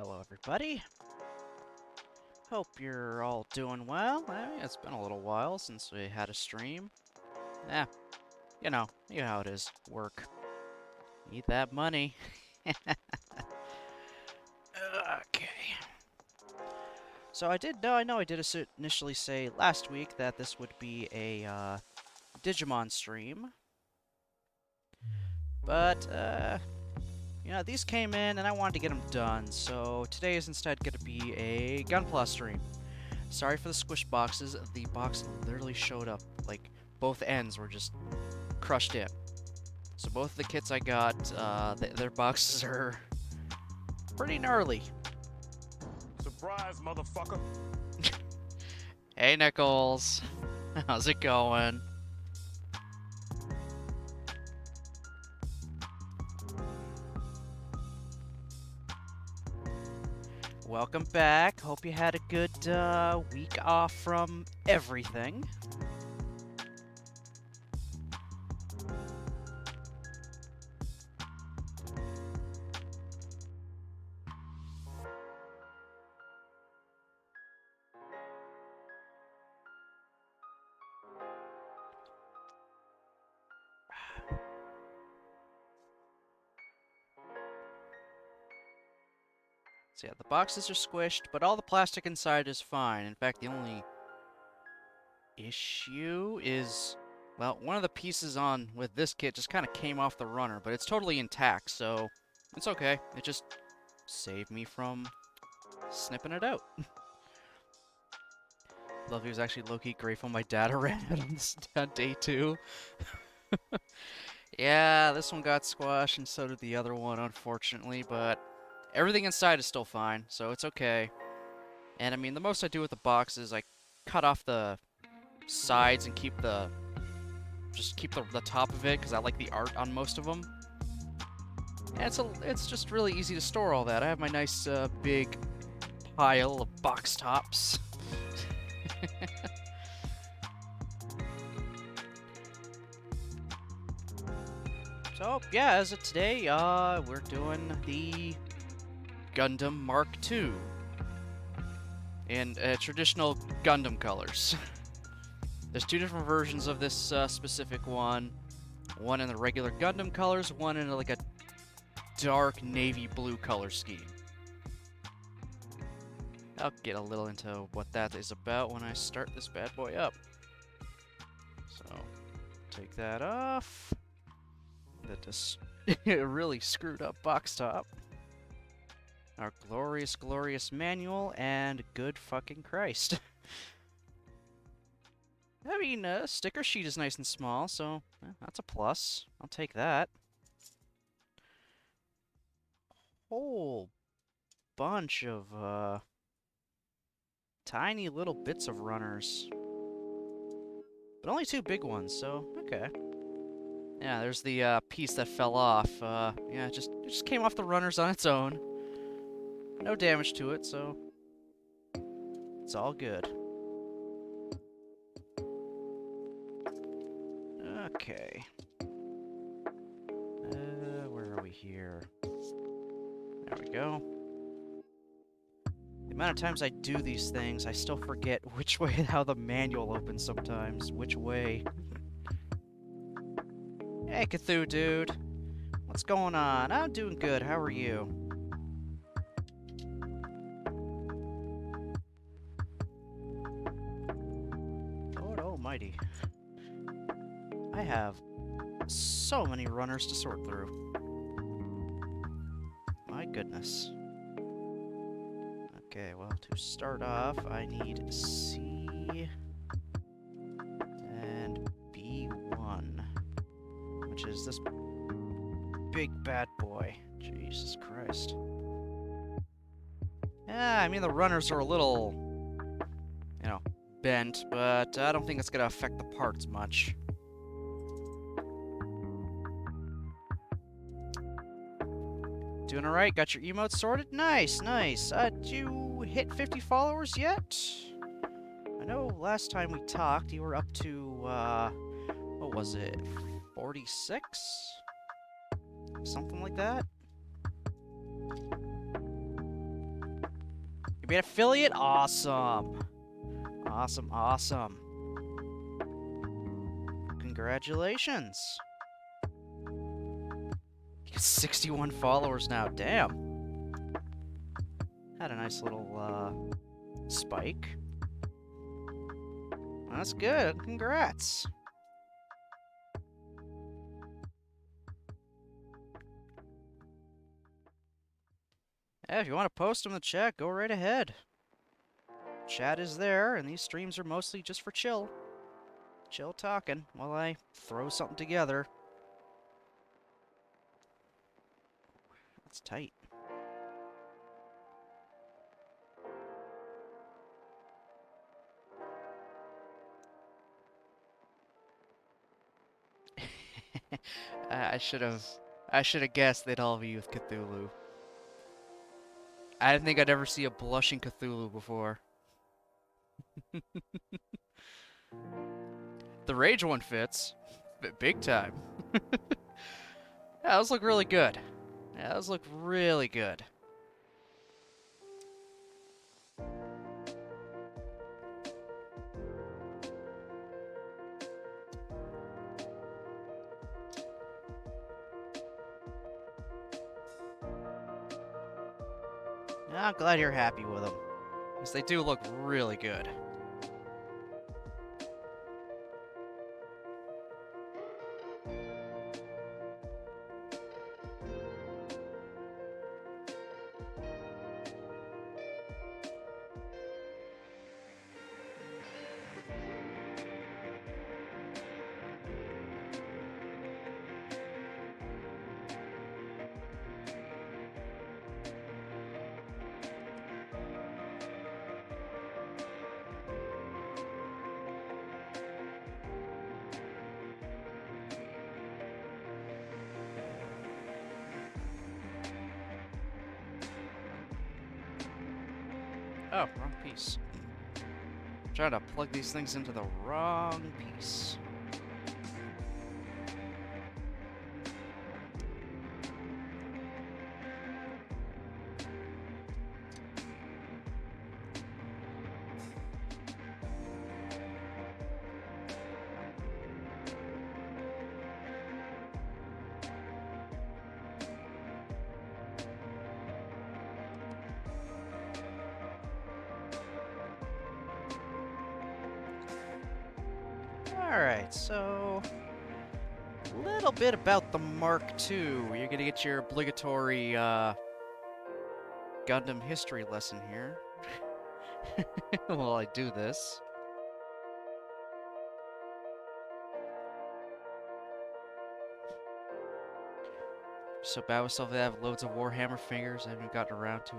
Hello, everybody. Hope you're all doing well. It's been a little while since we had a stream. Eh, you know how it is. Work. Need that money. Okay. So I know I did initially say last week that this would be a Digimon stream. But, these came in and I wanted to get them done, so today is instead going to be a Gunpla stream. Sorry for the squish boxes, the box literally showed up, like, both ends were just crushed in. So both the kits I got, their boxes are pretty gnarly. Surprise, motherfucker! Hey, Nichols. How's it going? Welcome back. Hope you had a good week off from everything. So yeah, the boxes are squished, but all the plastic inside is fine. In fact, the only issue is, well, one of the pieces on with this kit just kind of came off the runner, but it's totally intact, so it's okay. It just saved me from snipping it out. Lovey was actually low-key grateful my dad ran it on this on day 2. Yeah, this one got squashed, and so did the other one, unfortunately, but everything inside is still fine, so it's okay. And I mean, the most I do with the box is I cut off the sides and keep the top of it, because I like the art on most of them. And it's just really easy to store all that. I have my nice big pile of box tops. So, yeah, as of today, we're doing the Gundam Mark II in traditional Gundam colors. There's 2 different versions of this specific one. One in the regular Gundam colors, one in like a dark navy blue color scheme. I'll get a little into what that is about when I start this bad boy up. So, take that off. That just really screwed up box top. Our glorious, glorious manual, and good fucking Christ. I mean, sticker sheet is nice and small, so that's a plus. I'll take that. Whole bunch of tiny little bits of runners. But only 2 big ones, so okay. Yeah, there's the piece that fell off. Yeah, it just came off the runners on its own. No damage to it, so it's all good. Okay. Where are we here? There we go. The amount of times I do these things, I still forget which way, how the manual opens sometimes. Which way. Hey, Cthulhu, dude. What's going on? I'm doing good. How are you? Lord almighty. I have so many runners to sort through. My goodness. Okay, well, to start off, I need C and B1, which is this big bad boy. Jesus Christ. Yeah, I mean, the runners are a little, bent, but I don't think it's gonna affect the parts much. Doing alright, got your emotes sorted? Nice, nice. Did you hit 50 followers yet? I know last time we talked, you were up to, what was it, 46? Something like that? be an affiliate? Awesome. Awesome, awesome. Congratulations. You got 61 followers now. Damn. Had a nice little, spike. That's good. Congrats. Yeah, if you want to post them in the chat, go right ahead. Chat is there, and these streams are mostly just for chill. Chill talking while I throw something together. That's tight. I should have guessed they'd all be with Cthulhu. I didn't think I'd ever see a blushing Cthulhu before. The Rage one fits. Big time. Yeah, those look really good. Yeah, those look really good. I'm glad you're happy with them, because they do look really good. Oh, wrong piece. I'm trying to plug these things into the wrong piece. Alright, so a little bit about the Mark II. You're gonna get your obligatory Gundam history lesson here while I do this. So bad with stuff. I have loads of Warhammer figures I haven't gotten around to.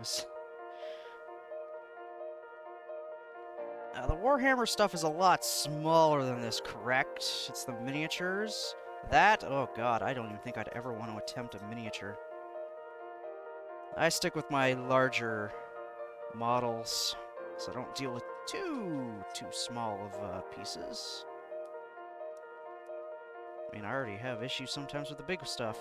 The Warhammer stuff is a lot smaller than this, correct? It's the miniatures. That? Oh god, I don't even think I'd ever want to attempt a miniature. I stick with my larger models, so I don't deal with too small of pieces. I mean, I already have issues sometimes with the big stuff.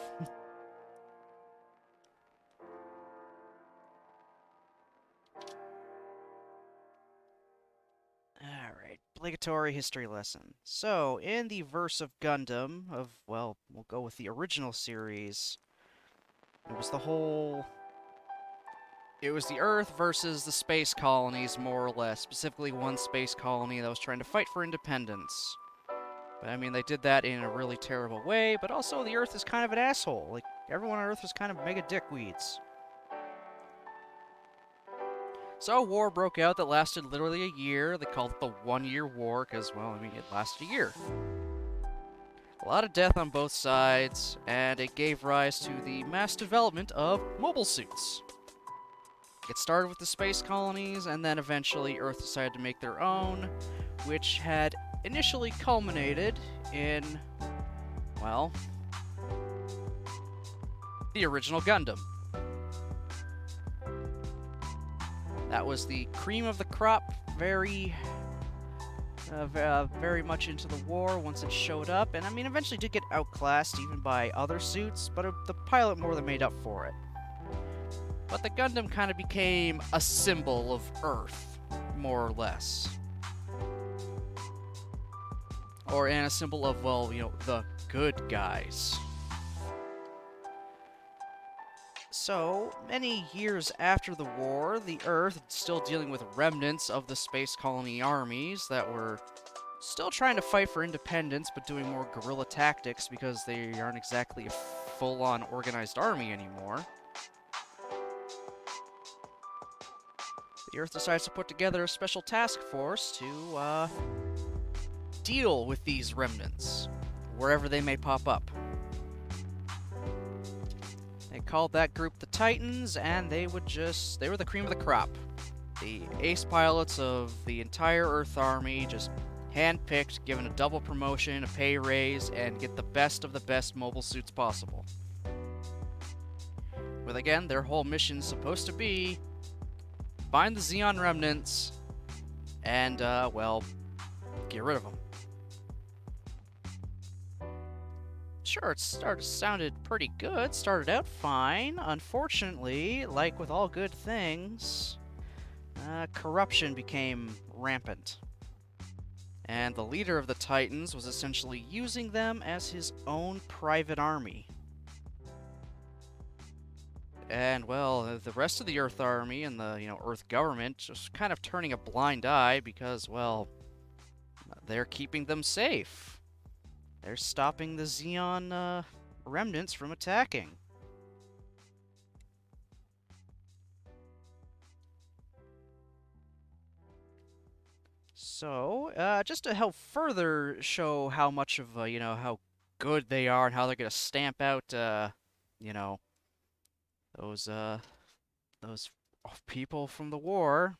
Alright, obligatory history lesson. So, in the verse of Gundam, well, we'll go with the original series, it was the Earth versus the space colonies, more or less. Specifically, one space colony that was trying to fight for independence. But, I mean, they did that in a really terrible way, but also the Earth is kind of an asshole. Like, everyone on Earth was kind of mega dickweeds. So a war broke out that lasted literally a year. They called it the 1-year war because, well, I mean, it lasted a year. A lot of death on both sides, and it gave rise to the mass development of mobile suits. It started with the space colonies, and then eventually Earth decided to make their own, which had initially culminated in, well, the original Gundam. That was the cream of the crop, very much into the war once it showed up, and I mean, eventually did get outclassed even by other suits, but the pilot more than made up for it. But the Gundam kind of became a symbol of Earth, more or less. And a symbol of, well, the good guys. So, many years after the war, the Earth, still dealing with remnants of the space colony armies that were still trying to fight for independence, but doing more guerrilla tactics because they aren't exactly a full-on organized army anymore. The Earth decides to put together a special task force to, deal with these remnants, wherever they may pop up. They called that group the Titans, and they were the cream of the crop. The ace pilots of the entire Earth Army, just handpicked, given a double promotion, a pay raise, and get the best of the best mobile suits possible. With, again, their whole mission's supposed to be find the Zeon remnants and, well, get rid of them. Sure, it sounded pretty good, started out fine. Unfortunately, like with all good things, corruption became rampant. And the leader of the Titans was essentially using them as his own private army. And, well, the rest of the Earth Army and the, Earth government just kind of turning a blind eye because, well, they're keeping them safe. They're stopping the Zeon remnants from attacking. So, just to help further show how much of, how good they are and how they're going to stamp out, those people from the war,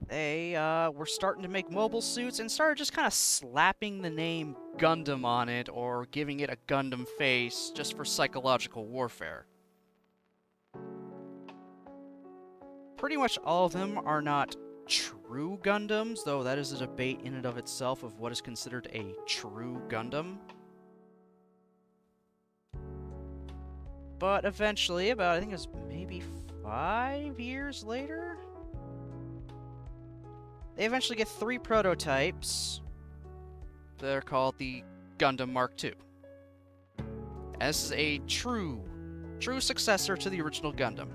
they were starting to make mobile suits and started just kind of slapping the name Gundam on it or giving it a Gundam face just for psychological warfare. Pretty much all of them are not true Gundams, though that is a debate in and of itself of what is considered a true Gundam. But eventually, I think it was maybe 5 years later, they eventually get 3 prototypes. They're called the Gundam Mark II. And this is a true successor to the original Gundam.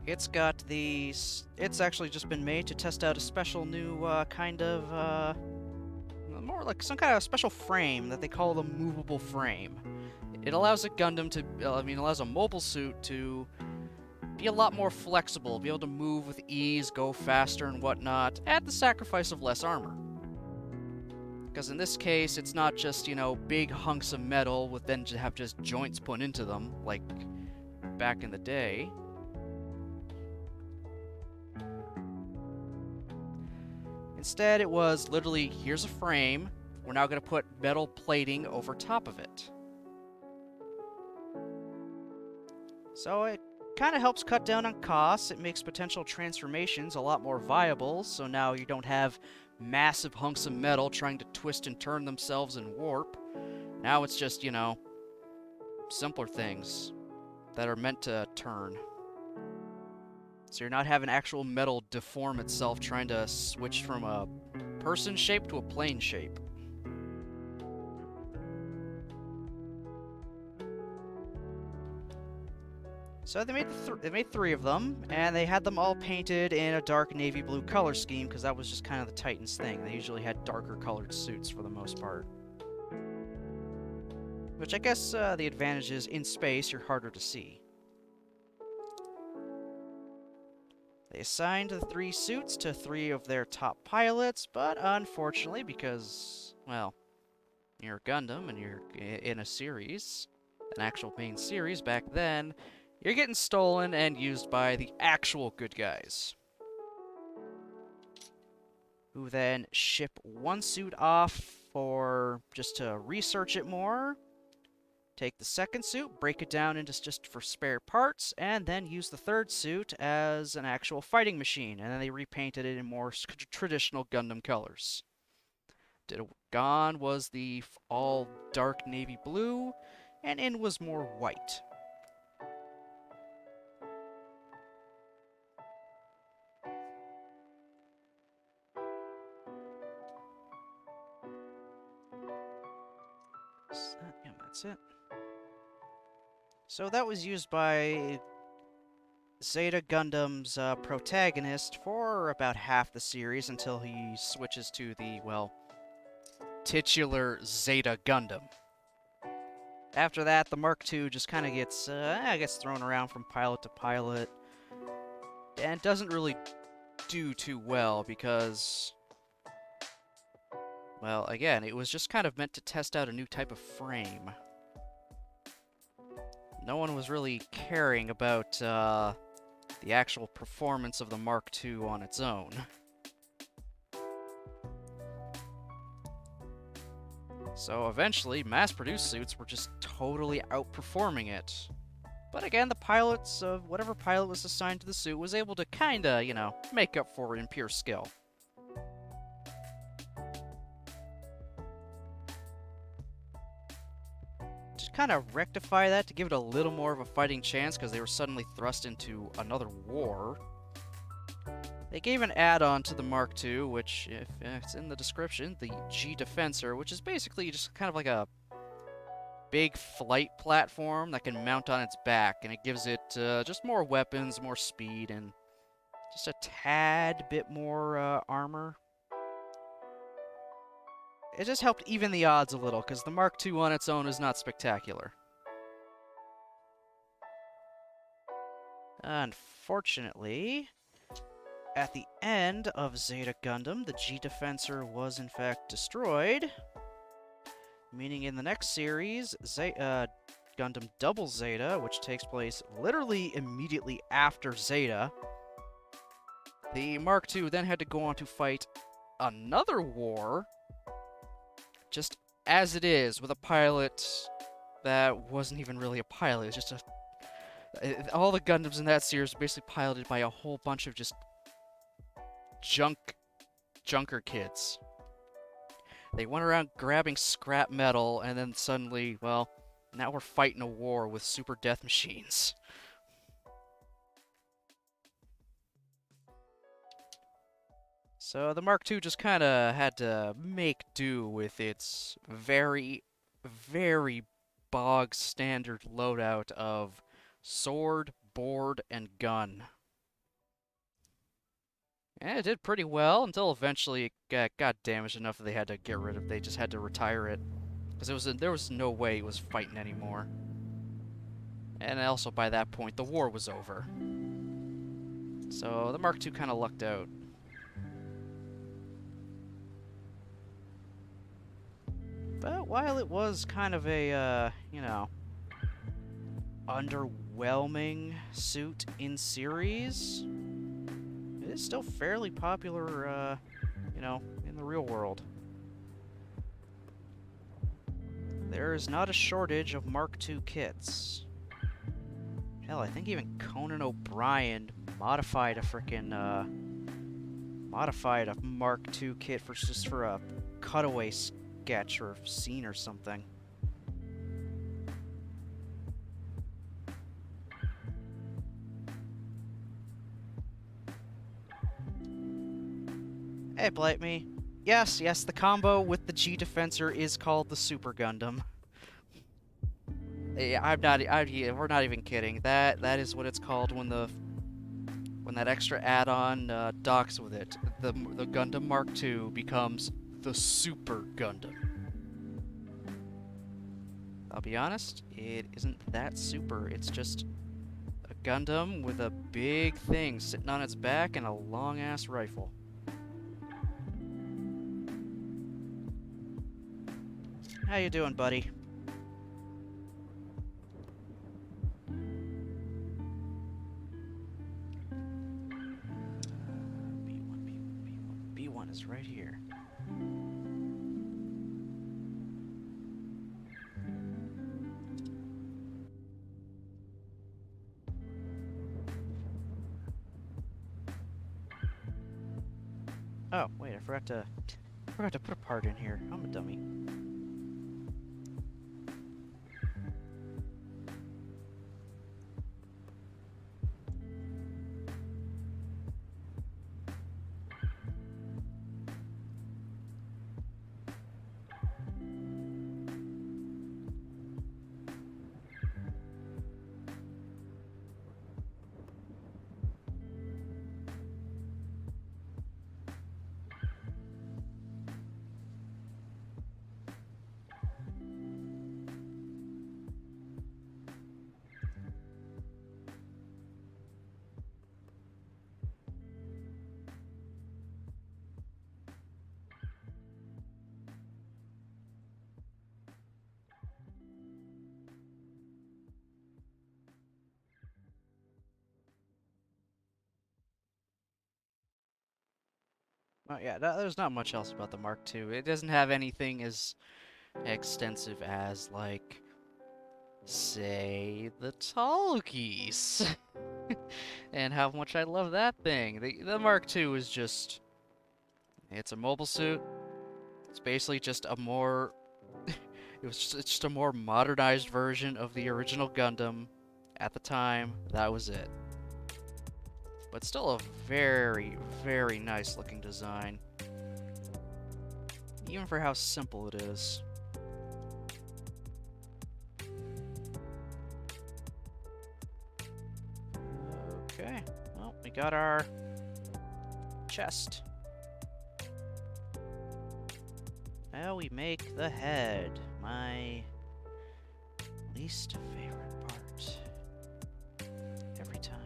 It's actually just been made to test out a special new more like some kind of special frame that they call the Movable Frame. It allows a Gundam to, allows a mobile suit to be a lot more flexible, be able to move with ease, go faster and whatnot, at the sacrifice of less armor. Because in this case, it's not just, big hunks of metal with then to have just joints put into them, like back in the day. Instead, it was literally, here's a frame, we're now going to put metal plating over top of it. So it kind of helps cut down on costs, it makes potential transformations a lot more viable, so now you don't have massive hunks of metal trying to twist and turn themselves in warp. Now it's just, simpler things that are meant to turn. So you're not having actual metal deform itself trying to switch from a person shape to a plane shape. So they made 3 of them, and they had them all painted in a dark navy blue color scheme because that was just kind of the Titans thing. They usually had darker colored suits for the most part. Which I guess the advantage is in space you're harder to see. They assigned the 3 suits to 3 of their top pilots, but unfortunately, because, well, you're a Gundam and you're in a series, an actual main series back then, you're getting stolen and used by the actual good guys. Who then ship 1 suit off just to research it more. Take the 2nd suit, break it down into just for spare parts, and then use the 3rd suit as an actual fighting machine, and then they repainted it in more traditional Gundam colors. Gone was the all dark navy blue, and in was more white. Yeah, that's it. So that was used by Zeta Gundam's protagonist for about half the series until he switches to the, well, titular Zeta Gundam. After that, the Mark II just kind of gets thrown around from pilot to pilot, and doesn't really do too well because, well, again, it was just kind of meant to test out a new type of frame. No one was really caring about the actual performance of the Mark II on its own. So eventually, mass-produced suits were just totally outperforming it. But again, the pilots of whatever pilot was assigned to the suit was able to kinda, you know, make up for it in pure skill. To kind of rectify that, to give it a little more of a fighting chance, because they were suddenly thrust into another war, they gave an add-on to the Mark II, which, if it's in the description, the G-Defensor, which is basically just kind of like a big flight platform that can mount on its back, and it gives it just more weapons, more speed, and just a tad bit more armor. It just helped even the odds a little, because the Mark II on its own is not spectacular. Unfortunately, at the end of Zeta Gundam, the G-Defensor was in fact destroyed, meaning in the next series, Gundam Double Zeta, which takes place literally immediately after Zeta, the Mark II then had to go on to fight another war, just as it is, with a pilot that wasn't even really a pilot. It was just all the Gundams in that series were basically piloted by a whole bunch of just junker kids. They went around grabbing scrap metal, and then suddenly, well, now we're fighting a war with super death machines. So the Mark II just kind of had to make do with its very, very bog standard loadout of sword, board, and gun. And it did pretty well until eventually it got damaged enough that they had to get rid of it. They just had to retire it. Because there was no way it was fighting anymore. And also by that point, the war was over. So the Mark II kind of lucked out. But while it was kind of a, you know, underwhelming suit in series, it is still fairly popular, you know, in the real world. There is not a shortage of Mark II kits. Hell, I think even Conan O'Brien modified a Mark II kit just for a cutaway sketch or scene or something. Hey, Blight Me. Yes, the combo with the G-Defensor is called the Super Gundam. Yeah, we're not even kidding. That is what it's called when that extra add-on docks with it. The Gundam Mark II becomes the Super Gundam. I'll be honest, it isn't that super. It's just a Gundam with a big thing sitting on its back and a long-ass rifle. How you doing, buddy? B1 is right here. Oh, wait, I forgot to put a part in here. I'm a dummy. Yeah, there's not much else about the Mark II. It doesn't have anything as extensive as, like, say, the Talkies. And how much I love that thing. The Mark II is just... It's a mobile suit. It's basically just a more... it's just a more modernized version of the original Gundam. At the time, that was it. But still a very, very nice looking design. Even for how simple it is. Okay, well, we got our chest. Now we make the head, my least favorite part. Every time.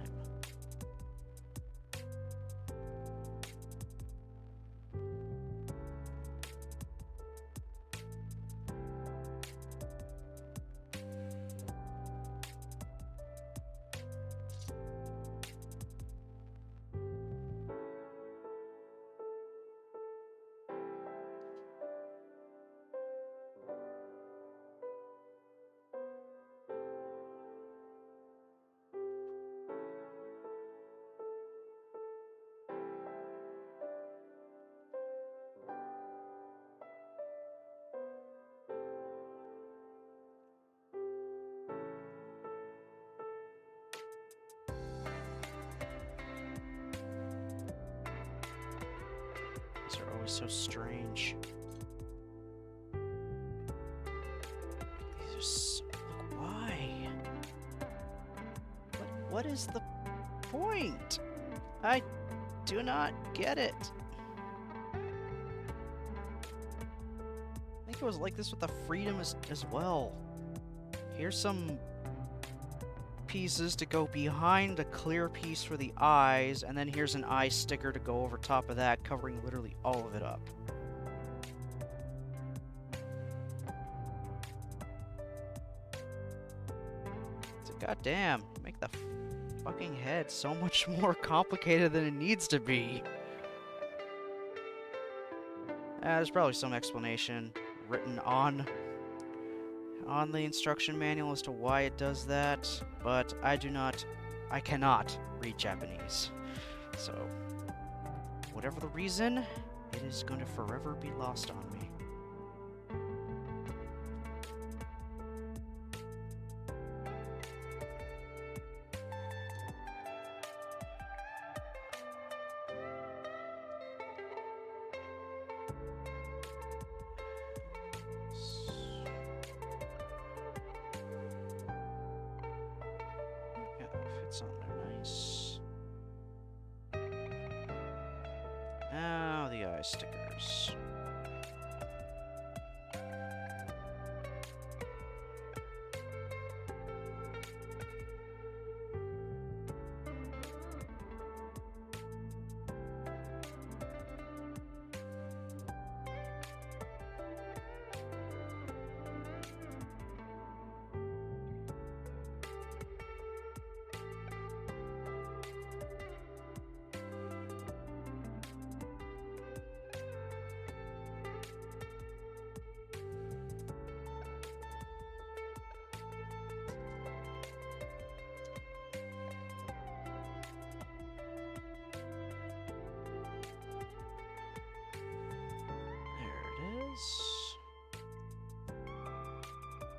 These are always so strange. These are so... Look, why? What is the point? I do not get it. I think it was like this with the Freedom as well. Here's some pieces to go behind a clear piece for the eyes, and then here's an eye sticker to go over top of that, covering literally all of it up. So goddamn, make the fucking head so much more complicated than it needs to be. There's probably some explanation written on the instruction manual as to why it does that, but I cannot read Japanese. So, whatever the reason, it is going to forever be lost on me. Fits on there nice. Now the eye stickers.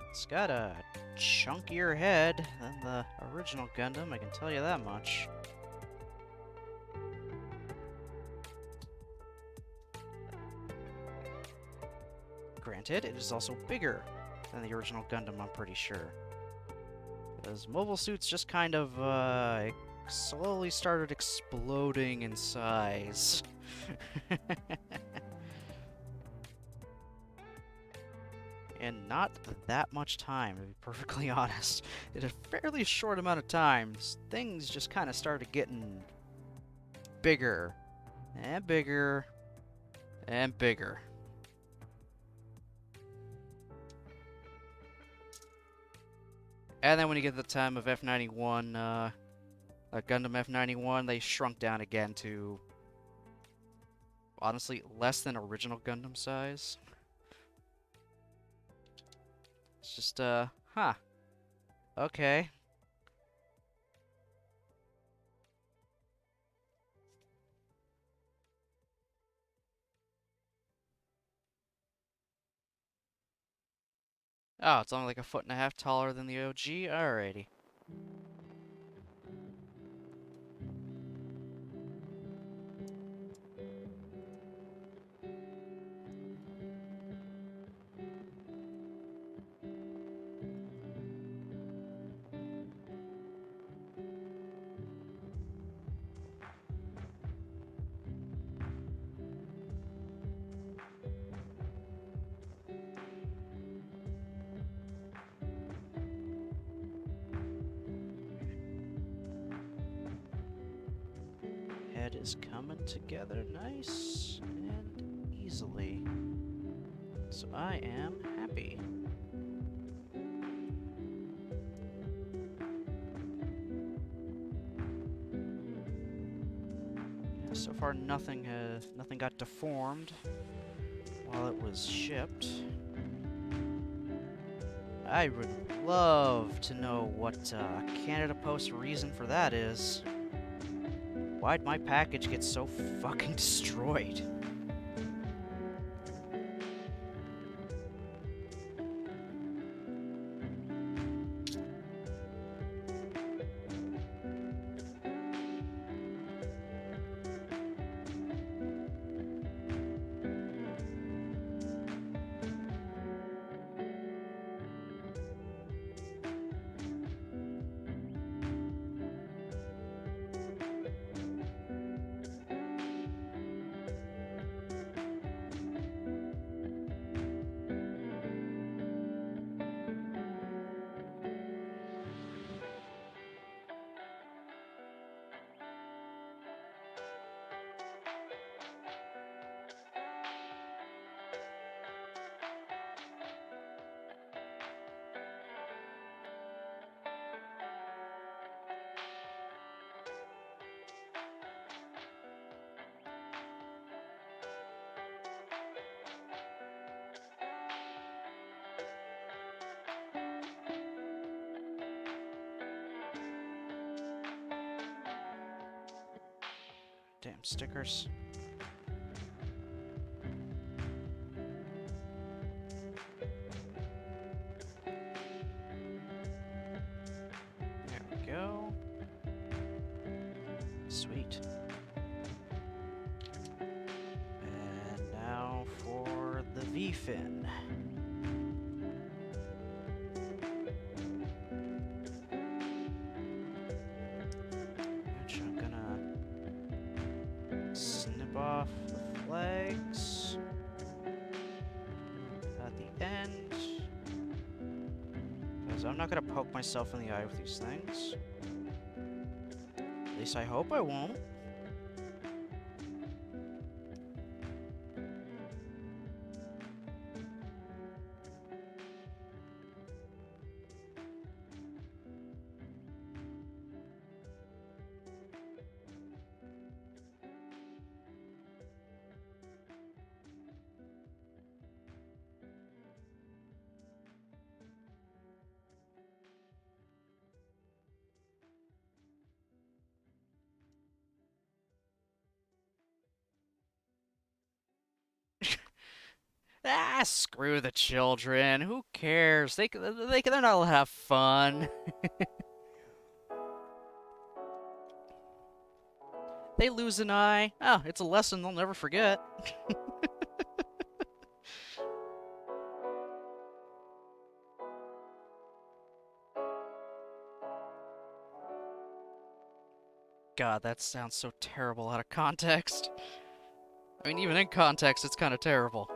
It's got a chunkier head than the original Gundam, I can tell you that much. Granted, it is also bigger than the original Gundam, I'm pretty sure. Because mobile suits just kind of, slowly started exploding in size. And not that much time, to be perfectly honest. In a fairly short amount of time, things just kind of started getting bigger, and bigger, and bigger. And then when you get to the time of F91, Gundam F91, they shrunk down again to Honestly, less than original Gundam size. It's just, huh. Okay. Oh, it's only like 1.5 feet taller than the OG? Alrighty. Head is coming together nice and easily. So I am happy. Yeah, so far nothing got deformed while it was shipped. I would love to know what Canada Post's reason for that is. Why'd my package get so fucking destroyed? Damn stickers. There we go. Sweet. And now for the V-fin. Which I'm gonna snip off the flags at the end. Because I'm not gonna poke myself in the eye with these things. At least I hope I won't. Ah, screw the children. Who cares? They're not allowed to have fun. They lose an eye. Oh, it's a lesson they'll never forget. God, that sounds so terrible out of context. I mean, even in context, it's kind of terrible.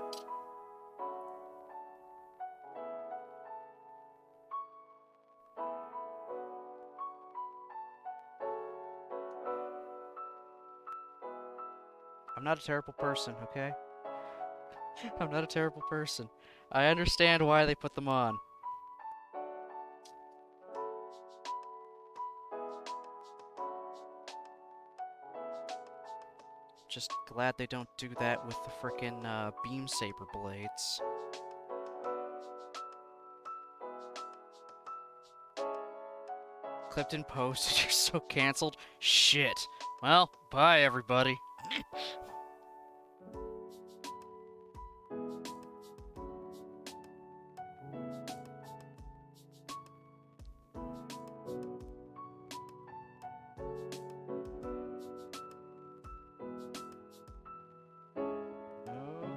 I'm not a terrible person, okay? I'm not a terrible person. I understand why they put them on. Just glad they don't do that with the frickin' beam saber blades. Clipped in post, you're so canceled. Shit. Well, bye everybody.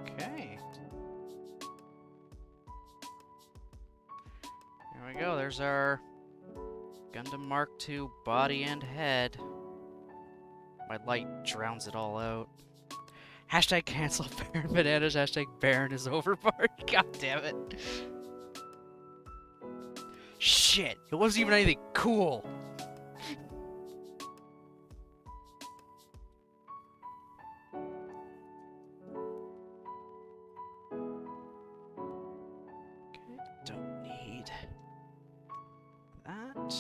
Okay. Here we go, there's our Gundam Mark II body and head. My light drowns it all out. Hashtag cancel Baron Bananas, hashtag Baron is overboard. God damn it. Shit, it wasn't even anything cool. Okay, don't need that.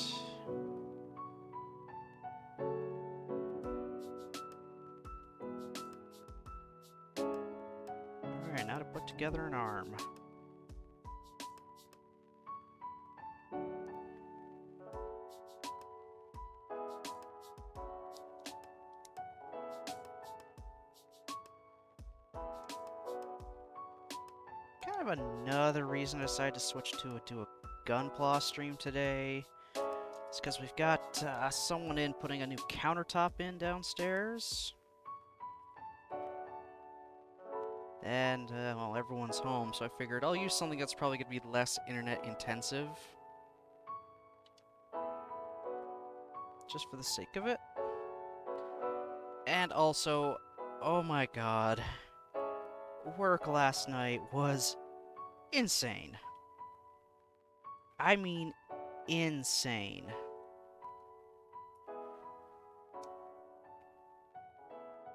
Alright, now to put together an arm. Kind of another reason I decided to switch to a Gunpla stream today. It's because we've got someone in putting a new countertop in downstairs. And, well, everyone's home, so I figured I'll use something that's probably going to be less internet intensive. Just for the sake of it. And also, oh my god, work last night was insane. I mean, insane.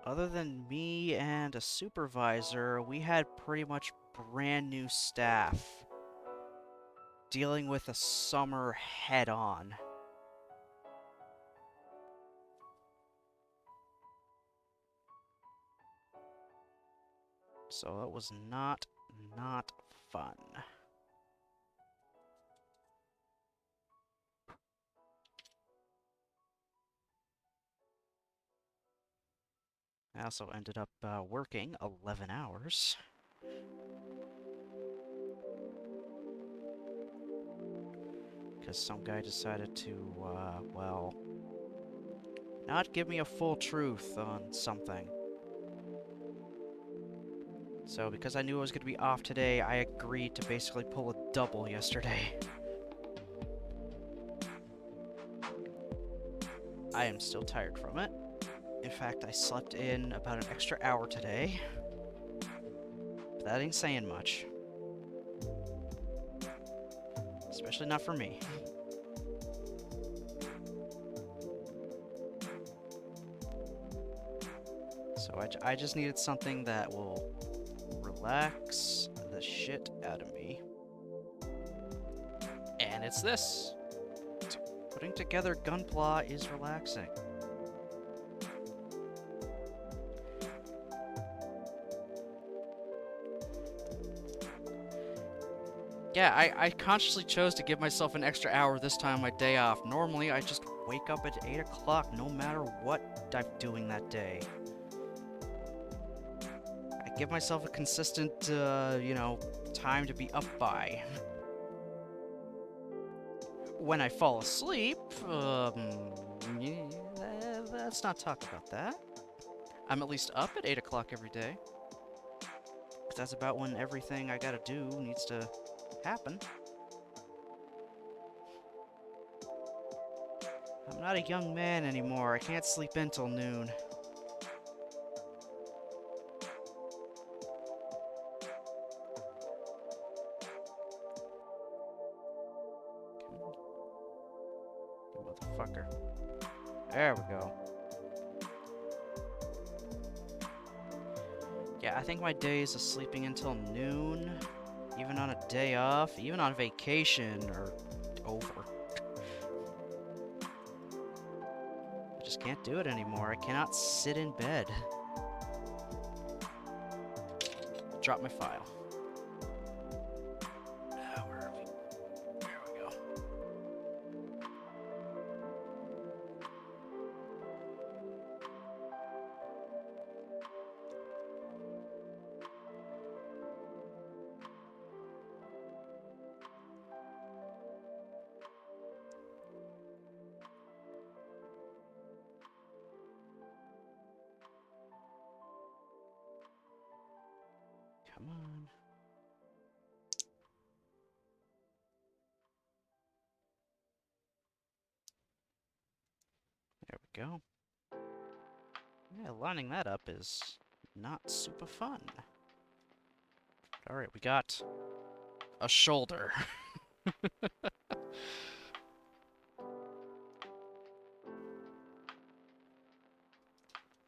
Other than me and a supervisor, we had pretty much brand new staff dealing with a summer head-on. So that was not fun. I also ended up working 11 hours. Because some guy decided to, well, not give me a full truth on something. So because I knew I was going to be off today, I agreed to basically pull a double yesterday. I am still tired from it. In fact, I slept in about an extra hour today. But that ain't saying much. Especially not for me. So I just needed something that will relax the shit out of me. And it's this. Putting together Gunpla is relaxing. Yeah, I consciously chose to give myself an extra hour this time on my day off. Normally, I just wake up at 8 o'clock no matter what I'm doing that day. I give myself a consistent, you know, time to be up by. When I fall asleep, yeah, let's not talk about that. I'm at least up at 8 o'clock every day. 'Cause that's about when everything I gotta do needs to happen. I'm not a young man anymore. I can't sleep in till noon. You motherfucker. There we go. Yeah, I think my days of sleeping until noon, even on a day off, even on vacation, are over. I just can't do it anymore. I cannot sit in bed. drop my file. Where are we? There we go. Come on. There we go. Yeah, lining that up is not super fun. Alright, we got a shoulder.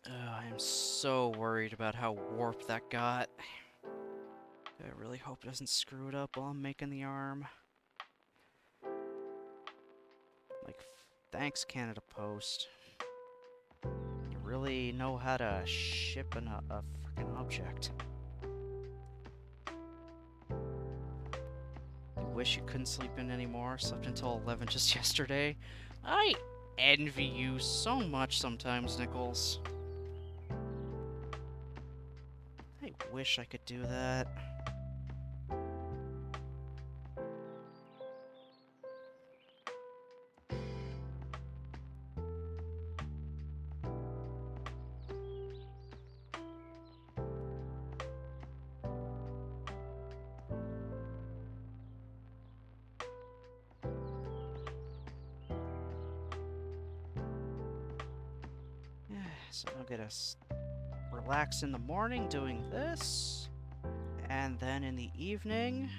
I am so worried about how warped that got. I really hope it doesn't screw it up while I'm making the arm. Like, thanks, Canada Post. You really know how to ship a freaking object. You wish you couldn't sleep in anymore. Slept until 11 just yesterday. I envy you so much sometimes, Nichols. I wish I could do that. So I'm gonna relax in the morning doing this, and then in the evening,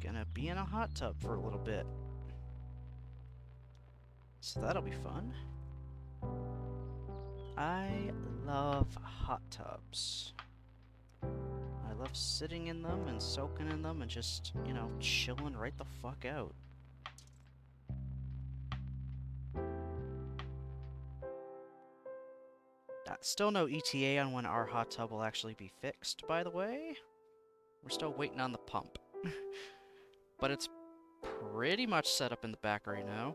gonna be in a hot tub for a little bit. So that'll be fun. I love hot tubs. I love sitting in them and soaking in them and just, you know, chilling right the fuck out. Still no ETA on when our hot tub will actually be fixed, by the way. We're still waiting on the pump. But it's pretty much set up in the back right now.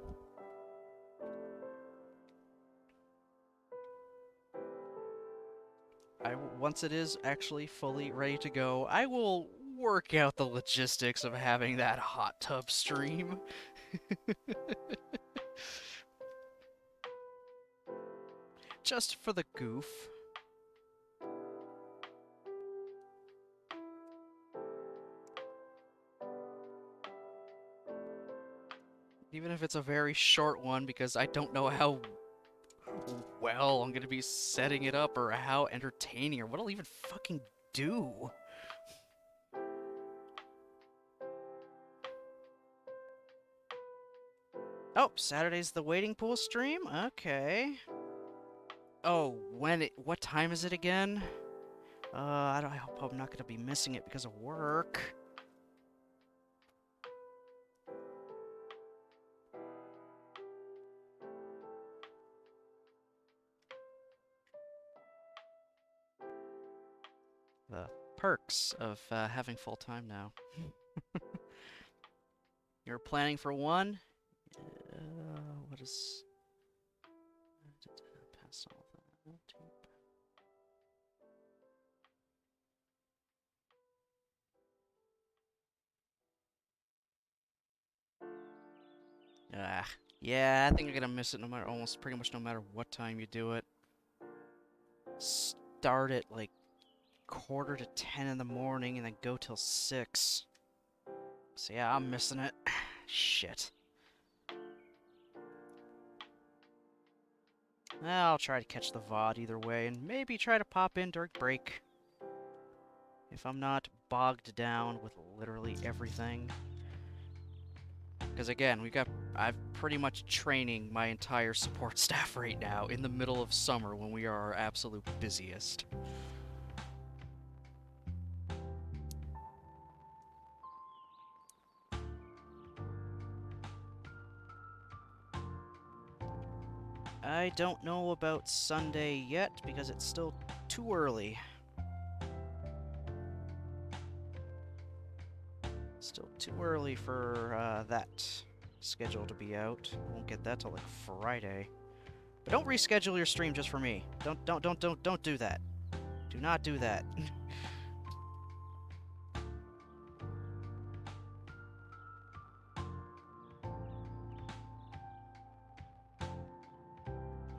Once it is actually fully ready to go, I will work out the logistics of having that hot tub stream. Just for the goof. Even if it's a very short one, because I don't know how well I'm gonna be setting it up, or how entertaining, or what I'll even fucking do. Oh, Saturday's the waiting pool stream? Okay. Oh, what time is it again? I hope I'm not gonna be missing it because of work. The perks of having full time now. You're planning for one? What is... Pass all that. Yeah, I think you're gonna miss it no matter, almost pretty much no matter what time you do it. Start at like 9:45 in the morning and then go till 6. So yeah, I'm missing it. Shit. I'll try to catch the VOD either way, and maybe try to pop in during break. If I'm not bogged down with literally everything. Because again, I'm pretty much training my entire support staff right now in the middle of summer when we are our absolute busiest. I don't know about Sunday yet, because it's still too early. Still too early for that schedule to be out. Won't get that till like Friday. But don't reschedule your stream just for me. Don't do that. Do not do that.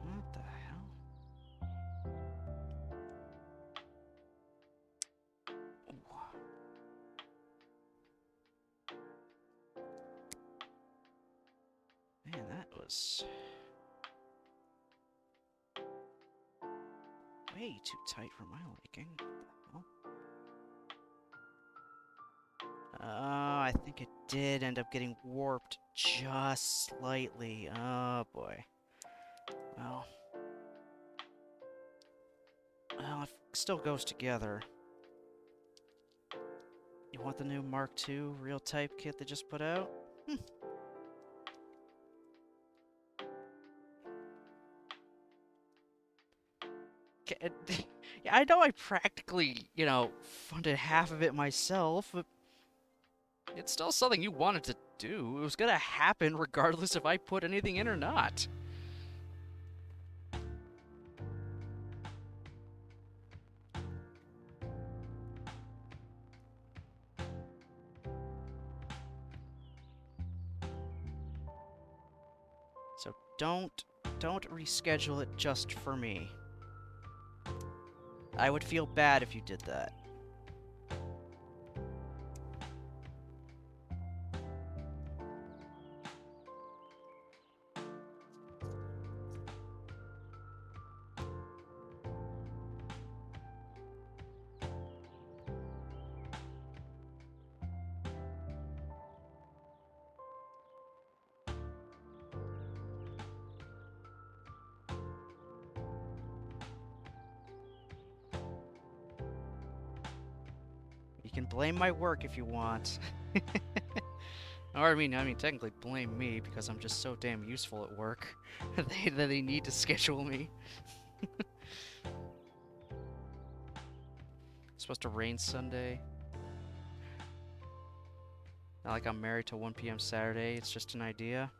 What the hell? Man, that was way too tight for my liking. What the hell? I think it did end up getting warped just slightly. Oh boy. Well. Well, it still goes together. You want the new Mark II real type kit they just put out? Yeah, I know I practically, you know, funded half of it myself, but it's still something you wanted to do. It was gonna happen regardless if I put anything in or not. So don't reschedule it just for me. I would feel bad if you did that. You can blame my work if you want. Or I mean, technically blame me because I'm just so damn useful at work that they need to schedule me. It's supposed to rain Sunday. Not like I'm married to 1 p.m. Saturday. It's just an idea.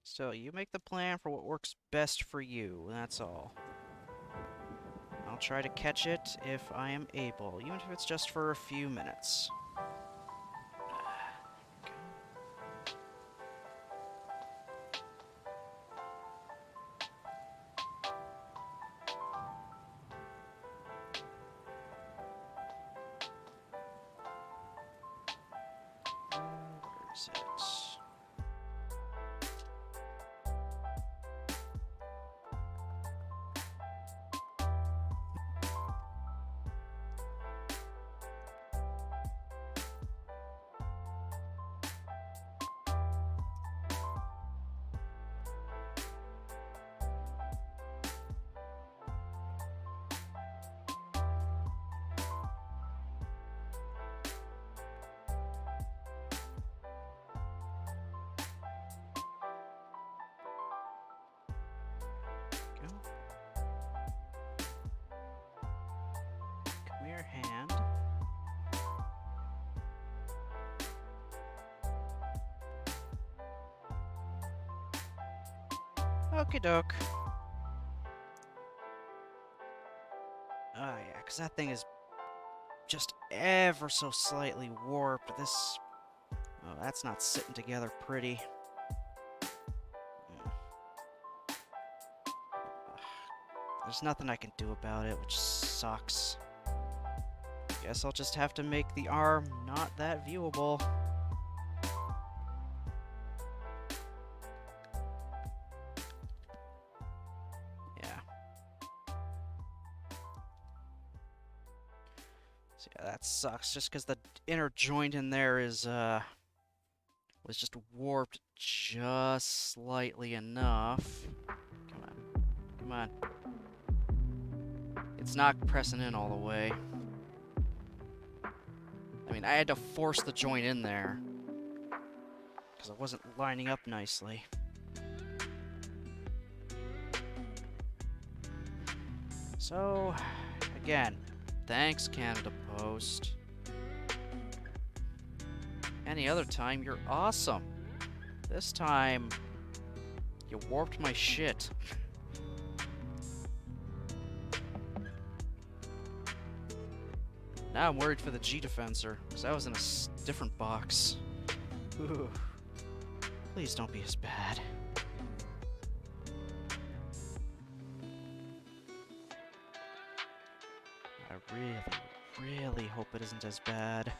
So, you make the plan for what works best for you, that's all. I'll try to catch it if I am able, even if it's just for a few minutes. Where is it? Come here, hand. Okie doke. Oh yeah, because that thing is just ever so slightly warped. This... Oh, that's not sitting together pretty. There's nothing I can do about it, which sucks. Guess I'll just have to make the arm not that viewable. Yeah. So yeah, that sucks, just because the inner joint in there is, was just warped just slightly enough. Come on. Come on. It's not pressing in all the way. I mean, mean, I had to force the joint in there. Because it wasn't lining up nicely. So, again, thanks, Canada Post. Any other time, you're awesome. This time, you warped my shit. Now I'm worried for the G-Defensor, because that was in a different box. Ooh. Please don't be as bad. I really, really hope it isn't as bad.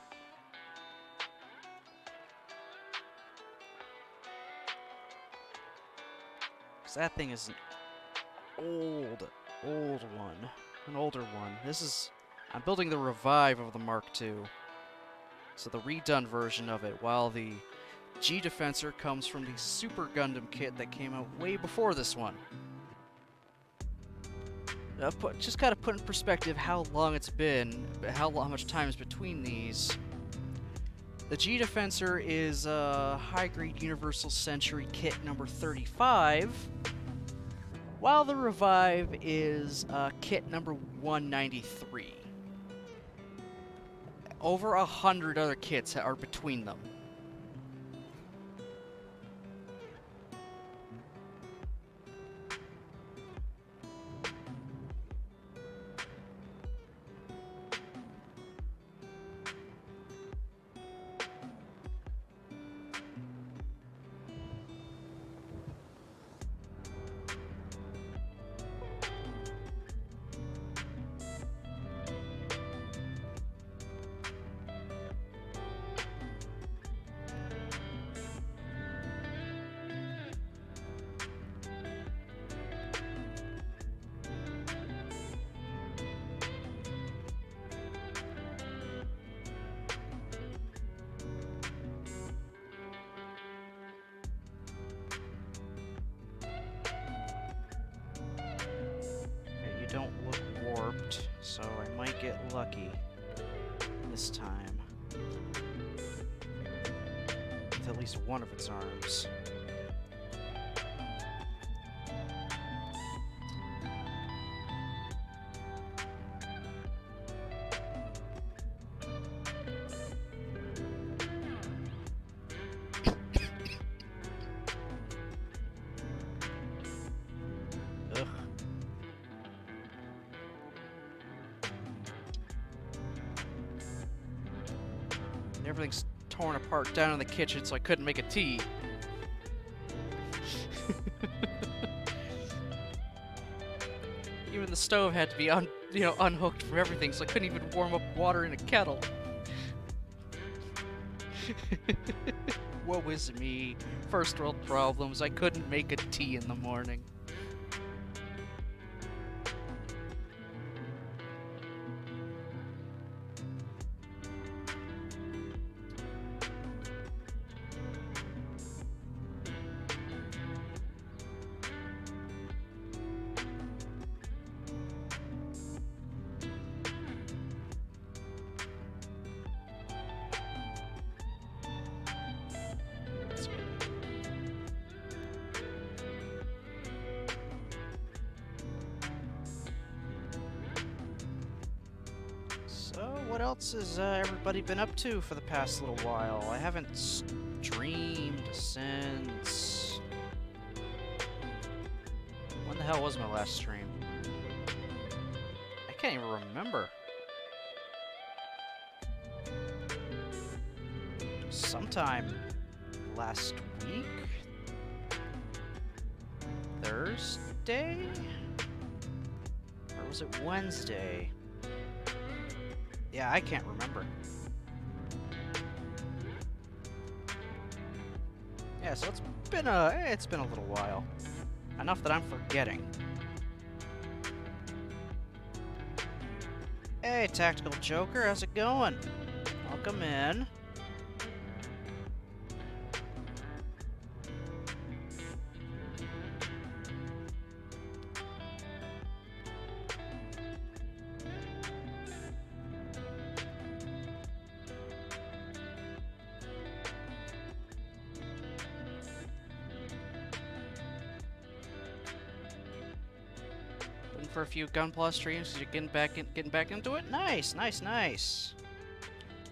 Because that thing is an old one. An older one. This is... I'm building the revive of the Mark II. So the redone version of it, while the G-Defensor comes from the Super Gundam kit that came out way before this one. Just gotta put in perspective how long it's been, how much time is between these. The G-Defensor is high-grade Universal Century kit number 35, while the Revive is kit number 193. Over 100 other kits are between them. Don't look warped, so I might get lucky this time with at least one of its arms. Ugh. Everything's torn apart down in the kitchen, so I couldn't make a tea. Even the stove had to be unhooked from everything, so I couldn't even warm up water in a kettle. Woe is me. First world problems. I couldn't make a tea in the morning. What else has everybody been up to for the past little while? I haven't streamed since... When the hell was my last stream? I can't even remember. Sometime last week? Thursday? Or was it Wednesday? Yeah, I can't remember. Yeah, so it's been a little while. Enough that I'm forgetting. Hey, Tactical Joker, how's it going? Welcome in. for a few Gunpla streams because you're getting back into it? Nice, nice, nice.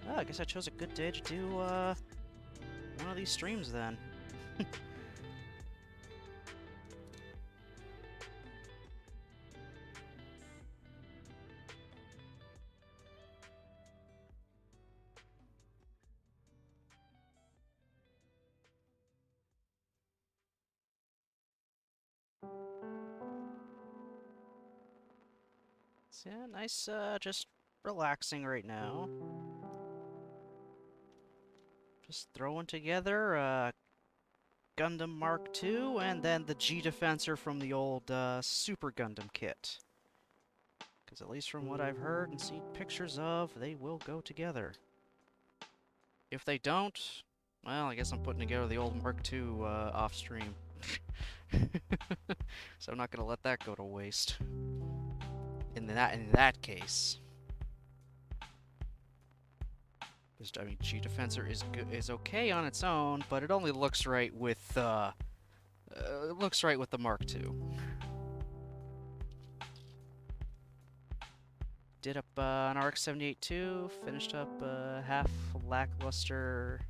Oh, I guess I chose a good day to do one of these streams then. So, yeah, nice, just relaxing right now. Just throwing together Gundam Mark II and then the G-Defensor from the old Super Gundam kit. Because at least from what I've heard and seen pictures of, they will go together. If they don't, well, I guess I'm putting together the old Mark II off stream. So I'm not gonna let that go to waste. In that case, I mean, G-Defensor is okay on its own, but it only looks right with the Mark II. Did up an RX-78 too. Finished up half lackluster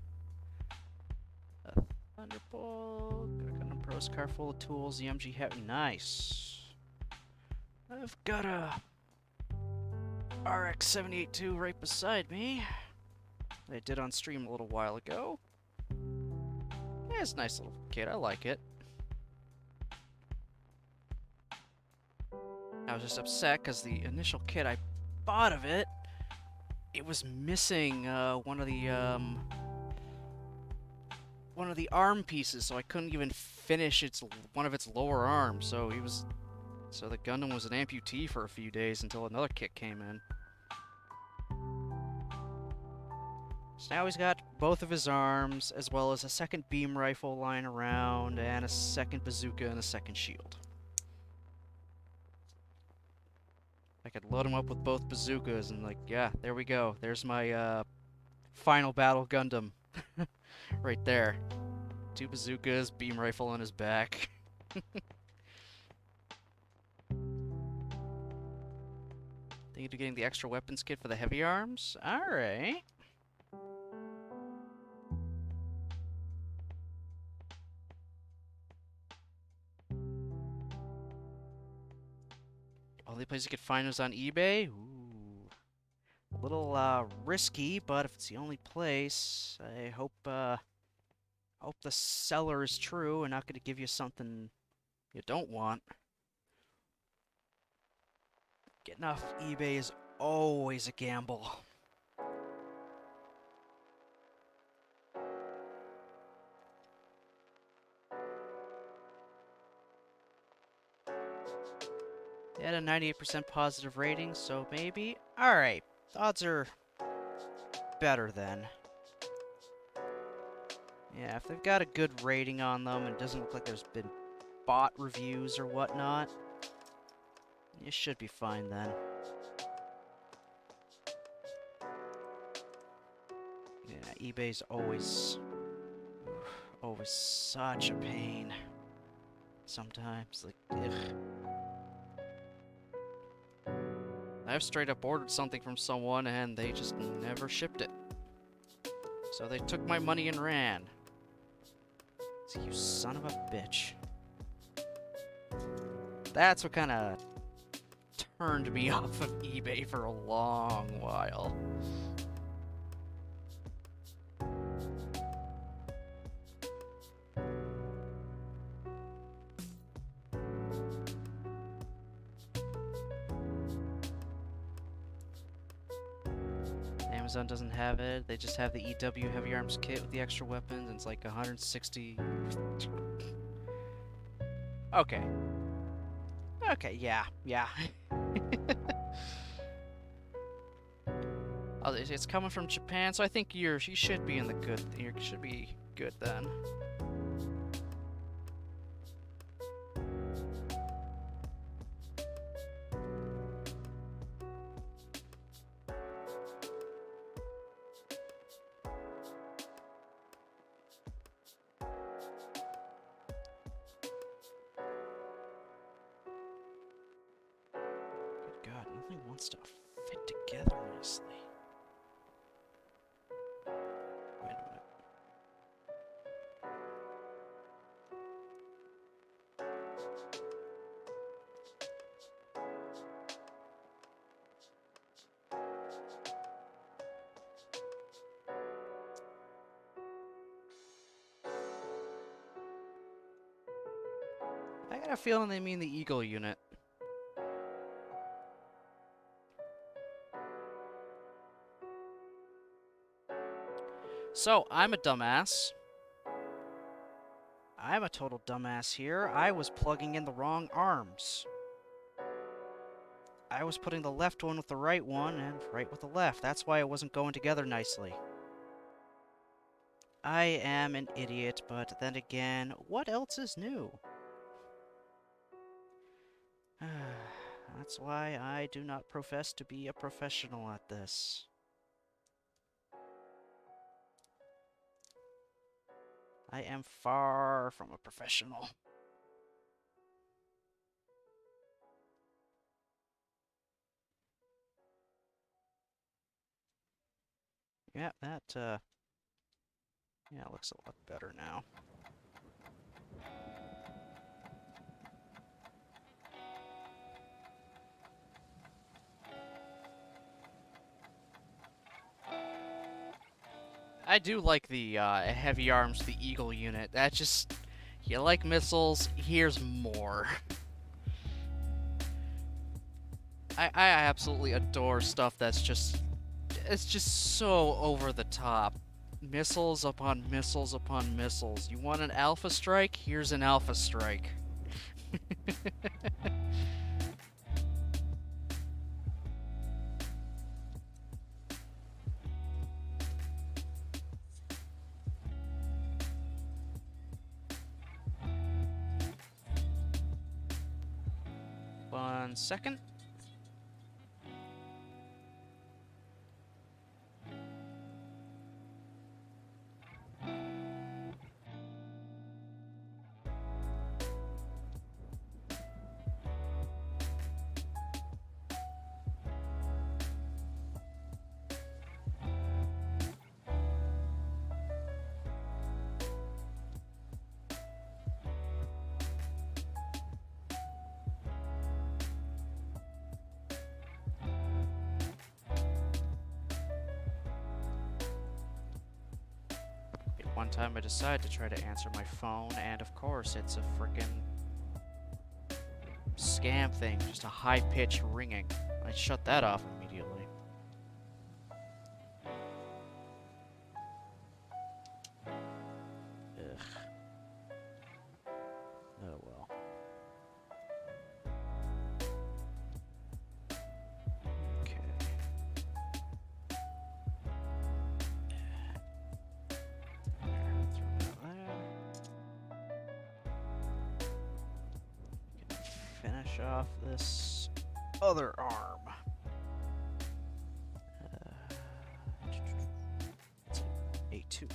Thunderbolt. Got a Gundam Pros car full of tools. The MG nice. I've got a RX-78 too right beside me. I did on stream a little while ago. Yeah, it's a nice little kit. I like it. I was just upset because the initial kit I bought of it, it was missing one of the arm pieces, so I couldn't even finish one of its lower arms. So the Gundam was an amputee for a few days until another kit came in. So now he's got both of his arms, as well as a second beam rifle lying around, and a second bazooka and a second shield. I could load him up with both bazookas and, like, yeah, there we go. There's my final battle Gundam. Right there. 2 bazookas, beam rifle on his back. Thank you for getting the extra weapons kit for the heavy arms. Alright. Only place you could find was on eBay? Ooh. A little risky, but if it's the only place, I hope the seller is true and not going to give you something you don't want. Getting off eBay is always a gamble. They had a 98% positive rating, so maybe. Alright, odds are better then. Yeah, if they've got a good rating on them and it doesn't look like there's been bot reviews or whatnot, you should be fine then. Yeah, eBay's always such a pain. Sometimes, like, ugh. I've straight up ordered something from someone and they just never shipped it. So they took my money and ran. So you son of a bitch. That's what kind of turned me off of eBay for a long while. Amazon doesn't have it. They just have the EW heavy arms kit with the extra weapons, and it's like 160. Okay. Okay, yeah. Oh, it's coming from Japan, so I think you should be in the good. You should be good then. wants to fit together nicely. Wait a minute. I got a feeling they mean the Eagle unit. So, I'm a dumbass. I'm a total dumbass here. I was plugging in the wrong arms. I was putting the left one with the right one and right with the left. That's why it wasn't going together nicely. I am an idiot, but then again, what else is new? That's why I do not profess to be a professional at this. I am far from a professional. Yeah, that, yeah, it looks a lot better now. I do like the heavy arms, the Eagle unit. That just, you like missiles, here's more. I absolutely adore stuff that's just, it's just so over the top. Missiles upon missiles upon missiles. You want an Alpha Strike? Here's an Alpha Strike. 1 second. One time I decide to try to answer my phone, and of course it's a frickin' scam thing, just a high-pitched ringing. I shut that off immediately. Ugh. Oh well. Okay. Finish off this other arm. A2. Okay.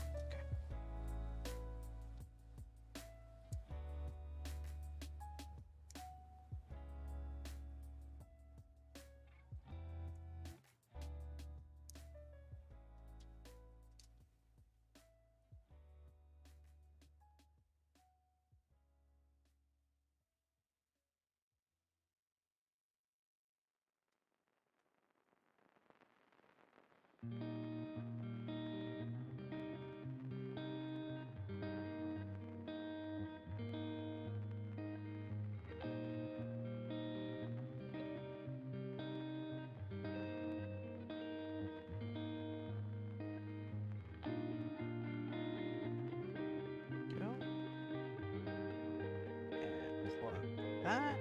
Go. And plug that.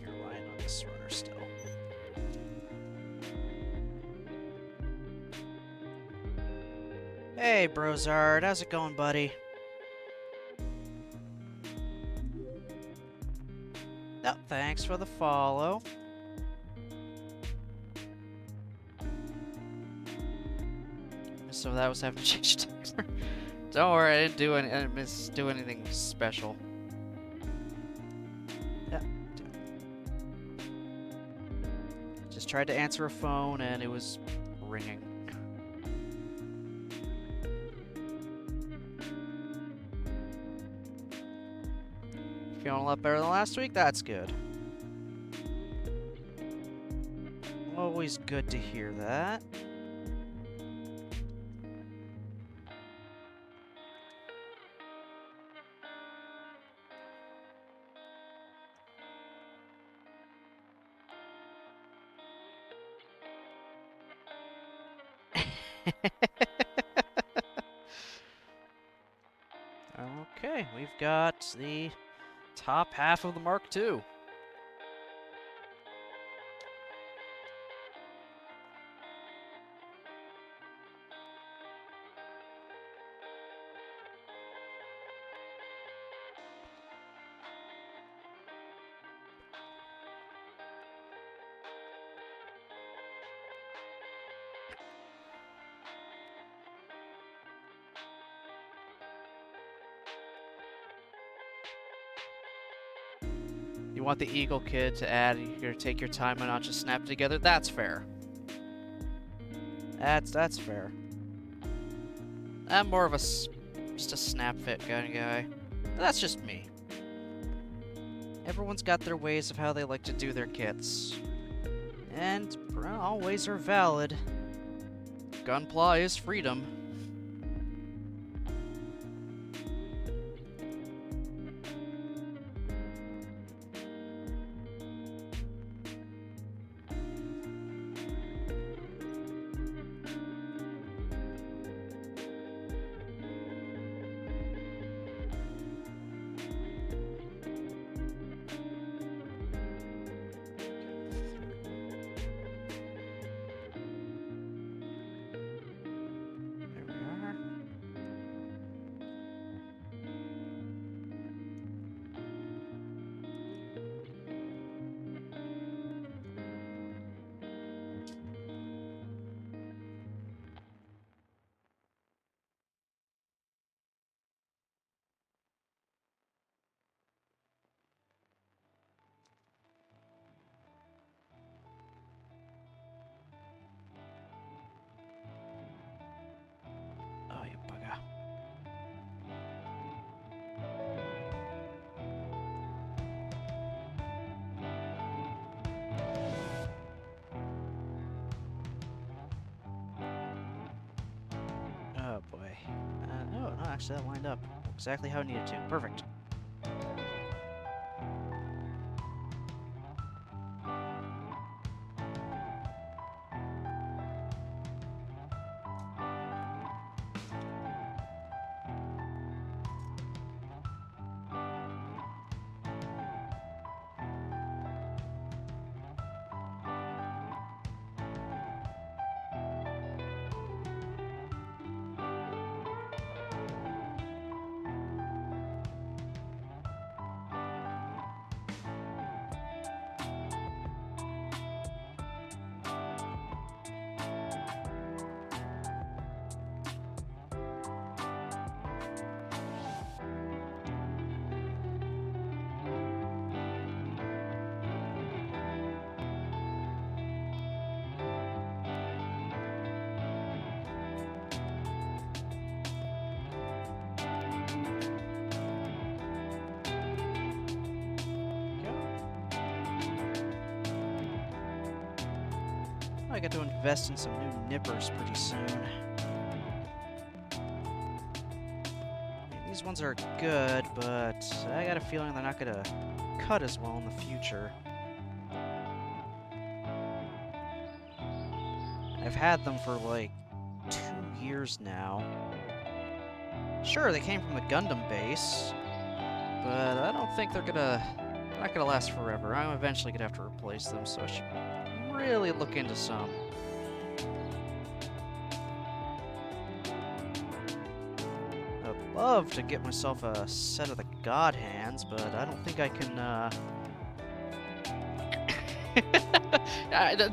You're relying on this runner still. Hey, Brozard, how's it going, buddy? No, thanks for the follow. So that was having to change timer. Don't worry, I didn't do anything special. Yeah. Just tried to answer a phone and it was ringing. Feeling a lot better than last week? That's good. Always good to hear that. Okay, we've got the top half of the Mark II. You want the Eagle Kid to add, you're gonna take your time and not just snap it together? That's fair. That's fair. I'm more of a just a snap fit kind of guy. But that's just me. Everyone's got their ways of how they like to do their kits. And all ways are valid. Gunpla is freedom. Oh, you bugger. Oh boy. No, actually that lined up exactly how it needed to. Perfect. I got to invest in some new nippers pretty soon. These ones are good, but I got a feeling they're not gonna cut as well in the future. I've had them for like 2 years now. Sure, they came from the Gundam base, but I don't think they're not gonna last forever. I'm eventually gonna have to replace them, so I should really look into some. I'd love to get myself a set of the God Hands, but I don't think I can,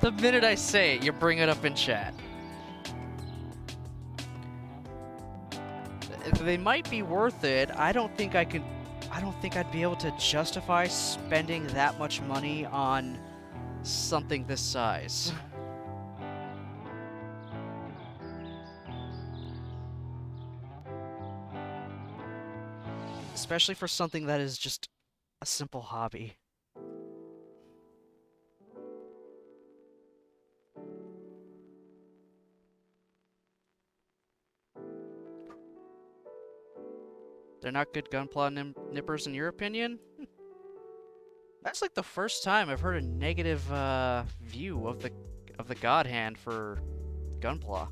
the minute I say it, you bring it up in chat. they might be worth it. I don't think I don't think I'd be able to justify spending that much money on something this size. Especially for something that is just a simple hobby. They're not good gunpla nippers in your opinion? That's like the first time I've heard a negative view of the God Hand for gunpla.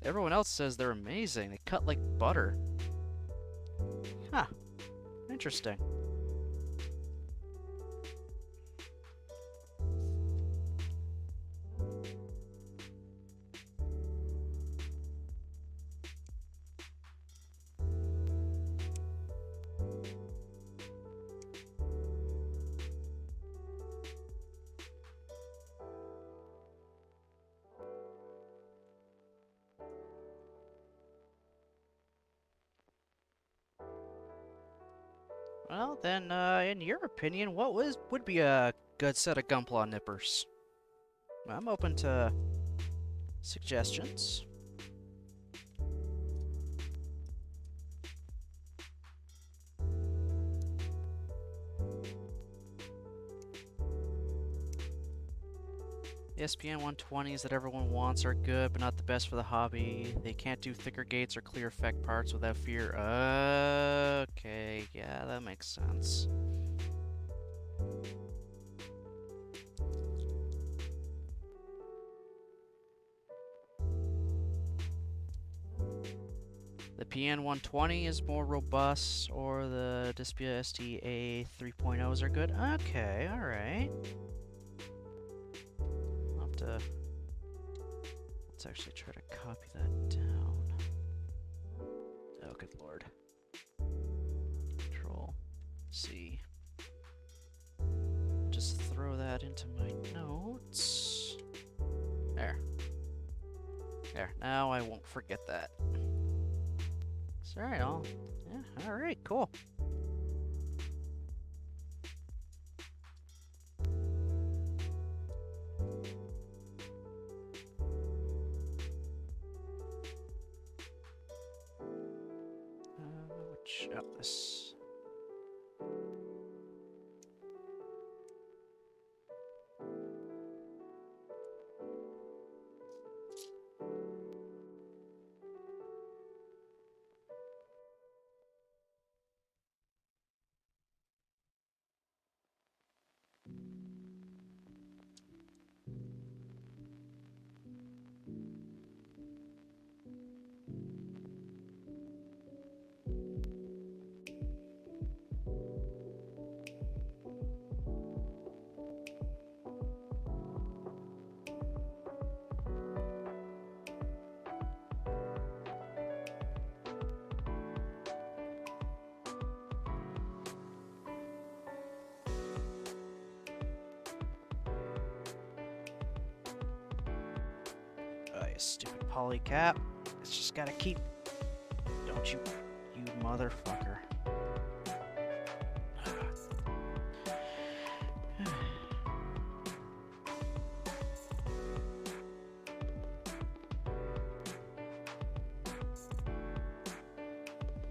Everyone else says they're amazing. They cut like butter. Huh. Interesting. Well, then, in your opinion, what would be a good set of gunpla nippers? I'm open to suggestions. The SPN 120s that everyone wants are good, but not the best for the hobby. They can't do thicker gates or clear effect parts without fear. Okay, yeah, that makes sense. The PN 120 is more robust, or the Dispia STA 3.0s are good. Okay, alright. Let's actually try to copy that down. Oh, good lord. Control C. Just throw that into my notes. There. There. Now I won't forget that. Sorry, yeah, alright, cool. This. Stupid polycap. It's just gotta keep. Don't you motherfucker.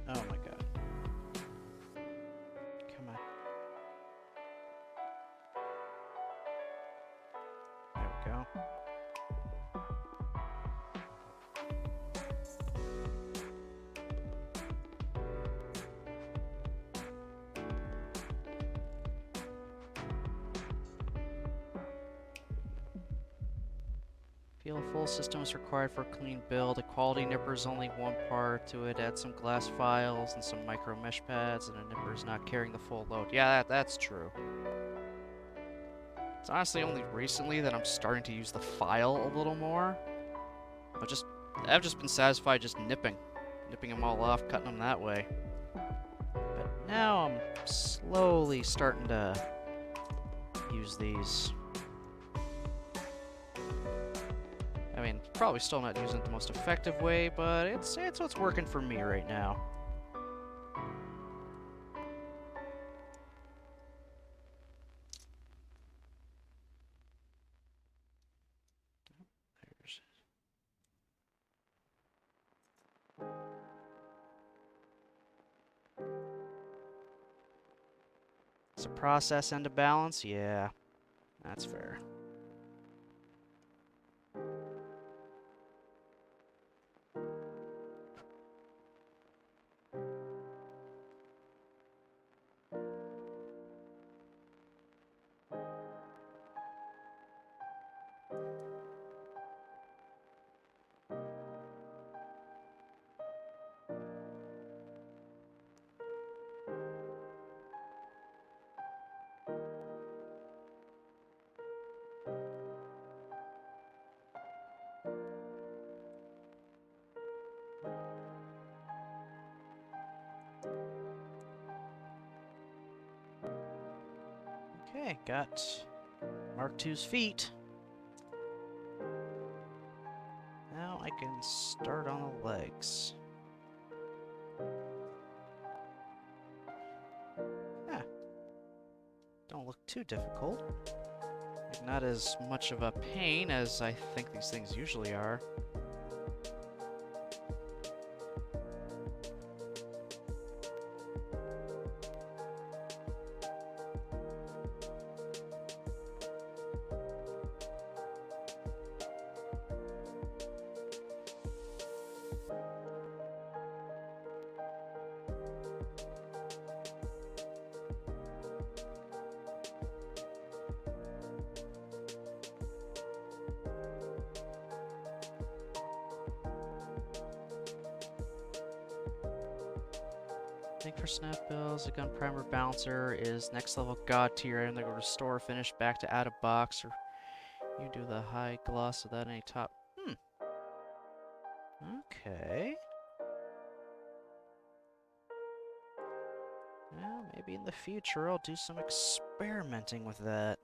Oh my god. Come on. There we go. Feel a full system is required for a clean build. A quality nipper is only one part to it. Add some glass files and some micro mesh pads, and a nipper is not carrying the full load. Yeah, that's true. It's honestly only recently that I'm starting to use the file a little more. I've just been satisfied just nipping them all off, cutting them that way. But now I'm slowly starting to use these. I mean, mean, probably still not using it the most effective way, but it's what's working for me right now. There's... It's a process and a balance? Yeah, that's fair. Okay, got Mark II's feet. Now I can start on the legs. Yeah. Don't look too difficult. Like, not as much of a pain as I think these things usually are. Think for snap bills, a gun primer bouncer is next level god tier item that will restore finish back to out of box, or you do the high gloss without any top. Okay. Well, maybe in the future I'll do some experimenting with that.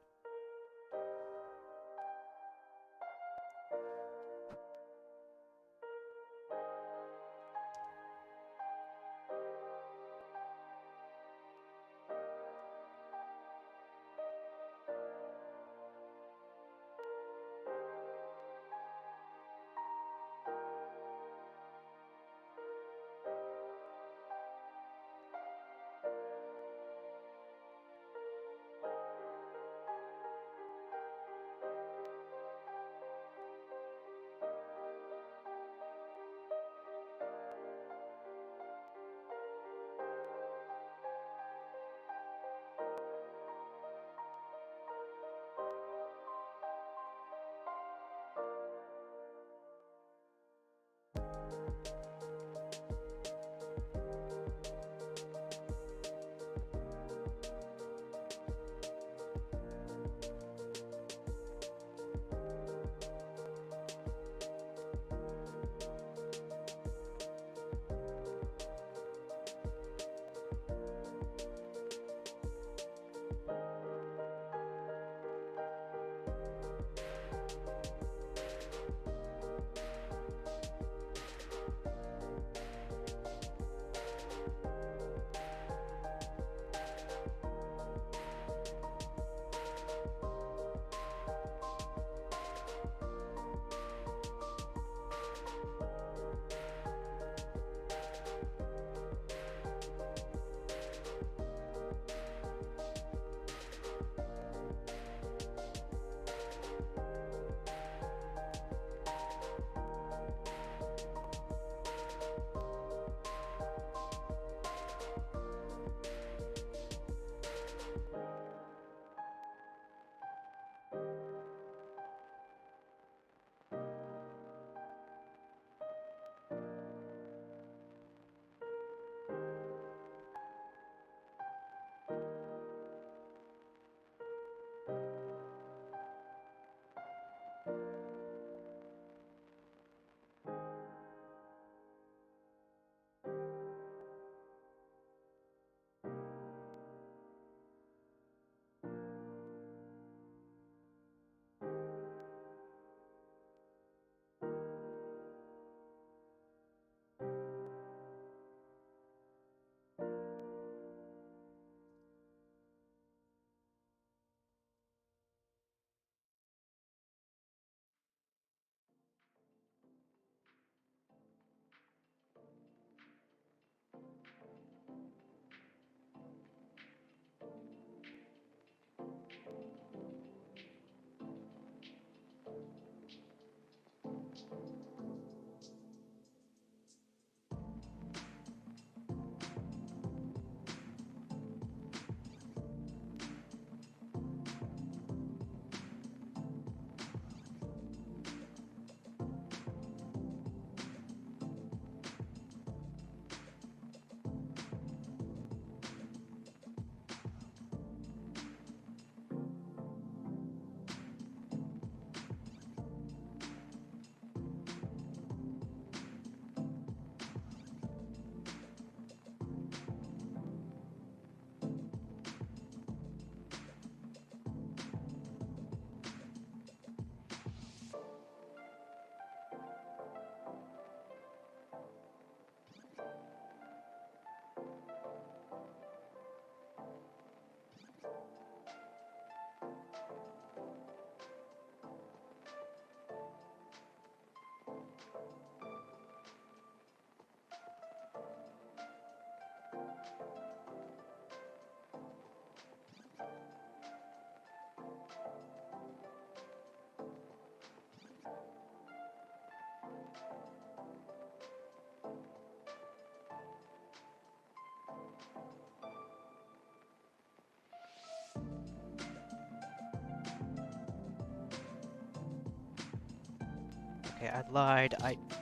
Okay, I lied.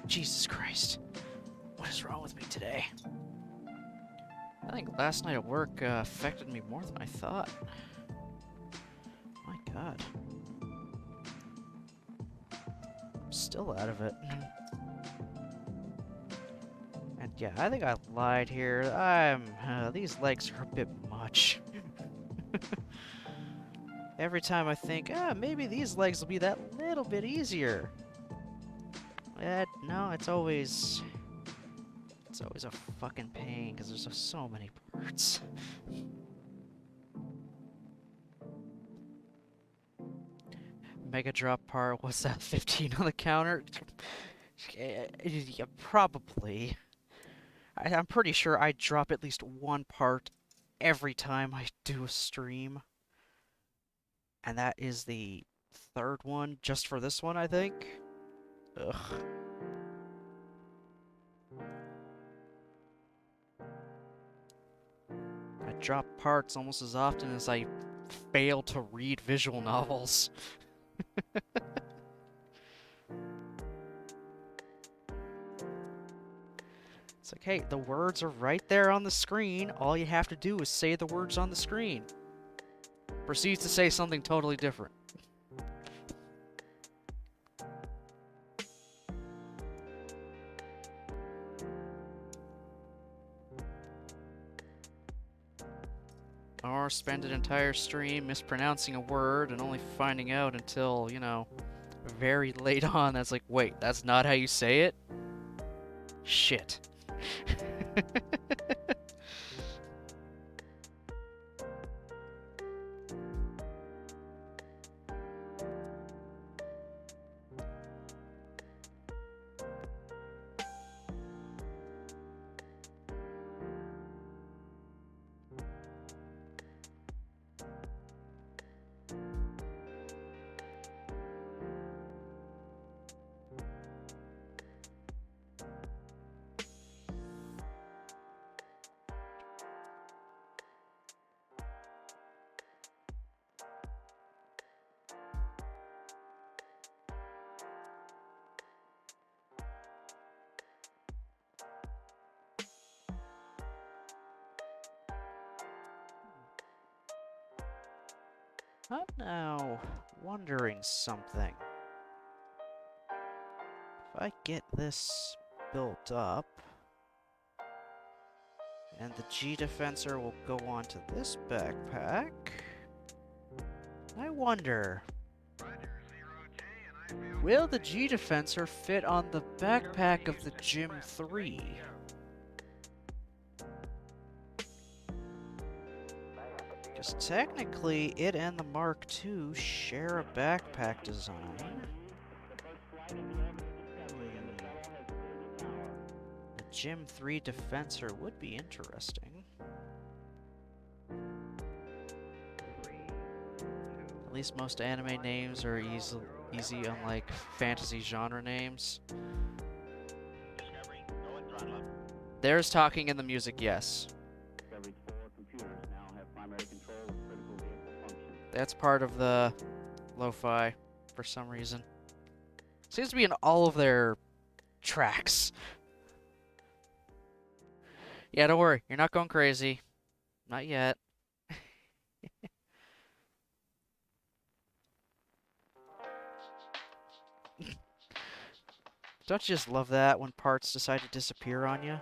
Jesus Christ. What is wrong with me today? I think last night at work affected me more than I thought. My God. I'm still out of it. And yeah, I think I lied here. These legs are a bit much. Every time I think, maybe these legs will be that little bit easier. No, it's always a fucking pain because there's just so many parts. Mega drop part, what's that, 15 on the counter? Yeah, probably. I'm pretty sure I drop at least one part every time I do a stream. And that is the third one, just for this one, I think. Ugh. I drop parts almost as often as I fail to read visual novels. It's like, hey, the words are right there on the screen. All you have to do is say the words on the screen. Proceeds to say something totally different. Or spend an entire stream mispronouncing a word and only finding out until, you know, very late on. That's like, wait, that's not how you say it? Shit. I'm now wondering something. If I get this built up, and the G-Defensor will go onto this backpack, I wonder, will the G-Defensor fit on the backpack of the Gym 3? Because technically, it and the Mark II share a backpack design. The Gym 3 Defensor would be interesting. At least most anime names are easy unlike fantasy genre names. There's talking in the music, yes. That's part of the lo-fi for some reason. Seems to be in all of their tracks. Yeah, don't worry. You're not going crazy. Not yet. Don't you just love that when parts decide to disappear on you?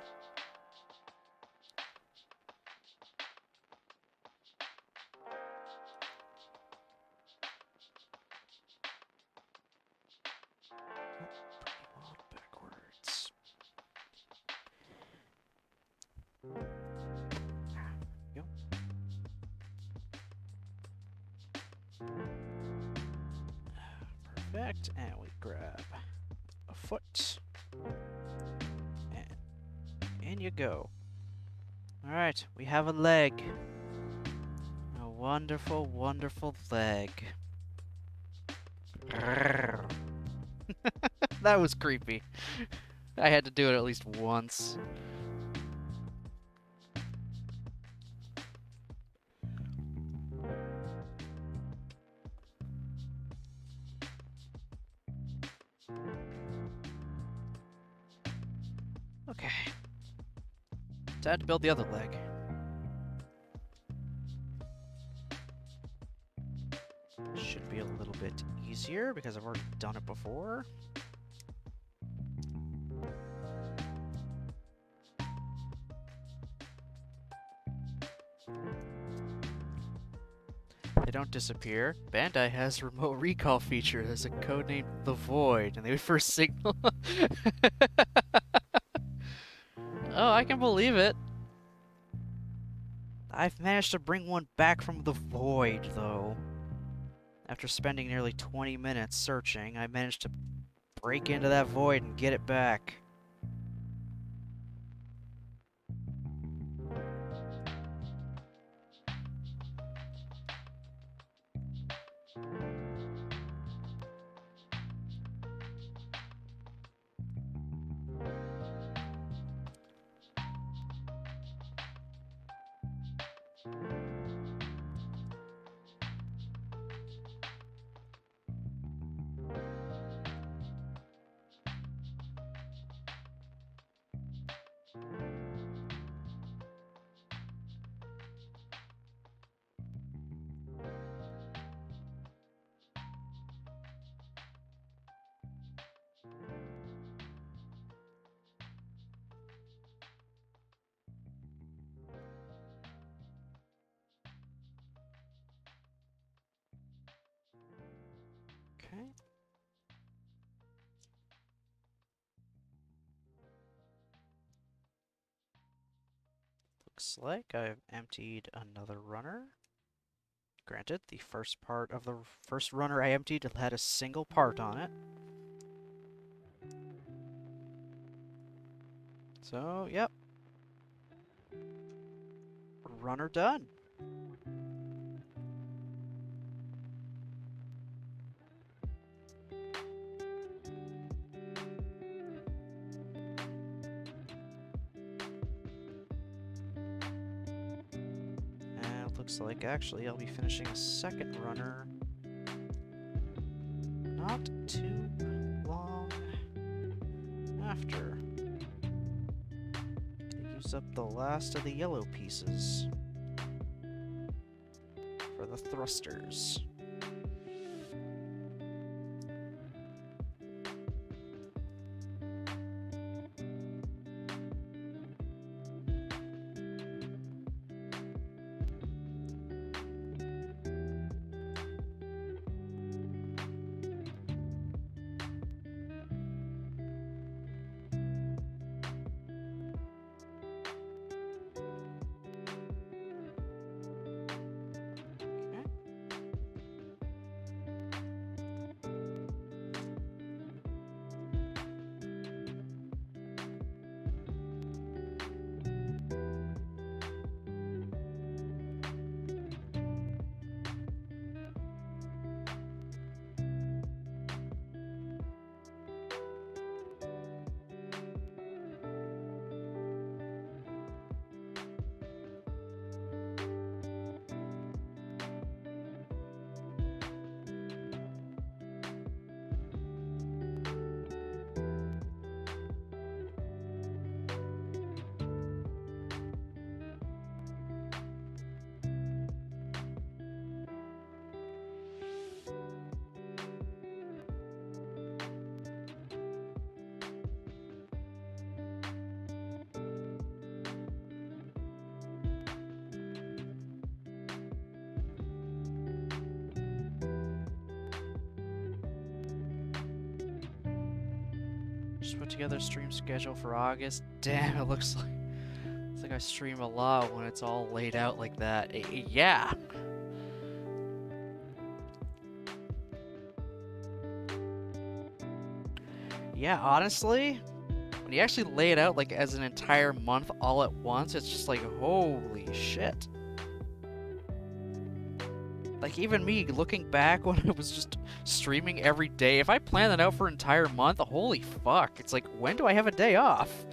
Backwards. Yep. Perfect. And we grab a foot. And in you go. Alright, we have a leg. A wonderful, wonderful leg. That was creepy. I had to do it at least once. Okay. Time to build the other leg. Should be a little bit easier because I've already done it before. They don't disappear. Bandai has remote recall feature. There's a code named The Void, and they would first signal. Oh, I can believe it. I've managed to bring one back from the void, though. After spending nearly 20 minutes searching, I managed to break into that void and get it back. Okay. Looks like I've emptied another runner. Granted, the first part of the first runner I emptied had a single part on it. So, yep. Runner done. And it looks like actually I'll be finishing a second runner not too long after. Use up the last of the yellow pieces for the thrusters. Just put together a stream schedule for August. Damn, it looks like I stream a lot when it's all laid out like that. Yeah. Yeah, honestly, when you actually lay it out like as an entire month all at once, it's just like, holy shit. Like, even me, looking back when I was just streaming every day, if I plan that out for an entire month, holy fuck. It's like, when do I have a day off?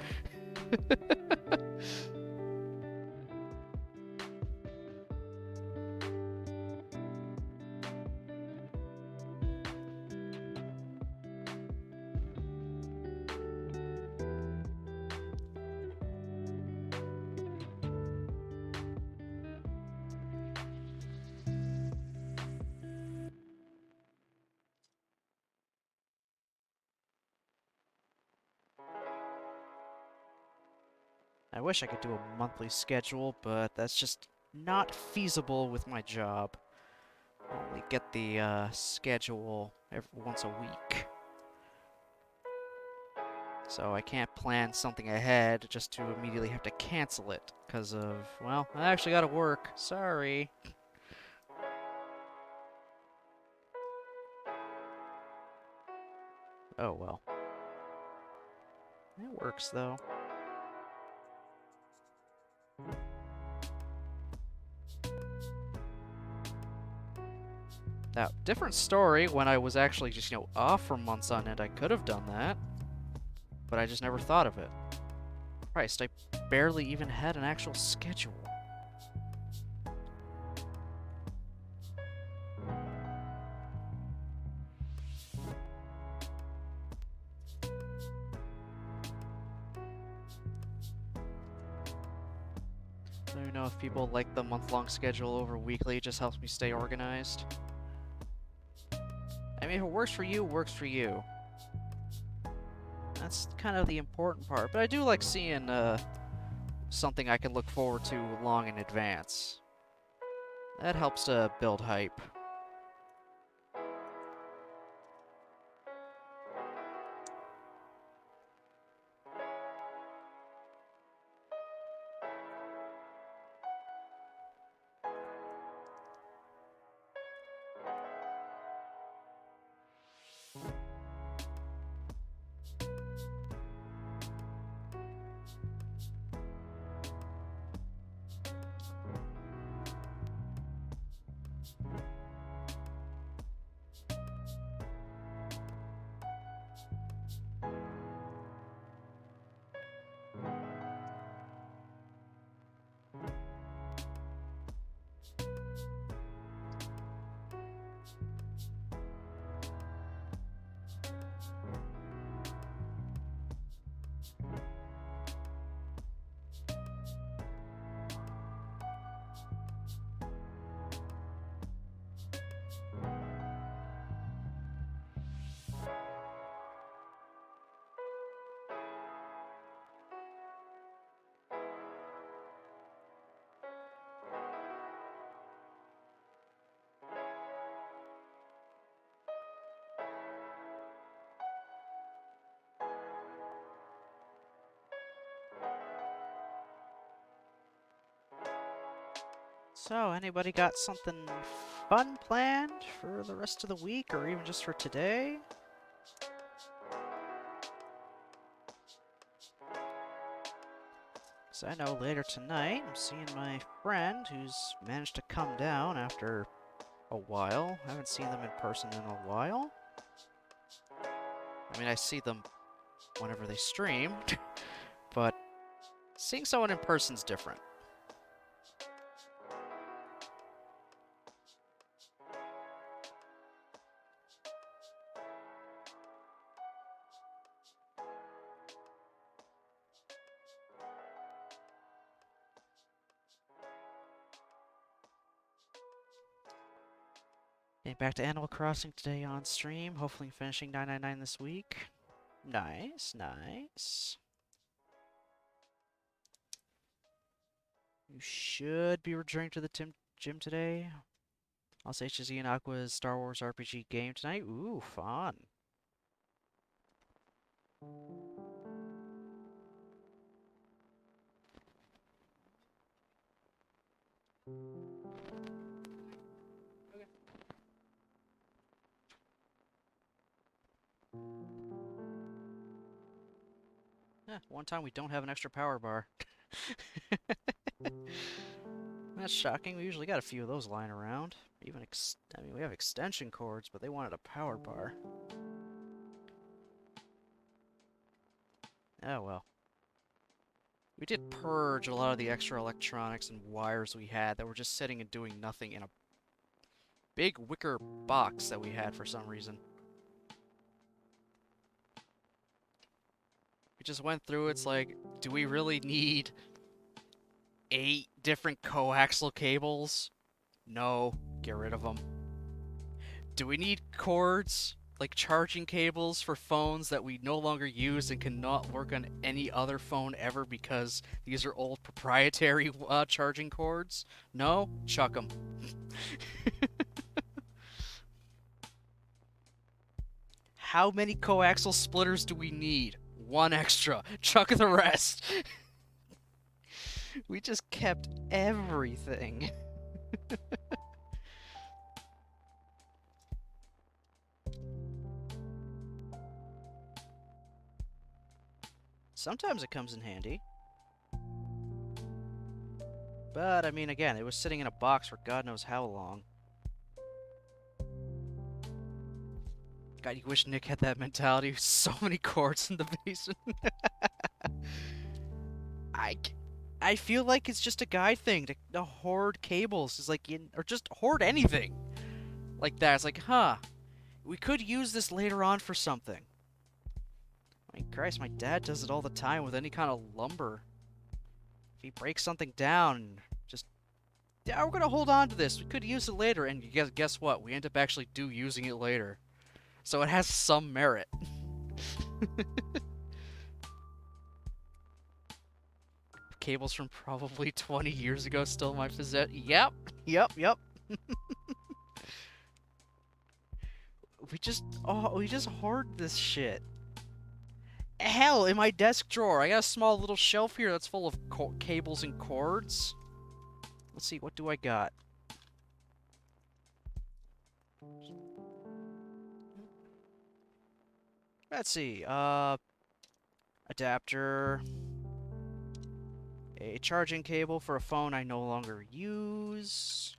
I wish I could do a monthly schedule, but that's just not feasible with my job. I only get the schedule once a week. So I can't plan something ahead just to immediately have to cancel it because of, well, I actually gotta work. Sorry. Oh well. It works though. Now, different story when I was actually just, off for months on end. I could have done that, but I just never thought of it. Christ, I barely even had an actual schedule. I don't even know if people like the month-long schedule over weekly. It just helps me stay organized. I mean, if it works for you, it works for you. That's kind of the important part. But I do like seeing something I can look forward to long in advance. That helps to build hype. So, anybody got something fun planned for the rest of the week, or even just for today? Because I know later tonight, I'm seeing my friend who's managed to come down after a while. I haven't seen them in person in a while. I mean, I see them whenever they stream, but seeing someone in person's different. Getting back to Animal Crossing today on stream. Hopefully finishing 999 this week. Nice, nice. You should be returning to the gym today. Los HZ and Aqua's Star Wars RPG game tonight. Ooh, fun. Yeah, one time we don't have an extra power bar. That's shocking. We usually got a few of those lying around. Even I mean, we have extension cords, but they wanted a power bar. Oh well. We did purge a lot of the extra electronics and wires we had that were just sitting and doing nothing in a big wicker box that we had for some reason. We just went through, it's like, do we really need 8 different coaxial cables? No, get rid of them. Do we need cords? like charging cables for phones that we no longer use and cannot work on any other phone ever because these are old proprietary charging cords? No? Chuck them. How many coaxial splitters do we need? One extra. Chuck the rest. We just kept everything. Sometimes it comes in handy. But, I mean, again, it was sitting in a box for God knows how long. God, you wish Nick had that mentality. So many cords in the basement. I, I feel like it's just a guy thing to hoard cables. It's like, or just hoard anything like that. It's like, huh, we could use this later on for something. I mean, Christ, my dad does it all the time with any kind of lumber. If he breaks something down, just, yeah, we're gonna hold on to this. We could use it later, and guess what? We end up actually using it later. So it has some merit. Cables from probably 20 years ago still in my possession. Yep. We just hoard this shit. Hell, in my desk drawer, I got a small little shelf here that's full of cables and cords. Let's see, what do I got? Let's see, adapter. A charging cable for a phone I no longer use.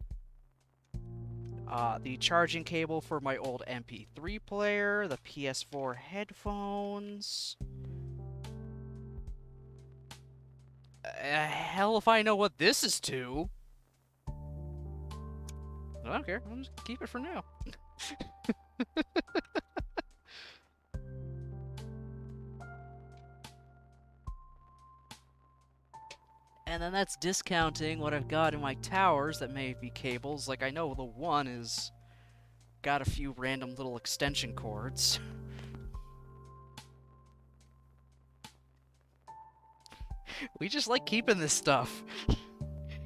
The charging cable for my old MP3 player, the PS4 headphones. Hell if I know what this is to. I don't care. I'll just keep it for now. And then that's discounting what I've got in my towers that may be cables. Like, I know the one is got a few random little extension cords. We just like keeping this stuff.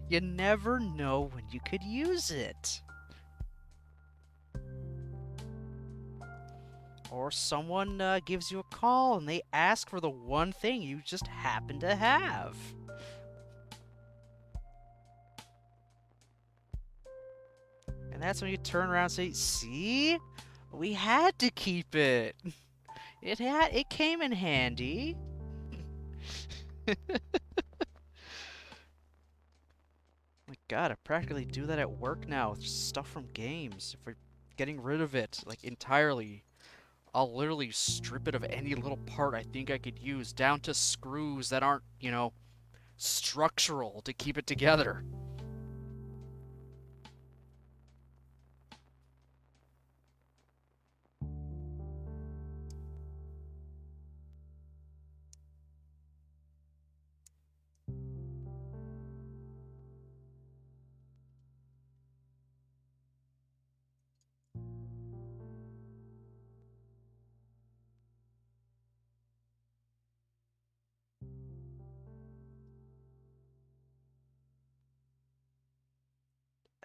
You never know when you could use it. Or someone gives you a call and they ask for the one thing you just happen to have. And that's when you turn around and say, see? We had to keep it. It came in handy. My God, I practically do that at work now with stuff from games. If we're getting rid of it, like, entirely, I'll literally strip it of any little part I think I could use, down to screws that aren't, you know, structural to keep it together.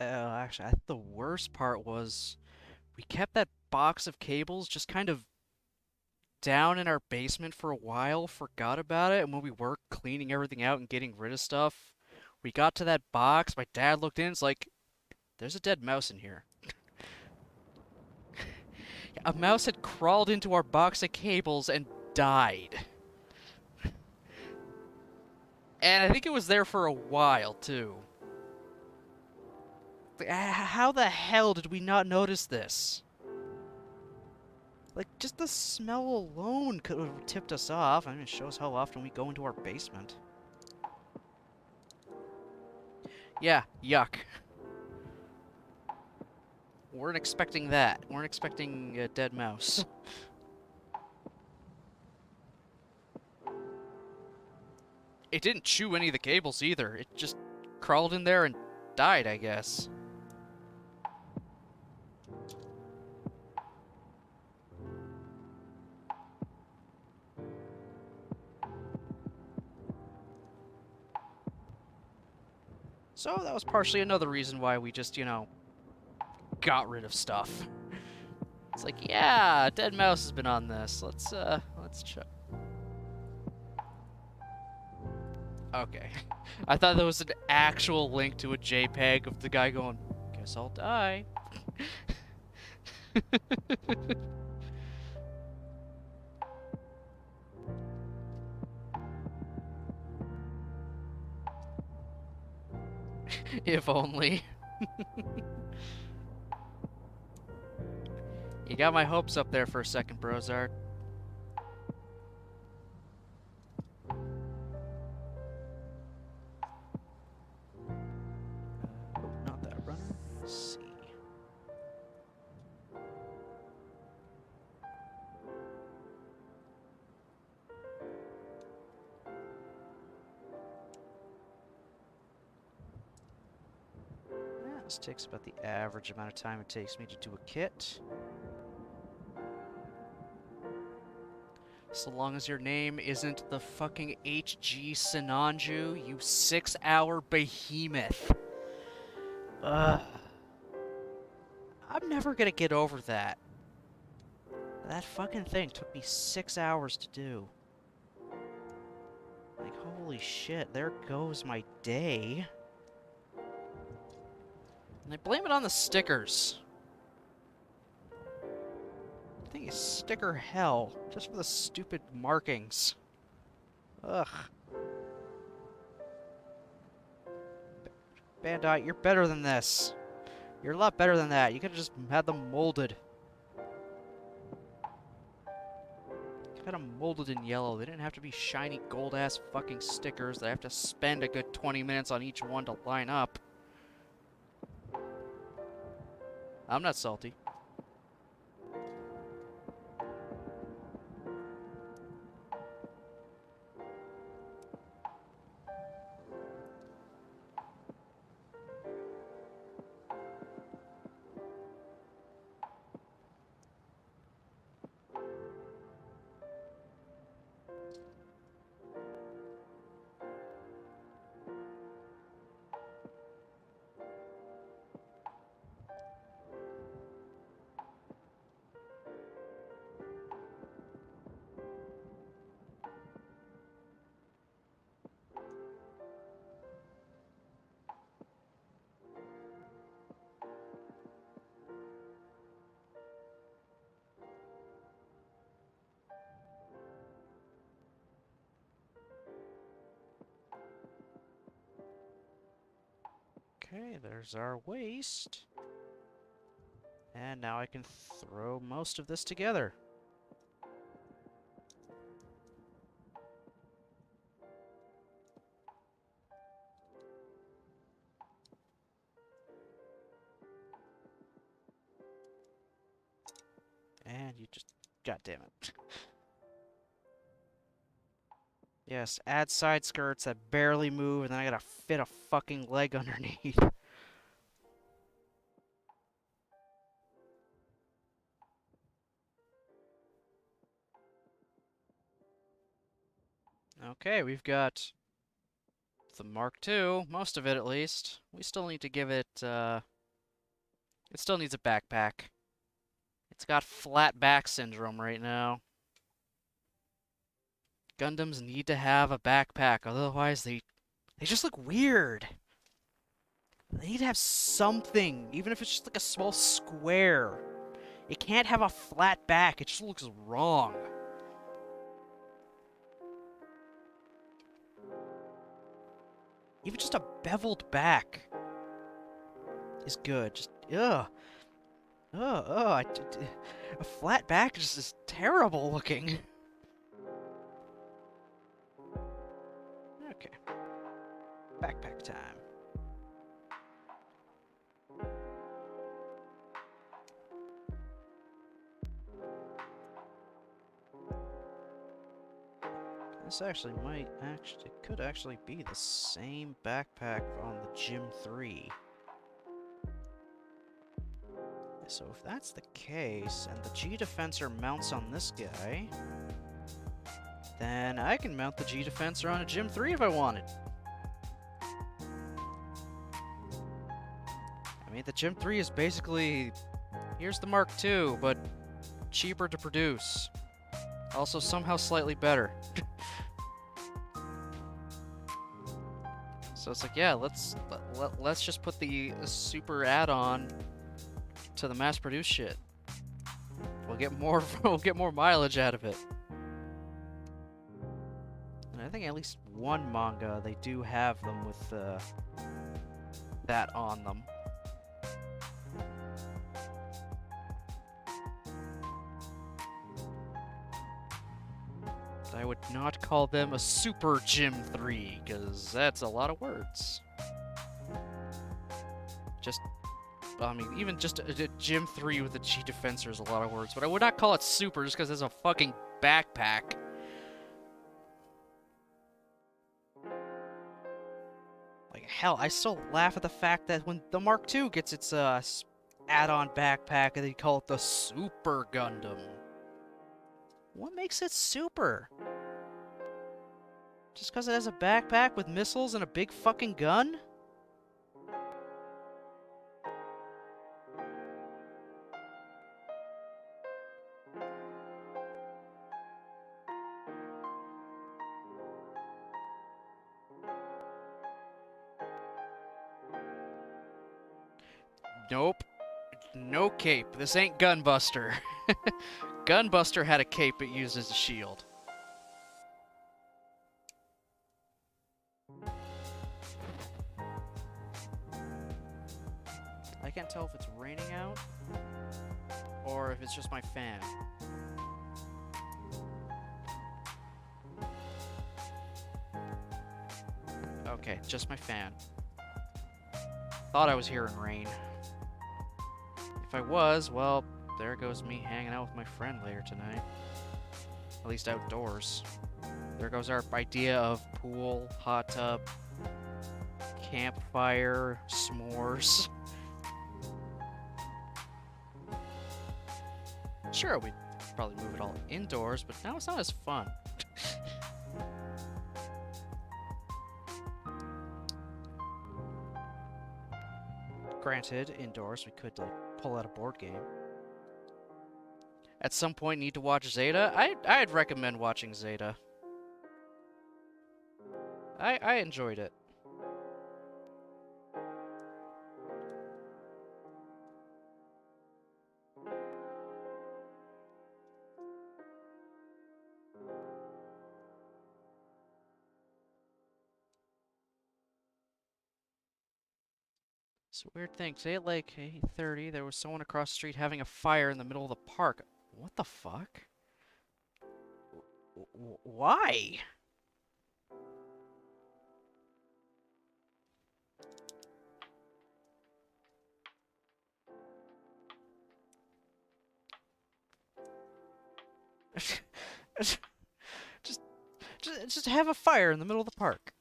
Actually, I think the worst part was we kept that box of cables just kind of down in our basement for a while, forgot about it, and when we were cleaning everything out and getting rid of stuff, we got to that box, my dad looked in, it's like, there's a dead mouse in here. A mouse had crawled into our box of cables and died. And I think it was there for a while, too. How the hell did we not notice this? Like, just the smell alone could have tipped us off. I mean, it shows how often we go into our basement. Yeah, yuck. Weren't expecting that. Weren't expecting a dead mouse. It didn't chew any of the cables either. It just crawled in there and died, I guess. So that was partially another reason why we just, you know, got rid of stuff. It's like, yeah, Dead Mouse has been on this. Let's check. Okay. I thought there was an actual link to a JPEG of the guy going, guess I'll die. If only. You got my hopes up there for a second, Brozart. Oh, not that runner. Let's see. Yeah, this takes about the average amount of time it takes me to do a kit. So long as your name isn't the fucking HG Sinanju, you 6-hour behemoth. Ugh. I'm never gonna get over that. That fucking thing took me 6 hours to do. Like, holy shit, there goes my day. And I blame it on the stickers. I think it's sticker hell, just for the stupid markings. Ugh. Bandai, you're better than this. You're a lot better than that. You could have just had them molded. Had them molded in yellow. They didn't have to be shiny gold-ass fucking stickers that I have to spend a good 20 minutes on each one to line up. I'm not salty. Okay, there's our waste. And now I can throw most of this together. And you just... God damn it. Yes, add side skirts that barely move, and then I gotta fit a fucking leg underneath. Okay, we've got the Mark II, most of it at least. We still need to give it, it still needs a backpack. It's got flat back syndrome right now. Gundams need to have a backpack, otherwise they just look weird. They need to have something, even if it's just like a small square. It can't have a flat back, it just looks wrong. Even just a beveled back is good. Just, ugh. A flat back just is terrible looking. Okay. Backpack time. This could actually be the same backpack on the Gym 3. So if that's the case, and the G-Defensor mounts on this guy, then I can mount the G-Defensor on a Gym 3 if I wanted. Like, the Gym 3 is basically... Here's the Mark II, but cheaper to produce. Also somehow slightly better. So it's like, yeah, let's just put the super add-on to the mass-produced shit. We'll get more we'll get more mileage out of it. And I think at least one manga they do have them with that on them. I would not call them a Super Gym 3, because that's a lot of words. Just, I mean, even just a Gym 3 with a G-Defensor is a lot of words, but I would not call it Super just because it's a fucking backpack. Like, hell, I still laugh at the fact that when the Mark II gets its add-on backpack, they call it the Super Gundam. What makes it super? Just because it has a backpack with missiles and a big fucking gun? Nope. No cape. This ain't Gunbuster. Gunbuster had a cape it used as a shield. I can't tell if it's raining out or if it's just my fan. Okay, just my fan. Thought I was hearing rain. If I was, well, there goes me hanging out with my friend later tonight. At least outdoors. There goes our idea of pool, hot tub, campfire, s'mores. Sure, we'd probably move it all indoors, but now it's not as fun. Granted, indoors we could like pull out a board game. At some point, need to watch Zeta. I'd recommend watching Zeta. I enjoyed it. It's a weird thing. Today at like 8:30, there was someone across the street having a fire in the middle of the park. What the fuck? Why? just have a fire in the middle of the park.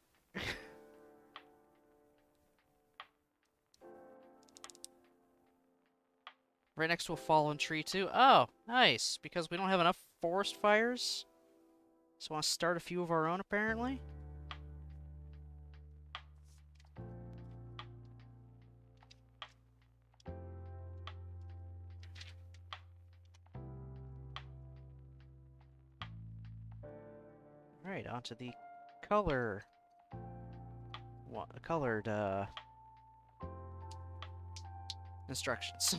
Right next to a fallen tree, too. Oh, nice. Because we don't have enough forest fires. So I want to start a few of our own, apparently. Right, onto the colored, instructions.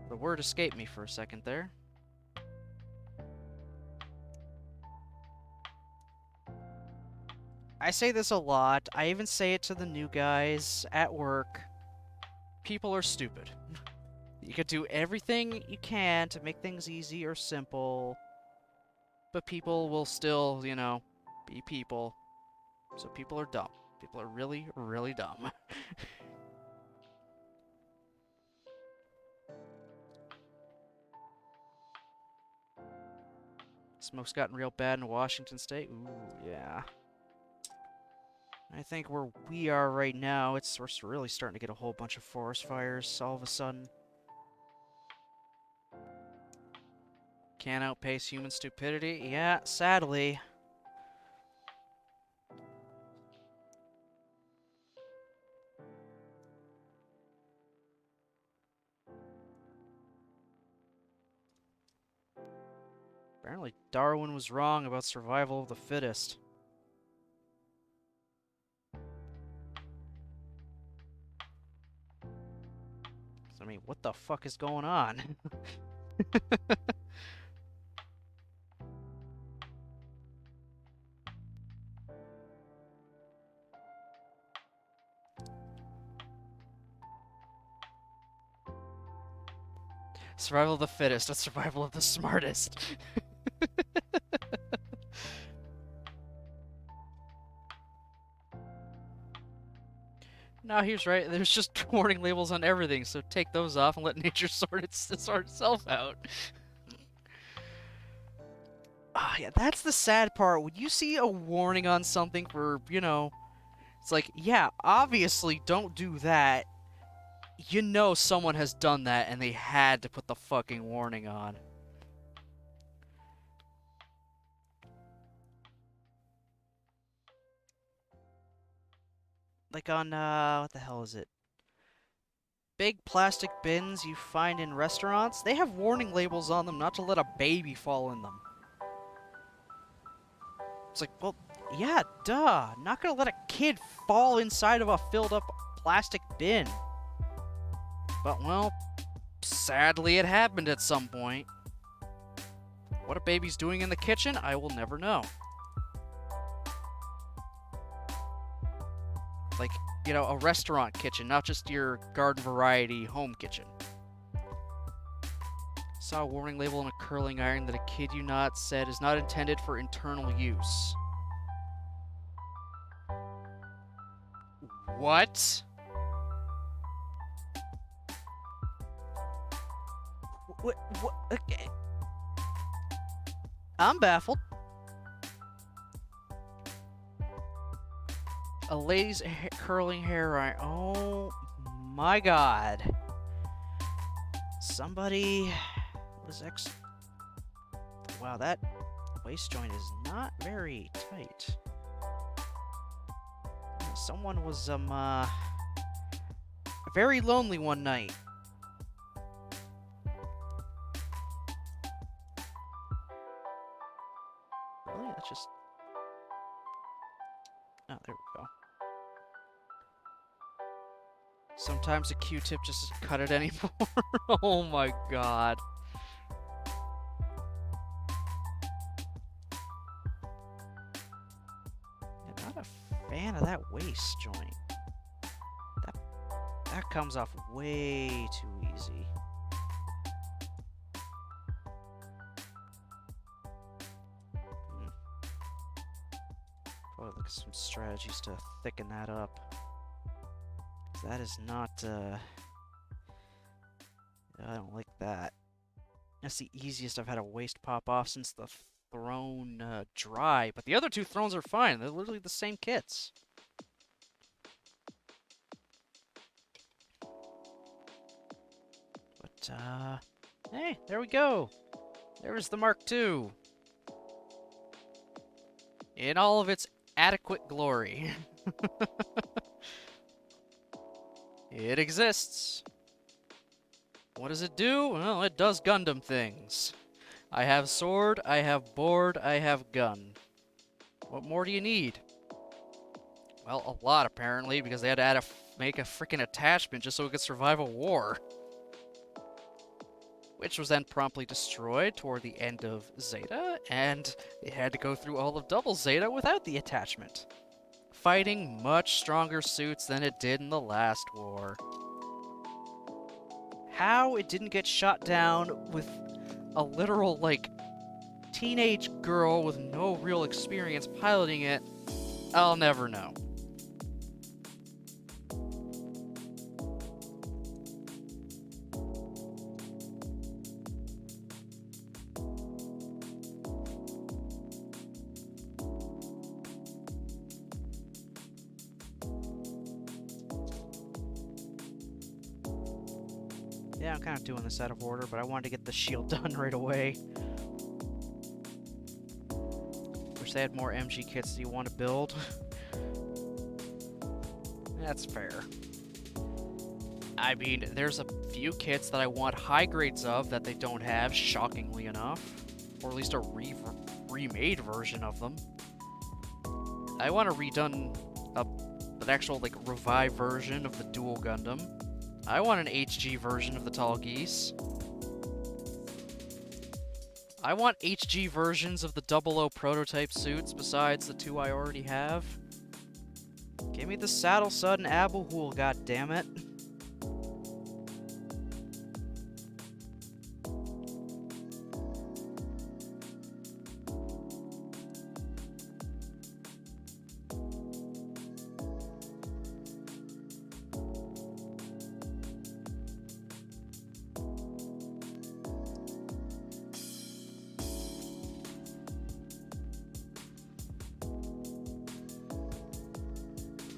The word escaped me for a second there. I say this a lot. I even say it to the new guys at work. People are stupid. You could do everything you can to make things easy or simple, but people will still, you know, be people. So people are dumb. People are really, really dumb. Smoke's gotten real bad in Washington State. Ooh, yeah. I think where we are right now, we're really starting to get a whole bunch of forest fires all of a sudden. Can't outpace human stupidity? Yeah, sadly. Apparently Darwin was wrong about survival of the fittest. I mean, what the fuck is going on? Survival of the fittest, not survival of the smartest. No, he was right. There's just warning labels on everything, so take those off and let nature sort itself out. Ah, yeah, that's the sad part. When you see a warning on something for, you know, it's like, yeah, obviously don't do that. You know someone has done that and they had to put the fucking warning on. Like on, what the hell is it? Big plastic bins you find in restaurants, they have warning labels on them not to let a baby fall in them. It's like, well, yeah, duh. Not gonna let a kid fall inside of a filled up plastic bin. But, well, sadly it happened at some point. What a baby's doing in the kitchen, I will never know. Like, you know, a restaurant kitchen, not just your garden variety home kitchen. Saw a warning label on a curling iron that, a kid you not, said is not intended for internal use. What? What? Okay. I'm baffled. A lady's curling hair iron. Oh my god. Somebody was Wow, that waist joint is not very tight. Someone was, very lonely one night. Really? That's just... Oh, there we go. Sometimes a Q-tip just doesn't cut it anymore. Oh my god. Yeah, not a fan of that waist joint. That comes off way too easy. Probably look at some strategies to thicken that up. That is not, I don't like that. That's the easiest I've had a waist pop off since the throne dry. But the other two thrones are fine. They're literally the same kits. But, hey, there we go. There's the Mark II. In all of its adequate glory. It exists. What does it do? Well, it does Gundam things. I have sword, I have board, I have gun. What more do you need? Well, a lot apparently, because they had to make a freaking attachment just so it could survive a war. Which was then promptly destroyed toward the end of Zeta, and they had to go through all of Double Zeta without the attachment. Fighting much stronger suits than it did in the last war. How it didn't get shot down with a literal, like, teenage girl with no real experience piloting it, I'll never know. Yeah, I'm kind of doing this out of order, but I wanted to get the shield done right away. Wish they had more MG kits that you want to build. That's fair. I mean, there's a few kits that I want high grades of that they don't have, shockingly enough. Or at least a remade version of them. I want a redone, an actual, like, revived version of the Dual Gundam. I want an HG version of the Tall Geese. I want HG versions of the 00 prototype suits besides the two I already have. Give me the Saddle Sud and Abelhool, goddammit.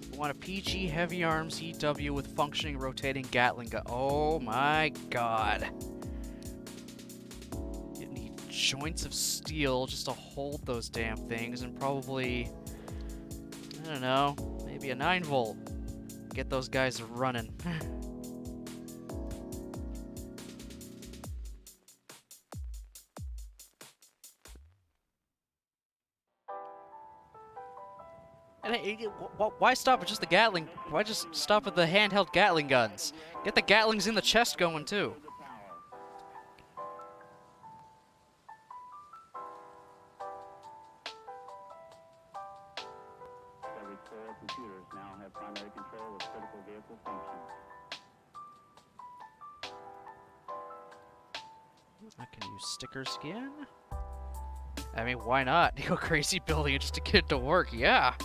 I want a PG heavy arms EW with functioning rotating Gatling gun. Oh my god. You need joints of steel just to hold those damn things, and probably, I don't know, maybe a 9-volt. Get those guys running. And why stop at just the Gatling? Why just stop at the handheld Gatling guns? Get the Gatlings in the chest going too. Every core of computers now have primary control of critical vehicle functions. I can use sticker skin. I mean, why not? Go crazy building it just to get it to work, yeah.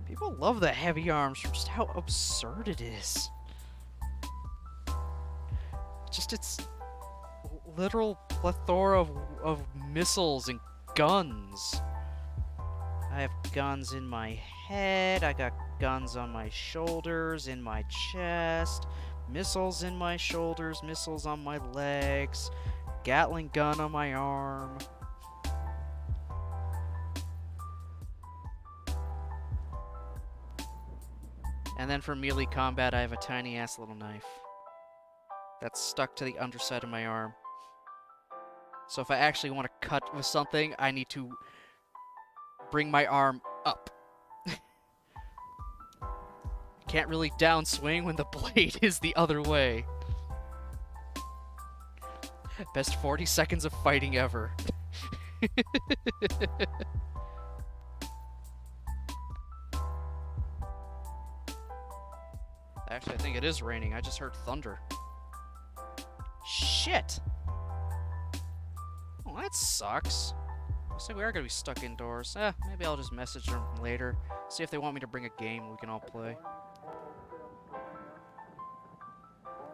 People love the heavy arms for just how absurd it is. Just its literal plethora of missiles and guns. I have guns in my head, I got guns on my shoulders, in my chest, missiles in my shoulders, missiles on my legs, Gatling gun on my arm. And then for melee combat, I have a tiny-ass little knife that's stuck to the underside of my arm. So if I actually want to cut with something, I need to bring my arm up. Can't really downswing when the blade is the other way. Best 40 seconds of fighting ever. Actually, I think it is raining. I just heard thunder. Shit! Oh, that sucks. Looks like we are gonna be stuck indoors. Maybe I'll just message them later. See if they want me to bring a game we can all play.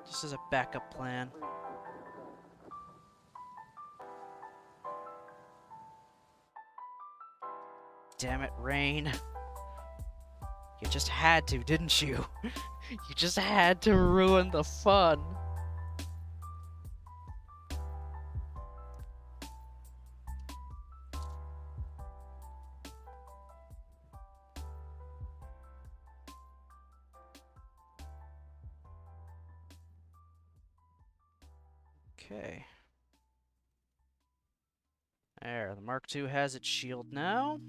Just as a backup plan. Damn it, rain. You just had to, didn't you? You just had to ruin the fun. Okay. There, the Mark II has its shield now.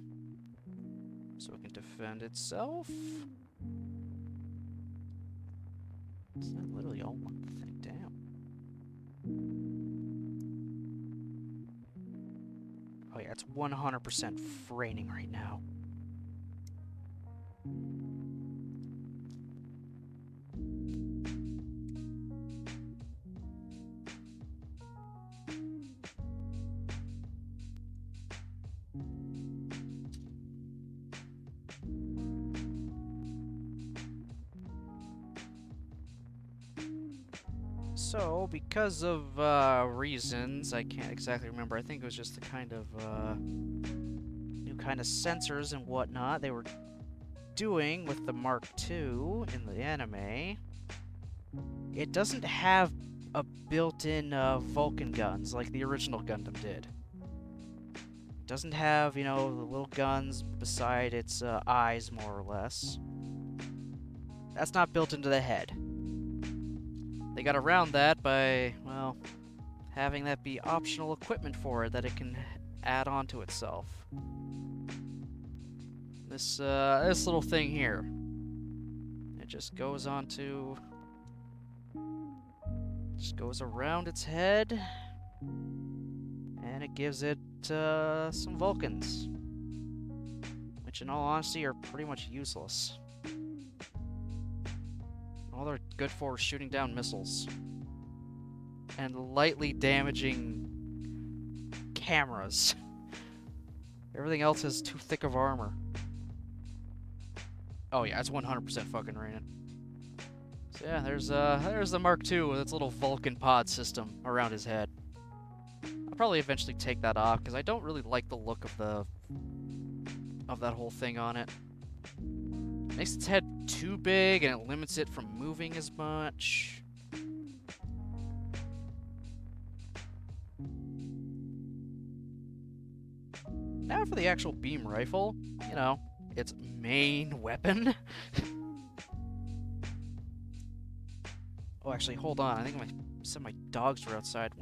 So it can defend itself. Is that literally all one thing? Damn. Oh yeah, it's 100% raining right now. So, because of reasons, I can't exactly remember. I think it was just the kind of new kind of sensors and whatnot they were doing with the Mark II in the anime. It doesn't have a built-in Vulcan guns like the original Gundam did. It doesn't have, you know, the little guns beside its eyes, more or less. That's not built into the head. They got around that by, well, having that be optional equipment for it that it can add on to itself. This little thing here, it just goes onto, just goes around its head, and it gives it some Vulcans, which in all honesty are pretty much useless. All they're good for is shooting down missiles and lightly damaging cameras. Everything else is too thick of armor. Oh yeah, it's 100% fucking raining. So yeah, there's the Mark II with its little Vulcan pod system around his head. I'll probably eventually take that off because I don't really like the look of that whole thing on it. Makes its head too big and it limits it from moving as much. Now for the actual beam rifle, you know, its main weapon. Oh, actually, hold on. I think some of my dogs were outside.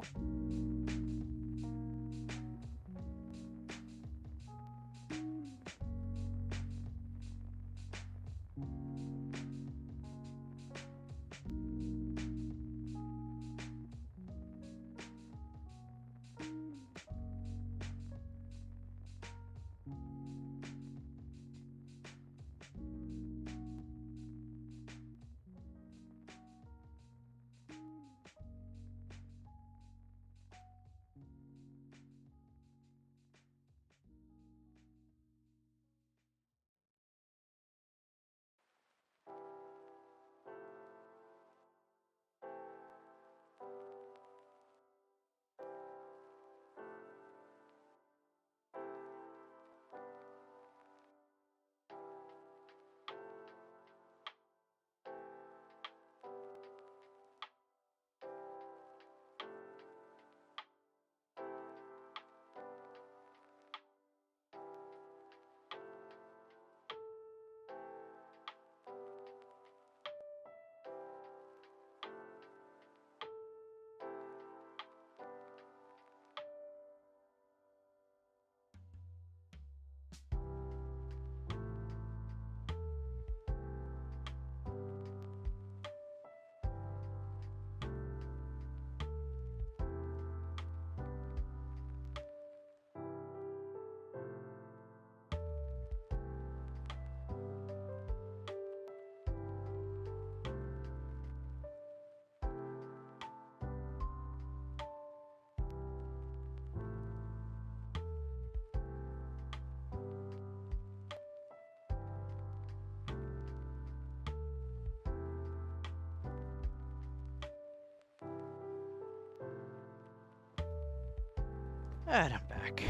And I'm back.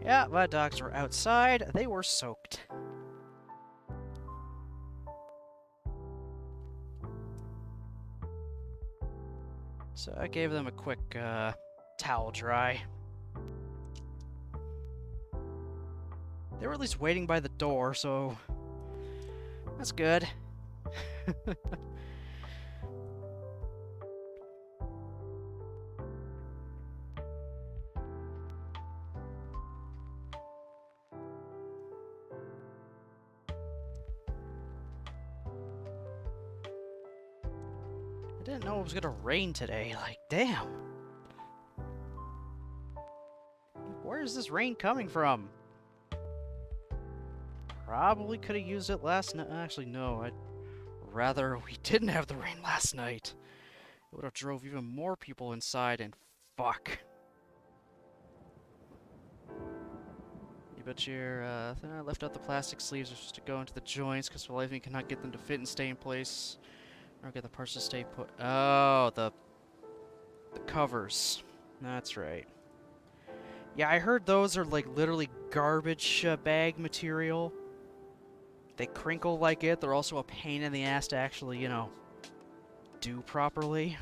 Yeah, my dogs were outside. They were soaked. So I gave them a quick towel dry. They were at least waiting by the door, so that's good. I didn't know it was gonna rain today, like, damn. Where is this rain coming from? Probably could have used it last night. Actually, no, I'd rather we didn't have the rain last night. It would have drove even more people inside, and fuck. You bet your, lift out the plastic sleeves just to go into the joints, because for life you cannot get them to fit and stay in place. Or get the parts to stay put. Oh, the covers. That's right. Yeah, I heard those are like literally garbage bag material. They crinkle like it. They're also a pain in the ass to actually, you know, do properly.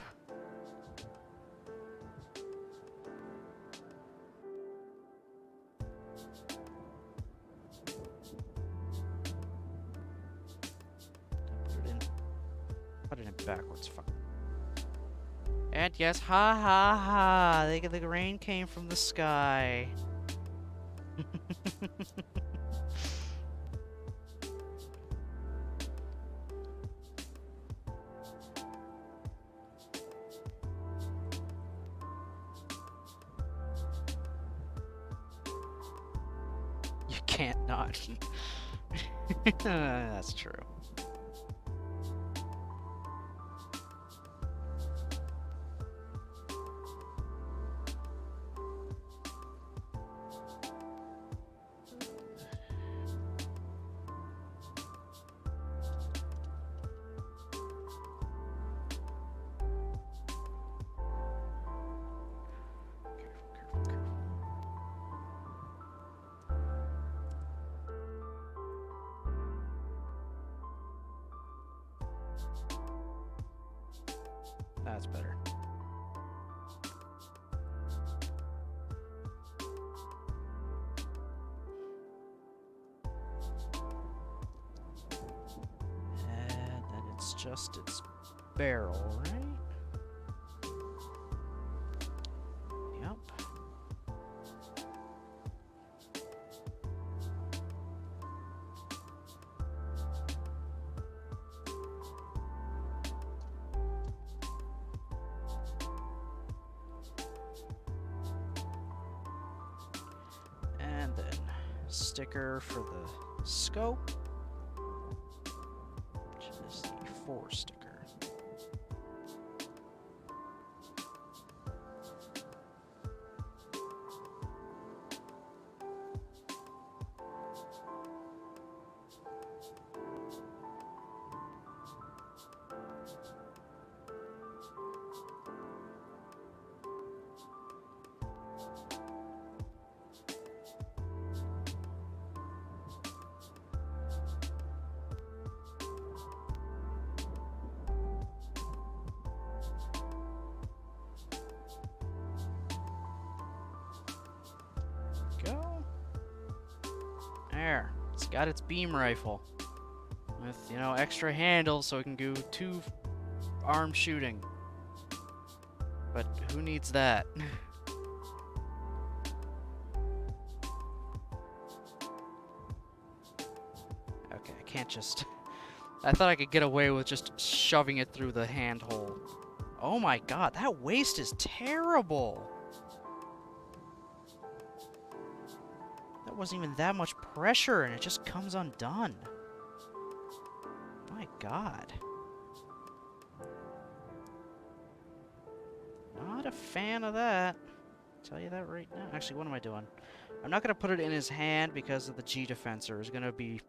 Put it in backwards. Fuck. And yes, ha ha ha, the rain came from the sky. You can't not. That's true. That's better. And then it's just its barrel, right? Yep. And then sticker for the scope, which is the 4 sticker. Go. There. It's got its beam rifle. With, you know, extra handles so it can do 2 arm shooting. But who needs that? Okay, I can't just... I thought I could get away with just shoving it through the handhole. Oh my god, that waste is terrible! That wasn't even that much pressure, and it just comes undone. My god. Not a fan of that. I'll tell you that right now. Actually, what am I doing? I'm not going to put it in his hand because of the G-Defensor. It's going to be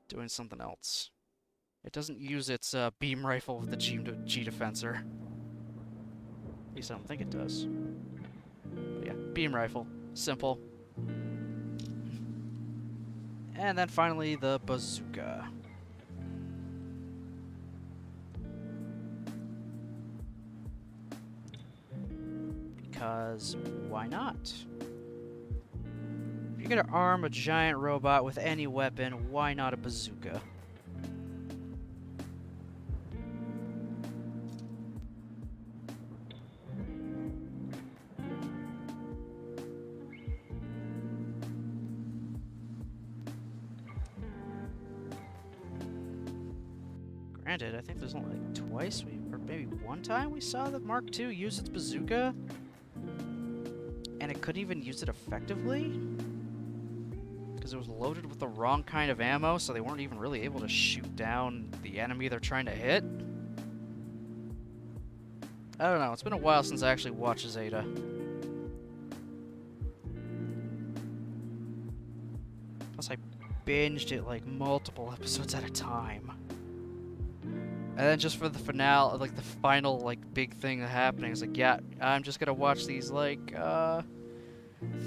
doing something else. It doesn't use its beam rifle with the G-Defensor. At least I don't think it does. But yeah, beam rifle. Simple. And then finally, the bazooka. Because why not? If you're gonna arm a giant robot with any weapon, why not a bazooka? Granted, I think there's only like twice, or maybe one time we saw the Mark II use its bazooka, and it couldn't even use it effectively because it was loaded with the wrong kind of ammo, so they weren't even really able to shoot down the enemy they're trying to hit. I don't know, it's been a while since I actually watched Zeta. Plus I binged it like multiple episodes at a time. And then just for the finale, like the final like big thing happening, it's like, yeah, I'm just gonna watch these like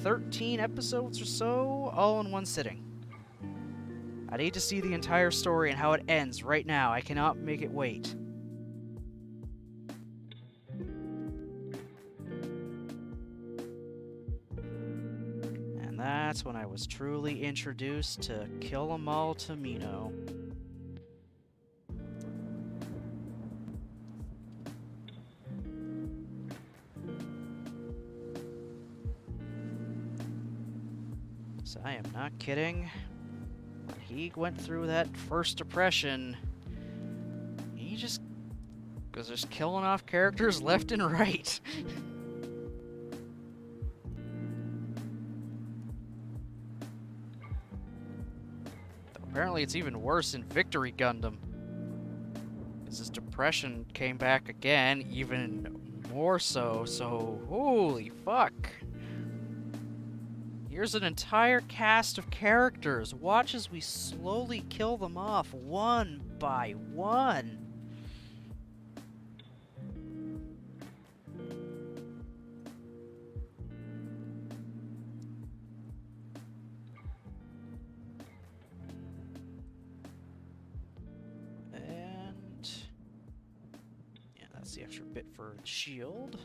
13 episodes or so, all in one sitting. I need to see the entire story and how it ends right now. I cannot make it wait. And that's when I was truly introduced to Kill 'Em All Tamino. So I am not kidding. When he went through that first depression, he just was just killing off characters left and right. Apparently it's even worse in Victory Gundam. Because his depression came back again, even more so, so holy fuck. Here's an entire cast of characters. Watch as we slowly kill them off, one by one. And yeah, that's the extra bit for the shield.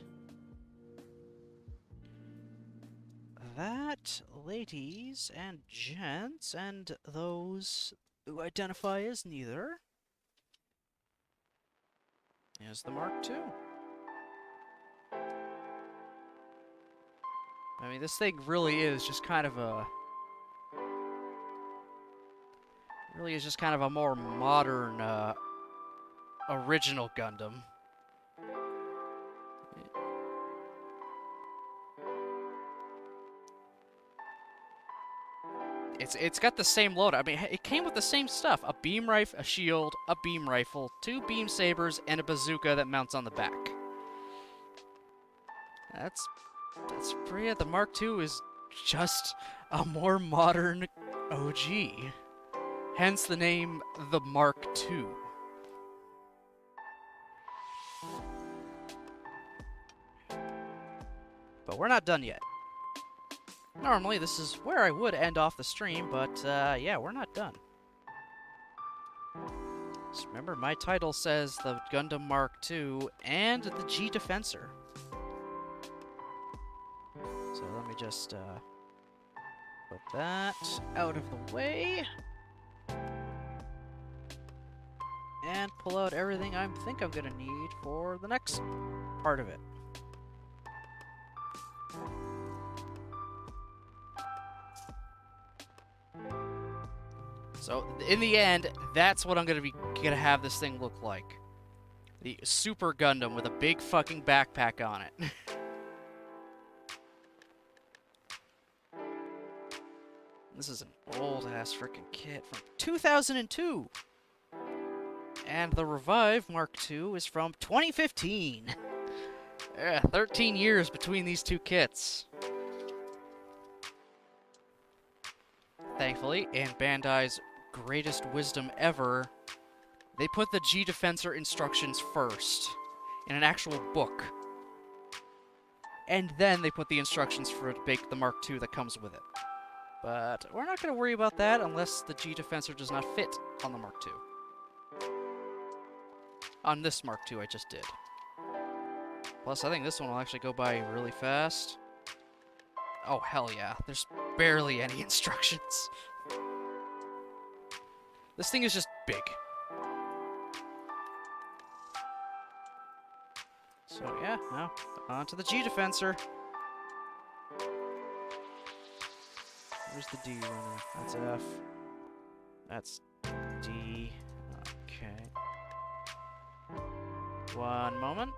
That, ladies and gents, and those who identify as neither, is the Mark II. I mean, this thing really is just kind of a... really is just kind of a more modern, original Gundam. It's got the same load. I mean, it came with the same stuff. A beam rifle, a shield, a beam rifle, 2 beam sabers, and a bazooka that mounts on the back. That's pretty it. The Mark II is just a more modern OG. Hence the name the Mark II. But we're not done yet. Normally, this is where I would end off the stream, but yeah, we're not done. Just remember, my title says the Gundam Mark II and the G-Defensor. So let me just put that out of the way. And pull out everything I think I'm going to need for the next part of it. So, in the end, that's what I'm gonna have this thing look like. The Super Gundam with a big fucking backpack on it. This is an old-ass freaking kit from 2002! And the Revive Mark II is from 2015! Yeah, 13 years between these two kits. Thankfully, in Bandai's greatest wisdom ever, they put the G-Defensor instructions first, in an actual book. And then they put the instructions for the Mark II that comes with it. But we're not going to worry about that unless the G-Defensor does not fit on the Mark II. On this Mark II I just did. Plus, I think this one will actually go by really fast. Oh, hell yeah. There's barely any instructions. This thing is just big. So, yeah, now, on to the G-Defensor. Where's the D runner? That's F. That's D. Okay. One moment.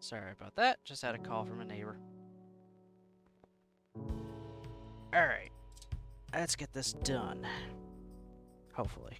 Sorry about that. Just had a call from a neighbor. Alright. Let's get this done. Hopefully.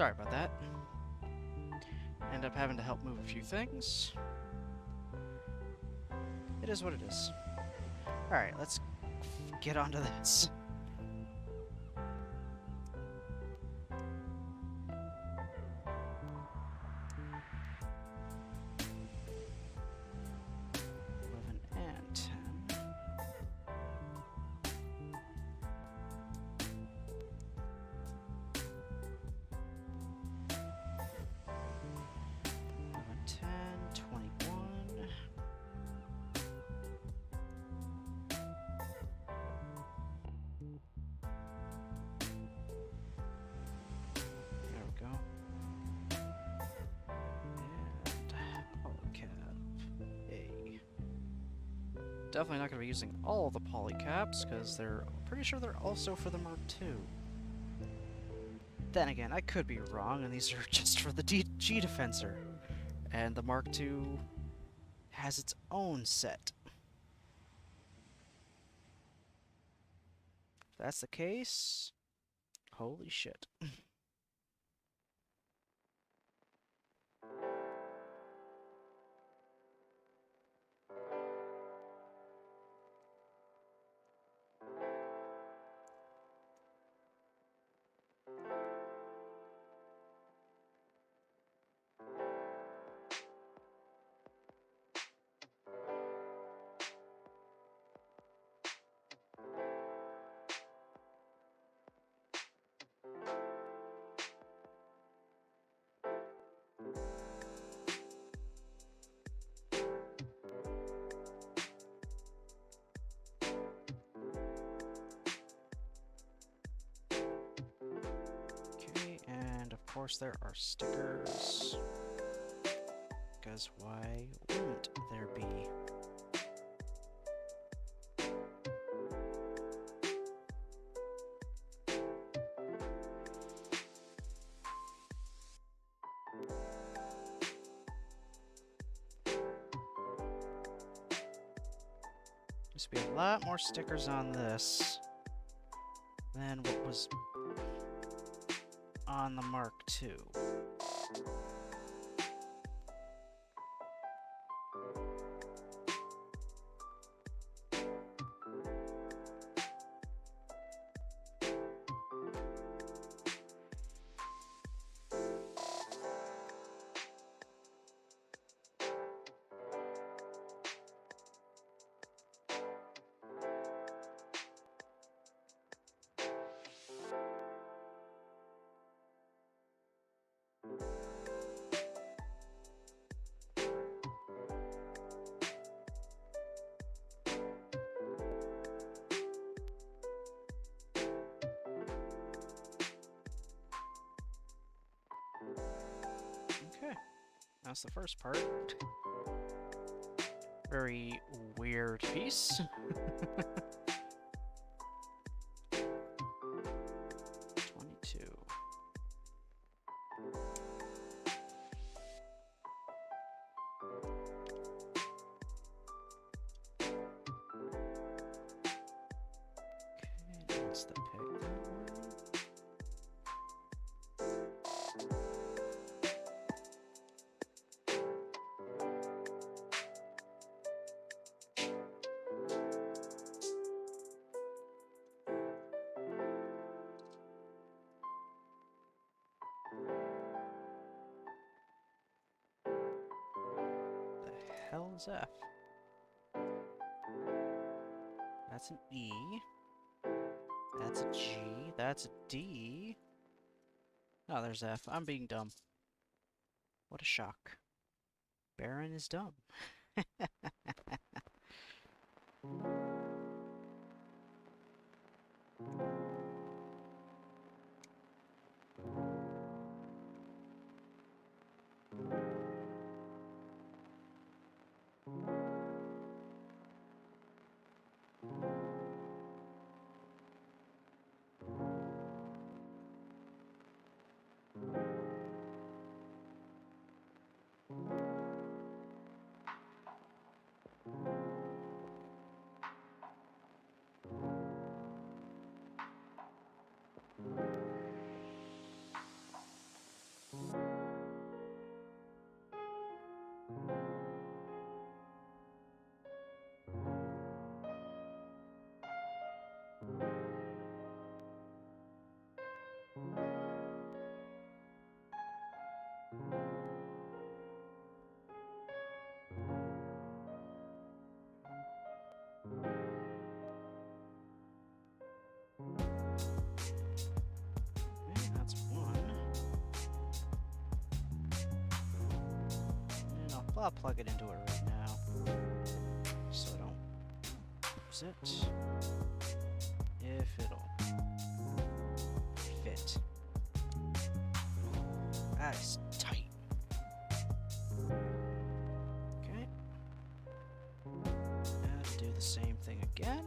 Sorry about that. End up having to help move a few things. It is what it is. Alright, let's get onto this. And 10. Definitely not going to be using all the polycaps, because they're pretty sure they're also for the Mark II. Then again, I could be wrong, and these are just for the G-Defensor. And the Mark II has its own set. If that's the case, holy shit. Of course there are stickers, because why wouldn't there be? Used to be a lot more stickers on this than what was on the Mark II. Okay, that's the first part. Very weird piece. 22. Okay, what's the pick? Hell is F? That's an E. That's a G. That's a D. Oh, there's F. I'm being dumb. What a shock. Baron is dumb. Okay, that's one. And I'll plug it into it right now, so I don't lose it. If it'll fit. That is tight. Okay. Now to do the same thing again.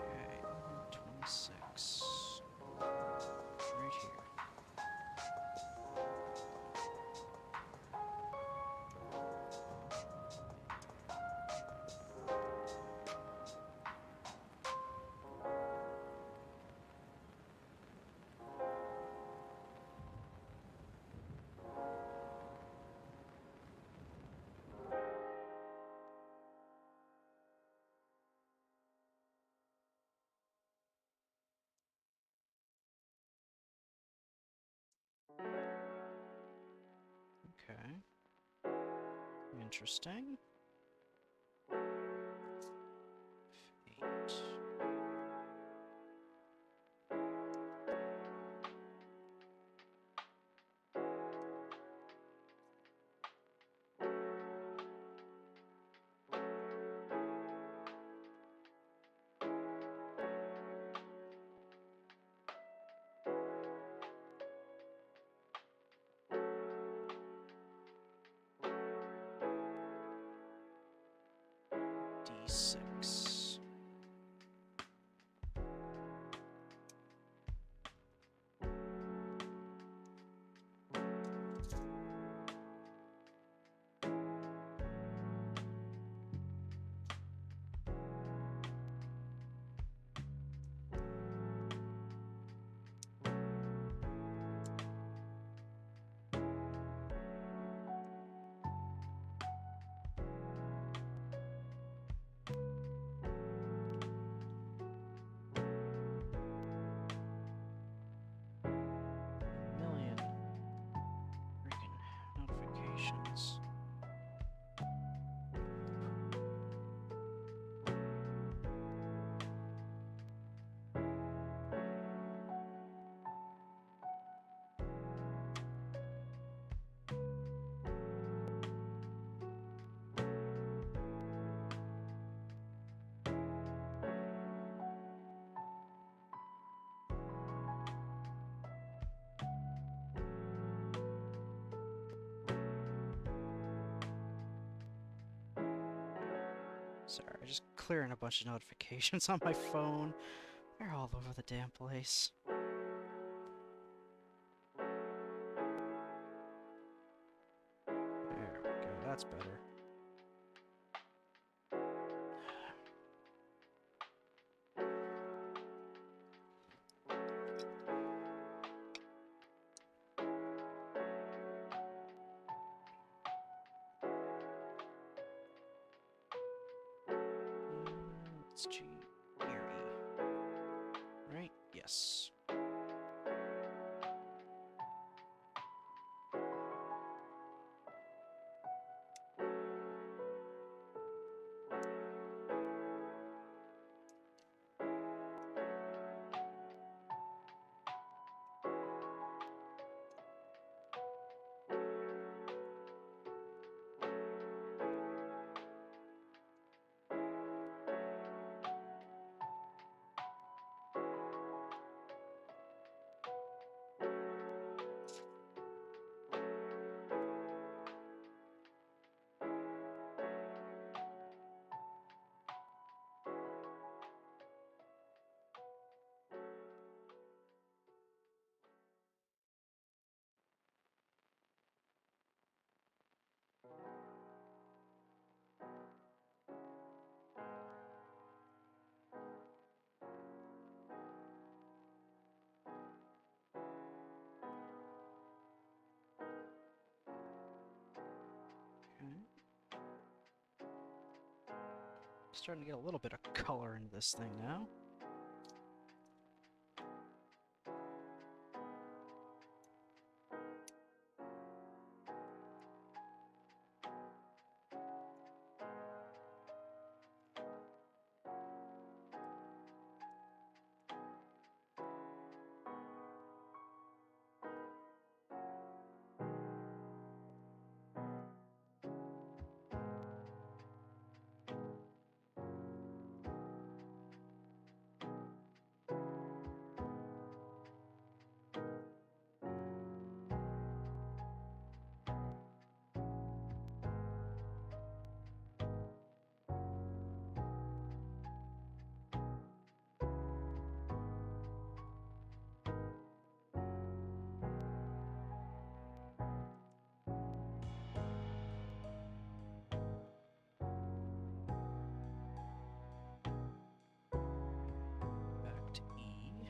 Okay, 26. Right here. Okay. Interesting. 8. D6. Million freaking notifications. Sorry, just clearing a bunch of notifications on my phone. They're all over the damn place. There we go, that's better. It's G. Yes. Starting to get a little bit of color into this thing now. Back to E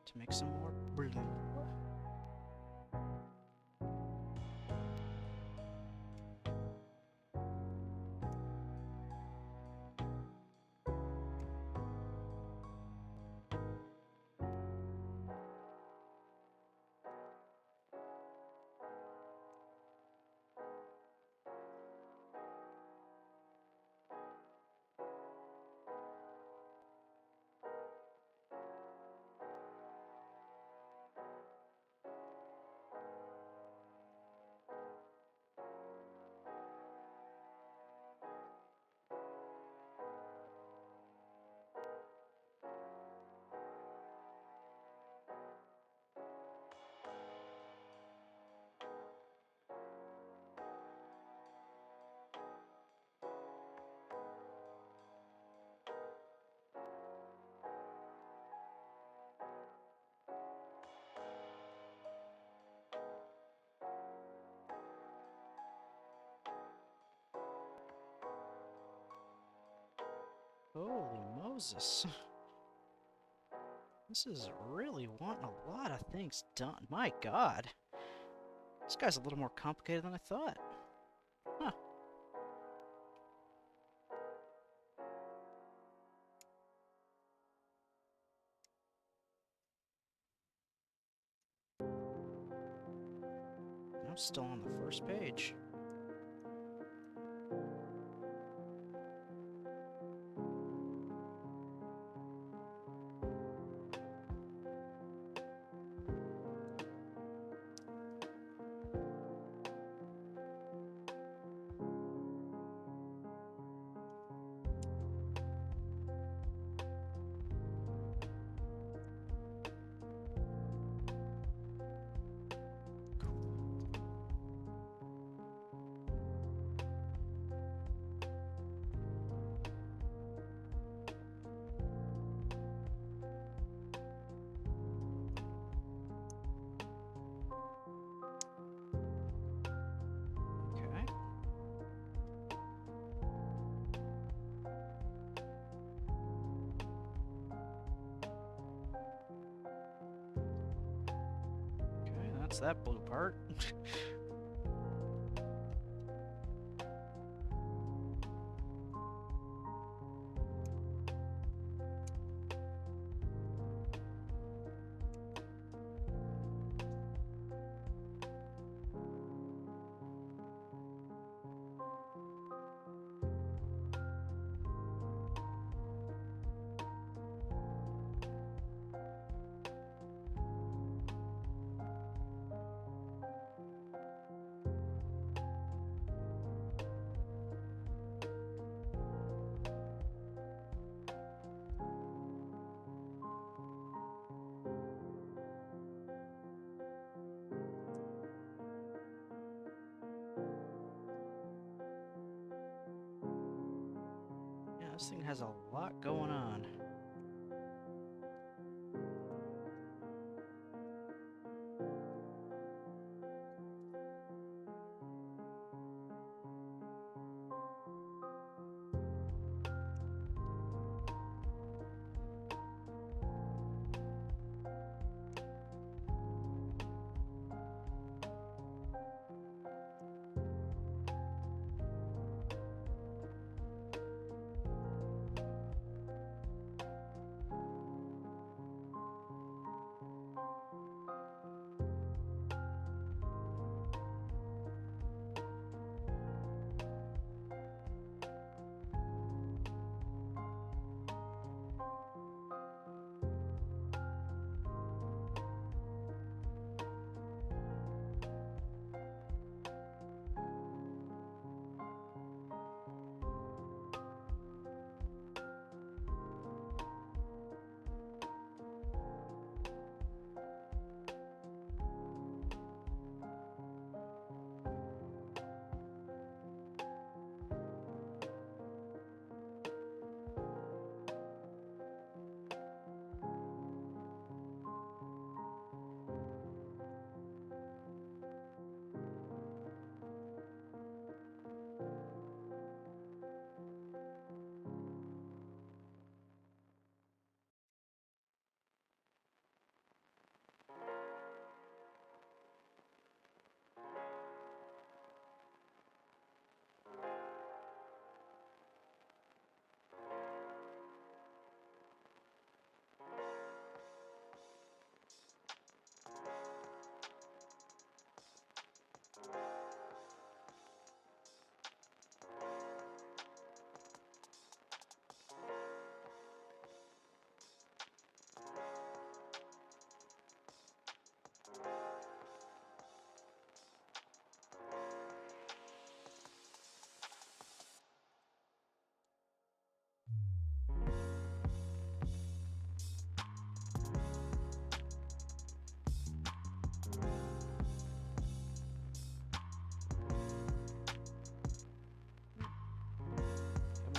to make some more blue. Holy Moses. This is really wanting a lot of things done. My God. This guy's a little more complicated than I thought. Huh. I'm still on the first page. Okay. Okay, that's that blue part. This thing has a lot going on.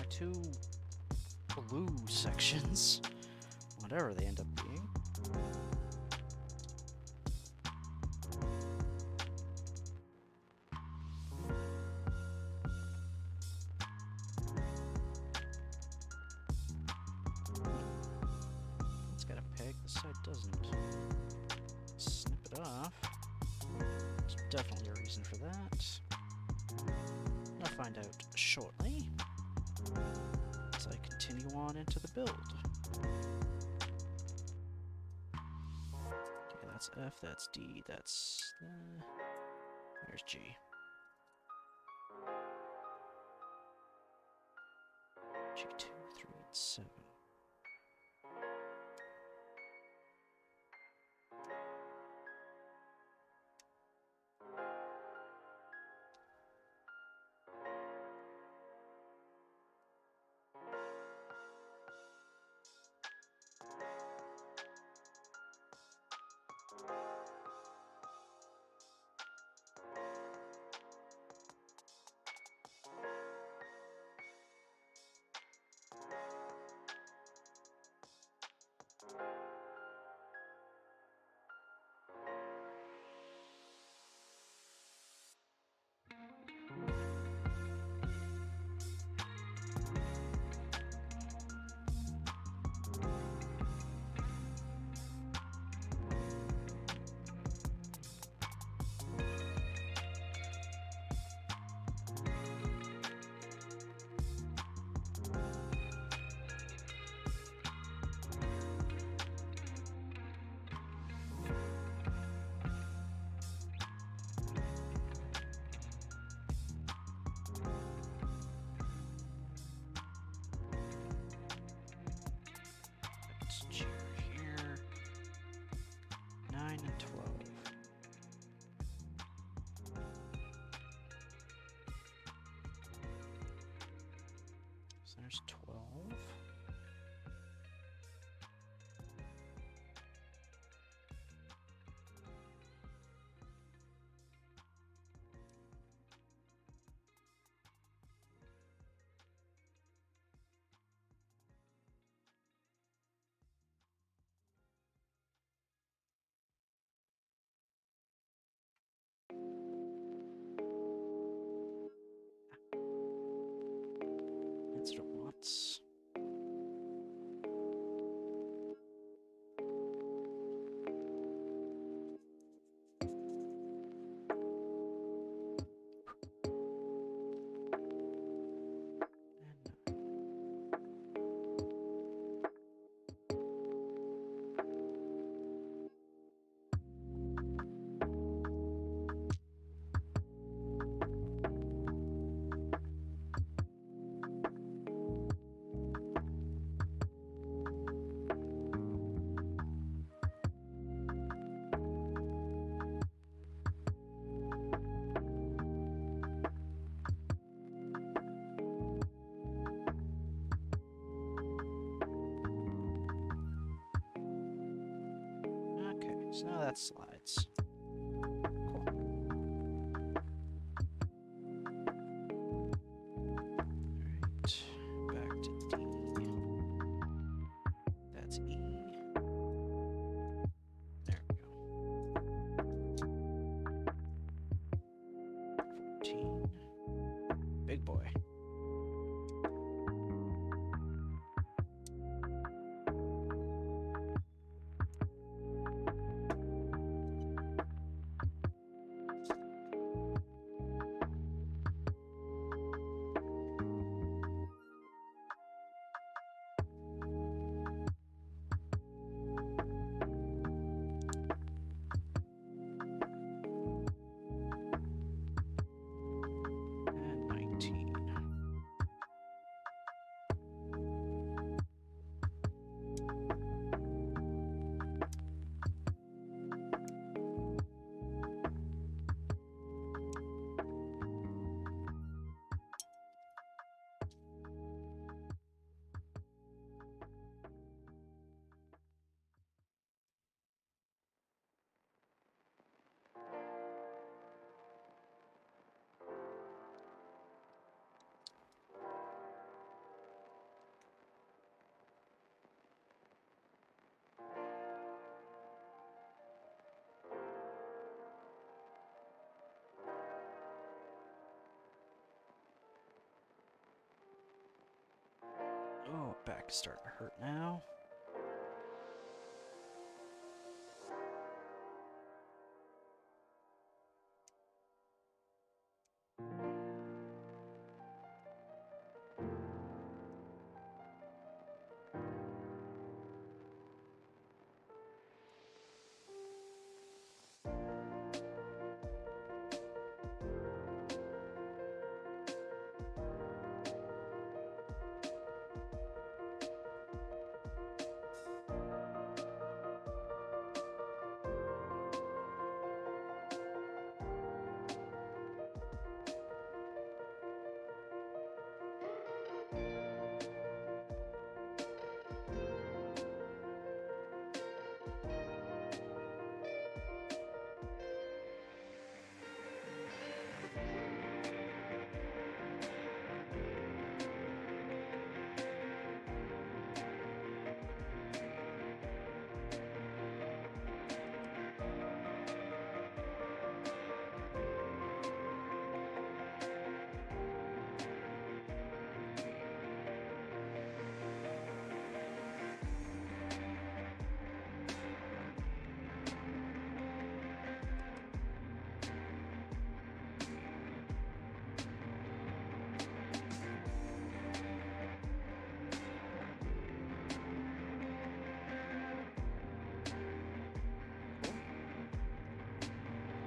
Two blue sections, whatever they end up being. It's got a peg, this side doesn't. Snip it off. There's definitely a reason for that. I'll find out shortly as I continue on into the build. Okay, that's F, that's D, that's... there's G. G2, 3, and 7. Here, 9 and 12. So there's 12. So now that slides. Alright, back to D. That's E. There we go. 14. Big boy. And 19. Oh, back is starting to hurt now.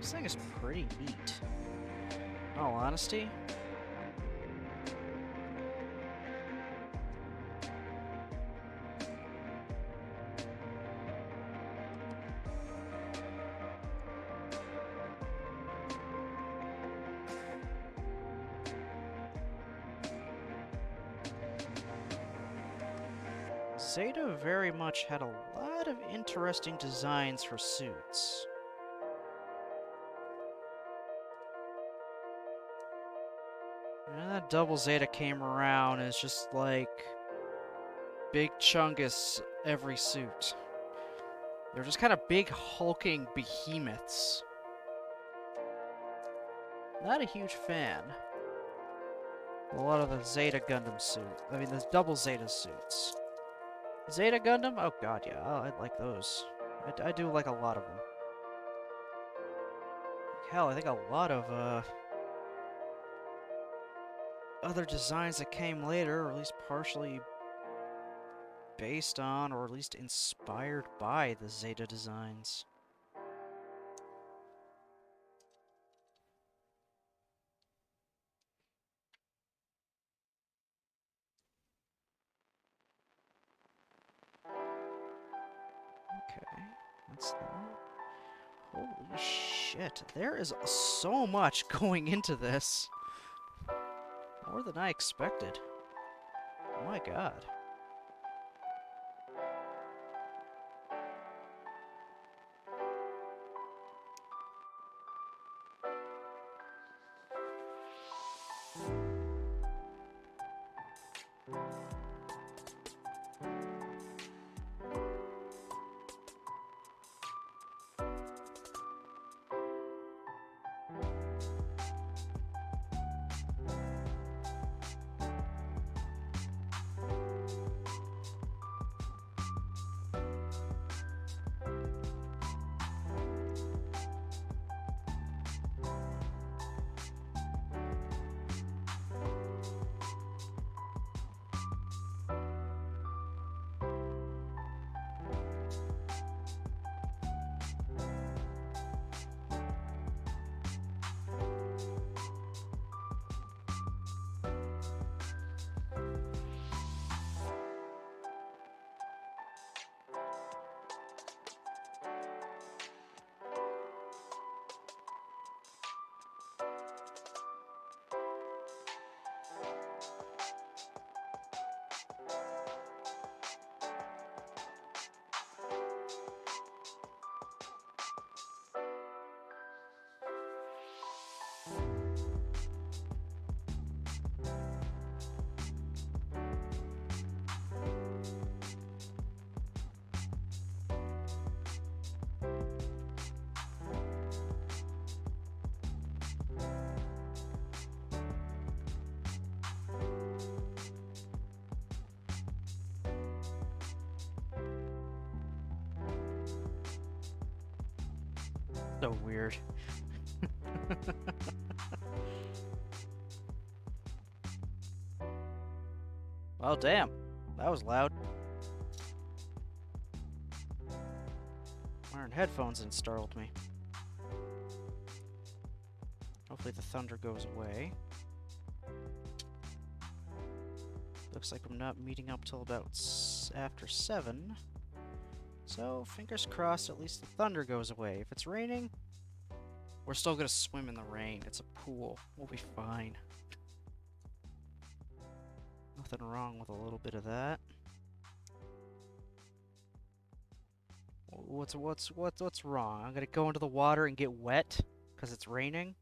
This thing is pretty neat. In all honesty. Zeta very much had a lot of interesting designs for suits. And that double Zeta came around as just like big chungus every suit. They're just kind of big hulking behemoths. Not a huge fan. A lot of the Zeta Gundam suit. I mean, the double Zeta suits. Zeta Gundam? Oh god, yeah, I like those. I do like a lot of them. Hell, I think a lot of, other designs that came later, or at least partially based on, or at least inspired by the Zeta designs. Okay, that's that. Holy shit, there is so much going into this. More than I expected. Oh my god. So weird. Well, damn. That was loud. Wearing headphones and startled me. Hopefully the thunder goes away. Looks like I'm not meeting up till about after 7. So, fingers crossed at least the thunder goes away. If it's raining, we're still gonna swim in the rain. It's a pool. We'll be fine. Nothing wrong with a little bit of that. What's wrong? I'm gonna go into the water and get wet because it's raining?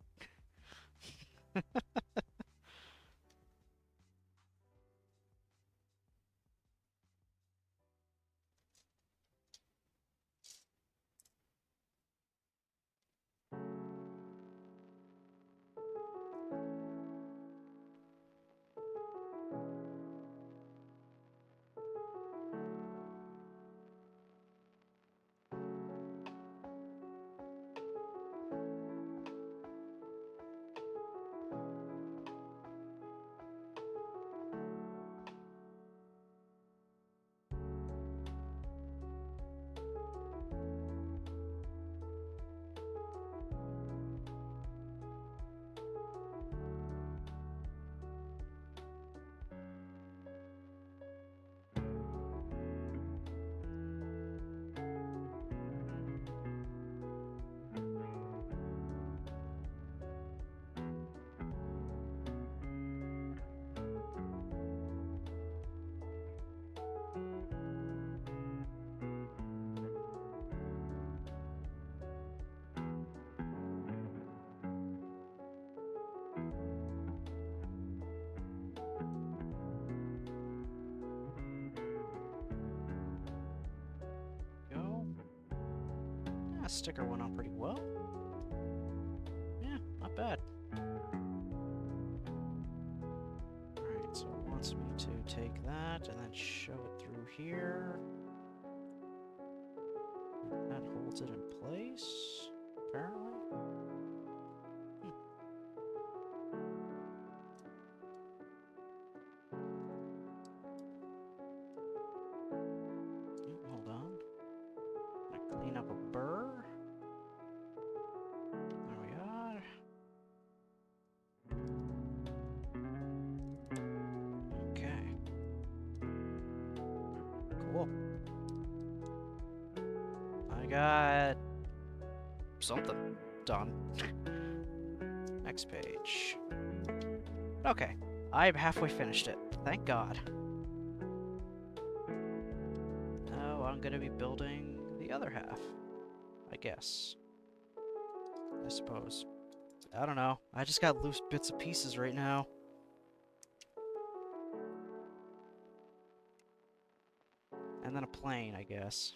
Sticker went on pretty well. Yeah, not bad. Alright, so it wants me to take that and then shove it through here. That holds it in place, apparently. Hold on. I'm gonna clean up a burr. There we are. Okay. Cool. I got something done. Next page. Okay. I've halfway finished it. Thank God. Now I'm gonna be building the other half. I guess. I suppose. I don't know. I just got loose bits and pieces right now. And then a plane, I guess.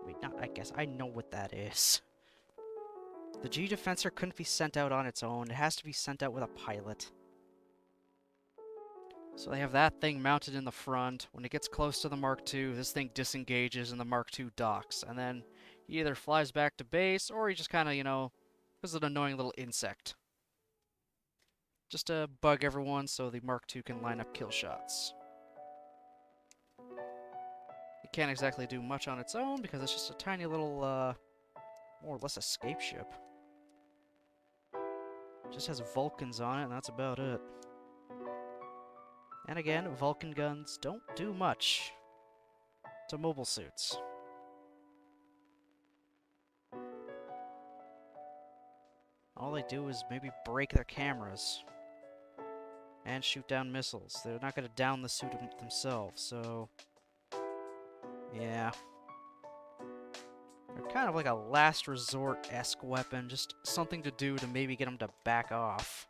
Wait, not I guess. I know what that is. The G-Defensor couldn't be sent out on its own. It has to be sent out with a pilot. So they have that thing mounted in the front. When it gets close to the Mark II, this thing disengages and the Mark II docks. And then he either flies back to base, or he just kind of, you know, is an annoying little insect. Just to bug everyone so the Mark II can line up kill shots. It can't exactly do much on its own because it's just a tiny little, more or less escape ship. It just has Vulcans on it, and that's about it. And again, Vulcan guns don't do much to mobile suits. All they do is maybe break their cameras and shoot down missiles. They're not going to down the suit themselves, so yeah. They're kind of like a last resort-esque weapon, just something to do to maybe get them to back off.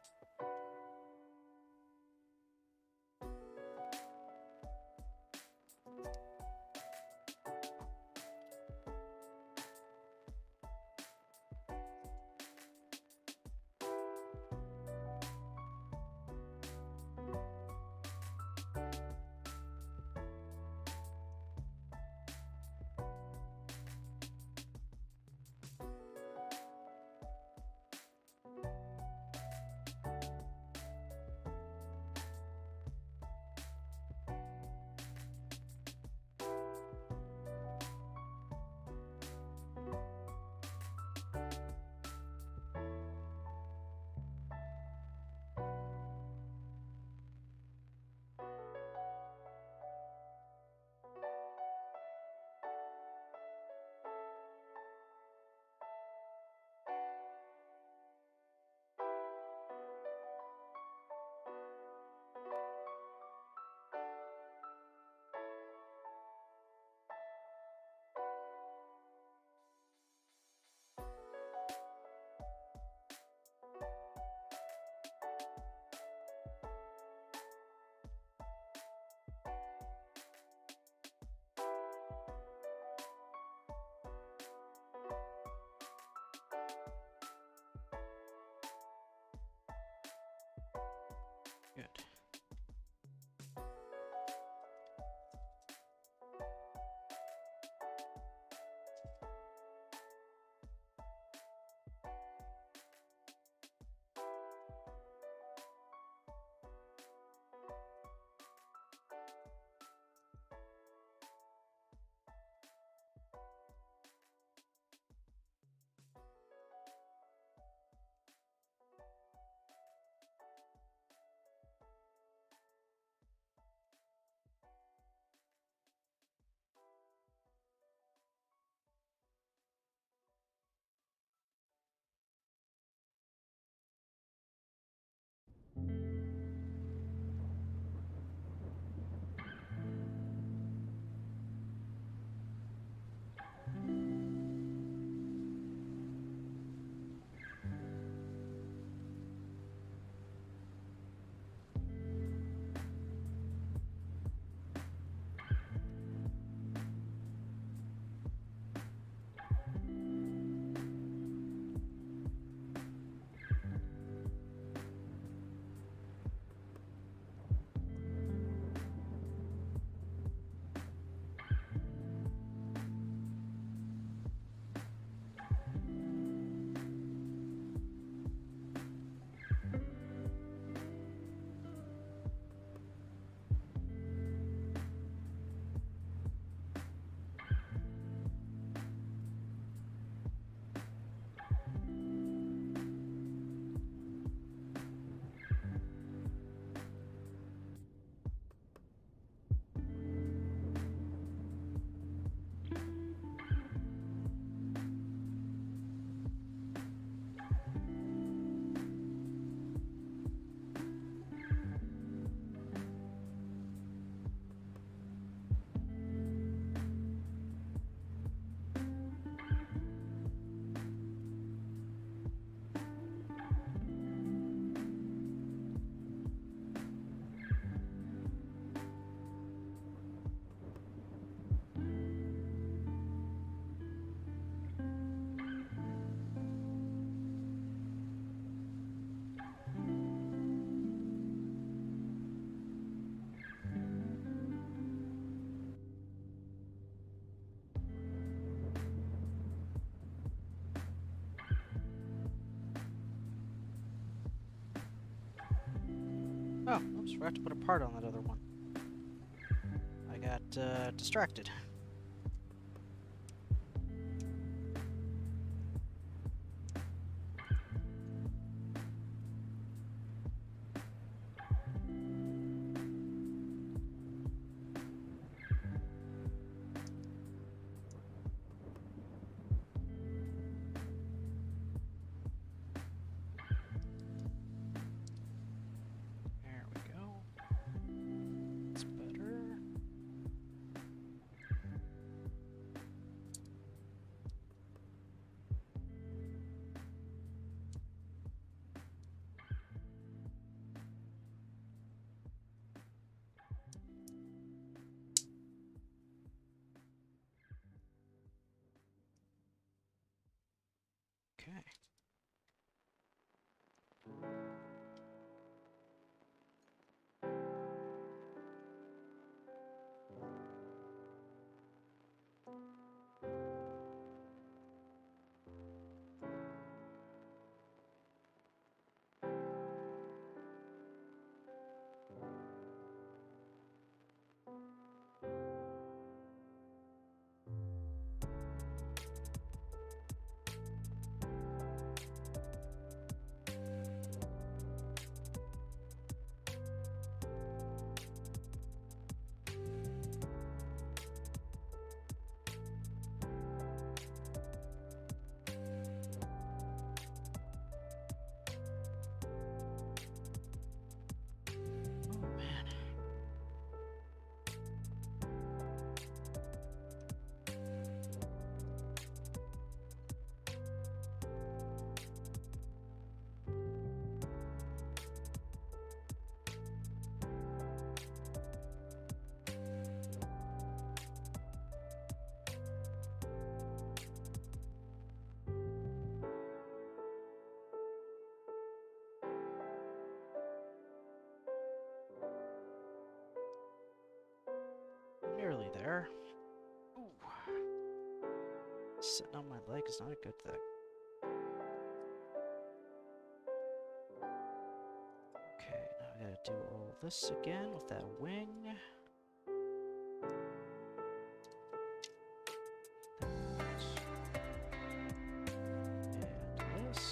forgot to put a part on that other one. I got distracted. There we go. That's better. Okay. Oh man. Nearly there. Ooh. Sitting on my leg is not a good thing. Okay, now I gotta do all this again with that wing. And this.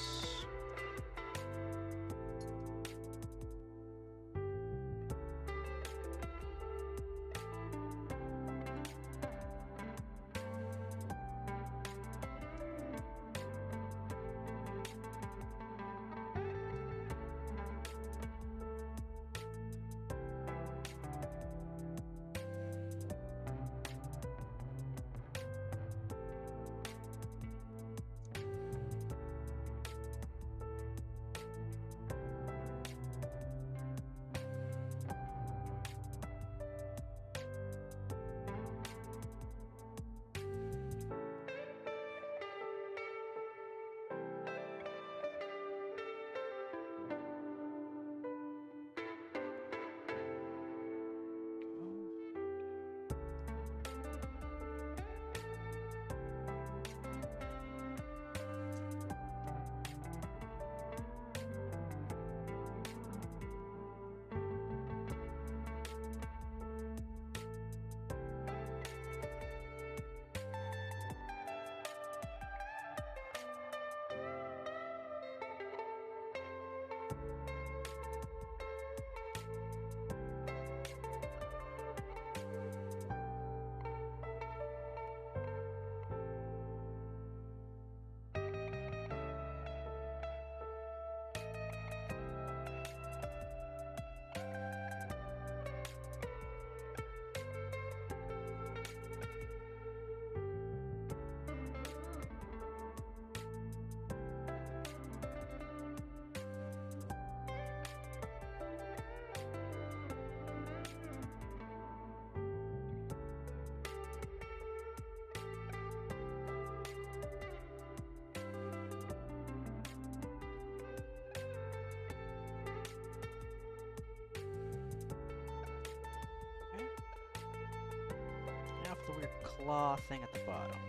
The weird claw thing at the bottom,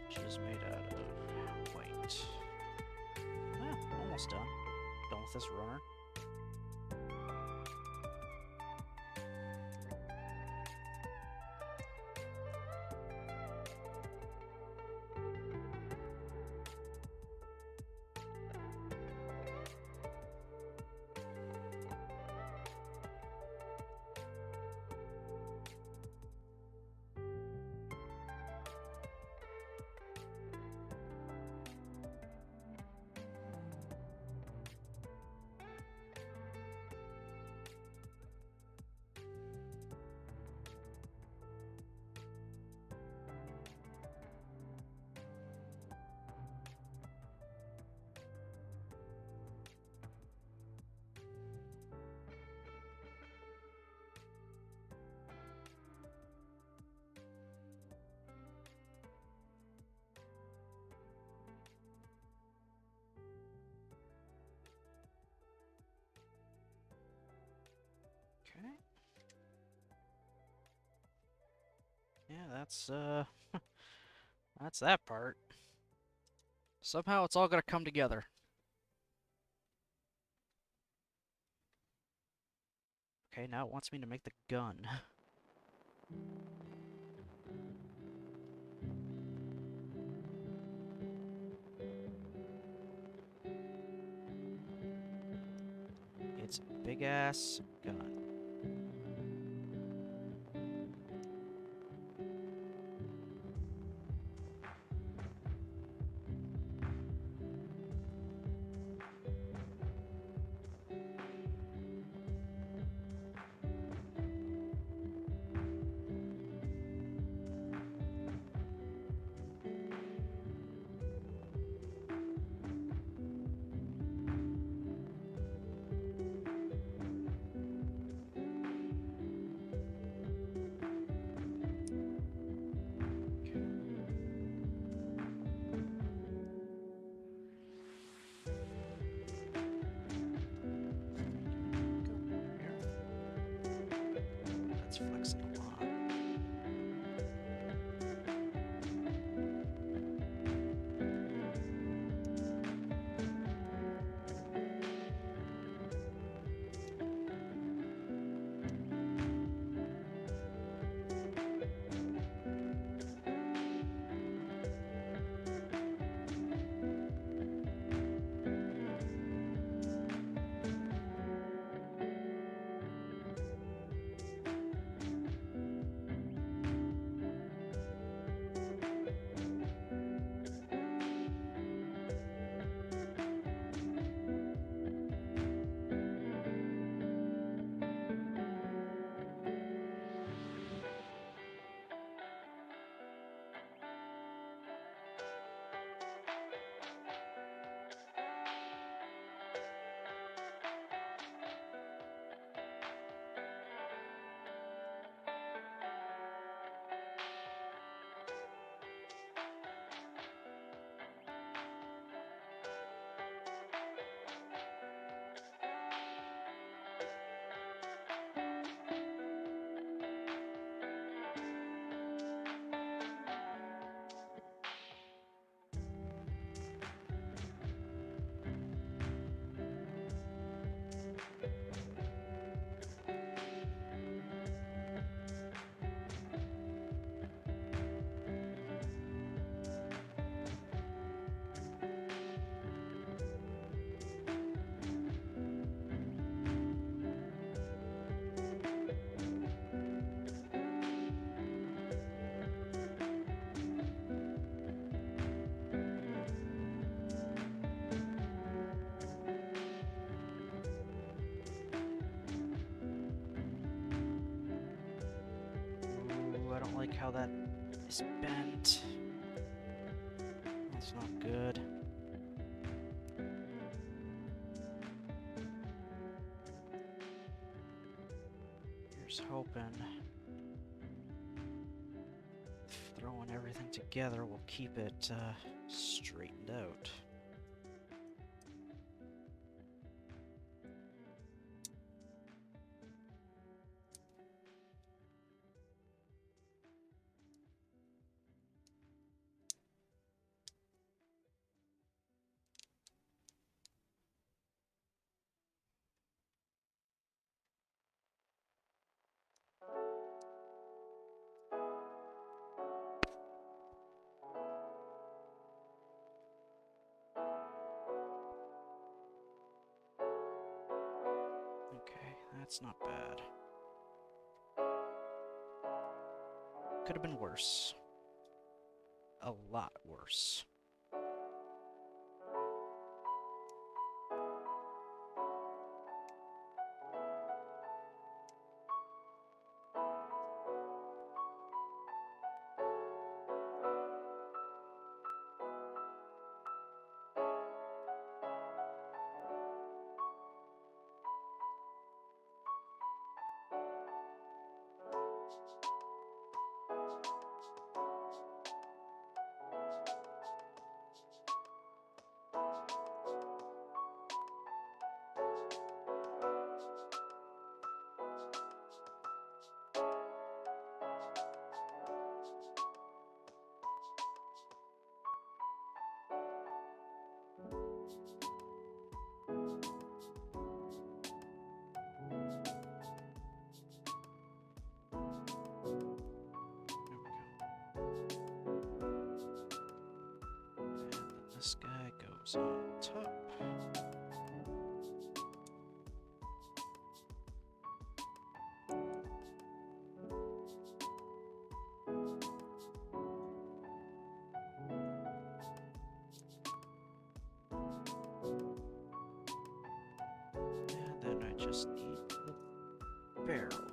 which is made out of white. Ah, almost done. Done with this runner. that's that's that part. Somehow it's all gonna come together. Okay, now it wants me to make the gun. It's a big ass gun. That's flexing a lot. Ooh, I don't like how that is bent. That's not good. Here's hoping throwing everything together will keep it straightened out. Okay, that's not bad. Could have been worse. A lot worse. goes on top. And then I just need the barrel.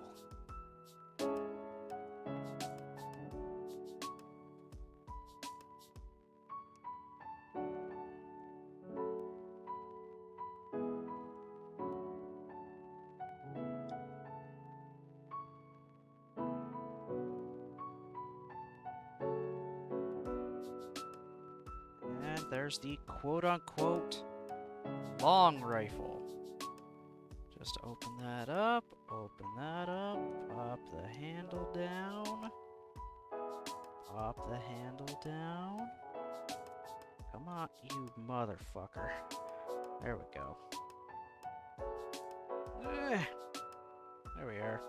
And there's the quote-unquote long rifle. Just open that up, pop the handle down, pop the handle down. Come on, you motherfucker. There we go. There we are.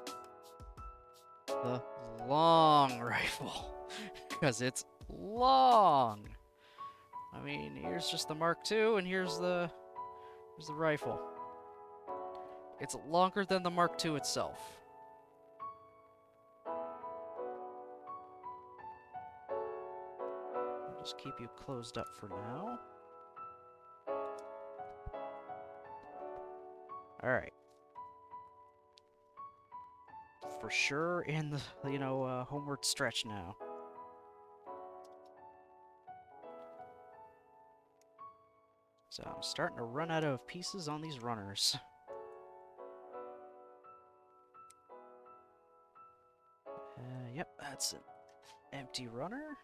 The long rifle. Because it's long. I mean, here's just the Mark II, and here's the rifle. It's longer than the Mark II itself. I'll just keep you closed up for now. Alright. For sure in the, homeward stretch now. So I'm starting to run out of pieces on these runners. Yep, that's an empty runner.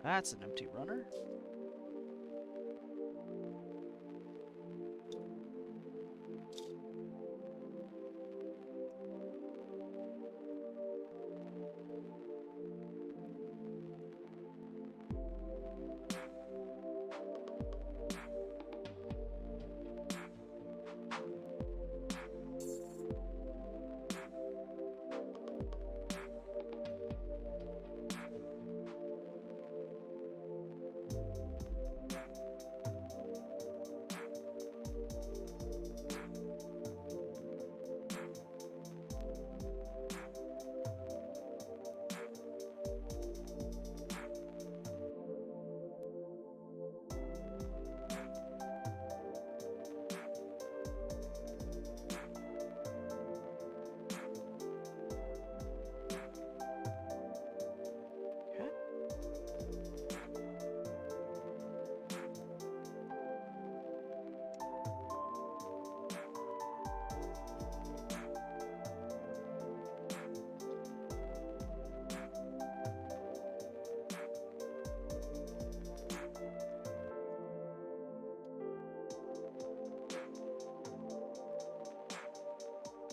That's an empty runner.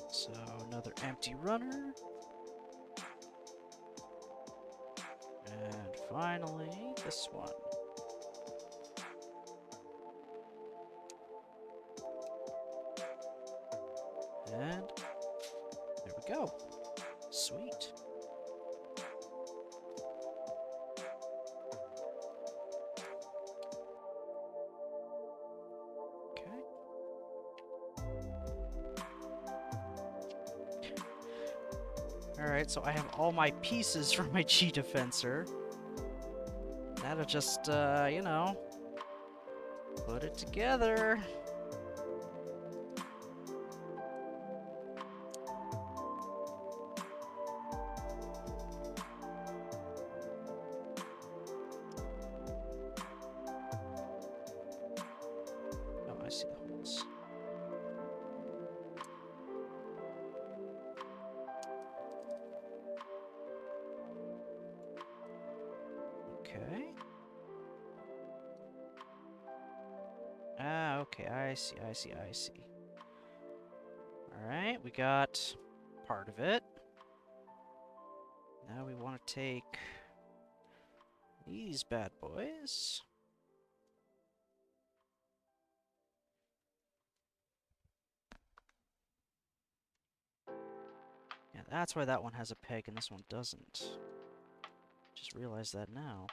So another empty runner. And finally, this one. And there we go. Sweet. Alright, so I have all my pieces for my G-Defensor. That'll just, put it together. Oh, I see the holes. Okay. Ah, okay, I see. Alright, we got part of it. Now we want to take these bad boys. Yeah, that's why that one has a peg and this one doesn't. Just realized that now.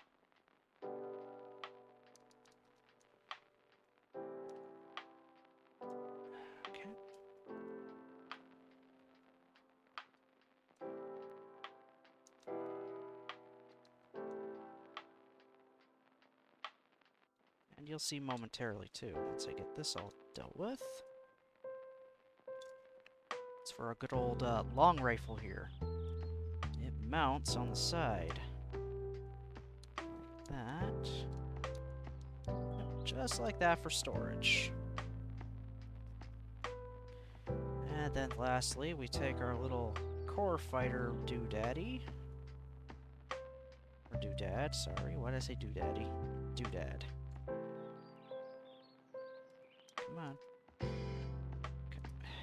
Okay. And you'll see momentarily too, once I get this all dealt with. It's for a good old long rifle here. It mounts on the side. Like that. Yep, just like that for storage. And then lastly, we take our little core fighter doodaddy. Or doodad, sorry. Why did I say doodaddy? Doodad. Come on. Okay.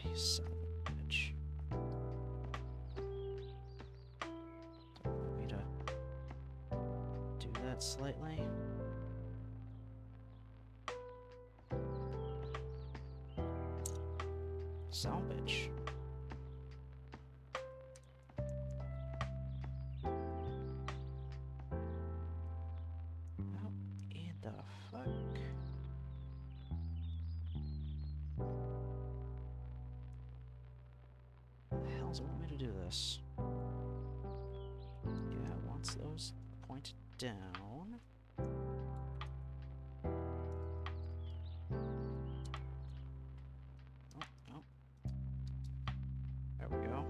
You son of a bitch. Don't want me to do that slightly. Son of a bitch. How in the fuck? How the hell does it want me to do this? Yeah, once those pointed down. Oh, no. There we go.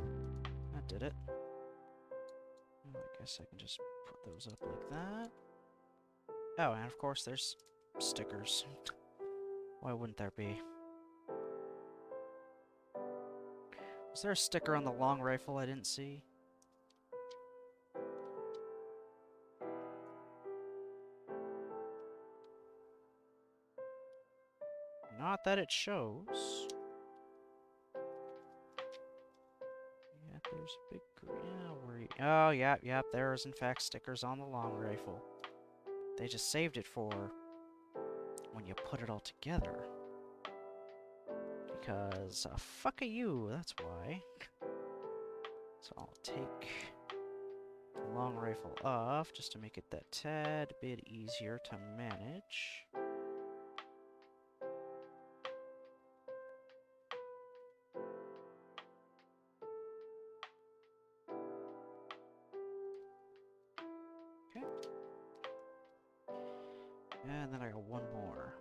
That did it. I guess I can just put those up like that. Oh, and of course there's stickers. Why wouldn't there be? Was there a sticker on the long rifle I didn't see? Not that it shows. Yeah, there's a big green. Oh, yeah, there is in fact stickers on the long rifle. They just saved it for when you put it all together. Because, fuck you, that's why. So I'll take the long rifle off, just to make it that tad bit easier to manage. Okay. And then I got one more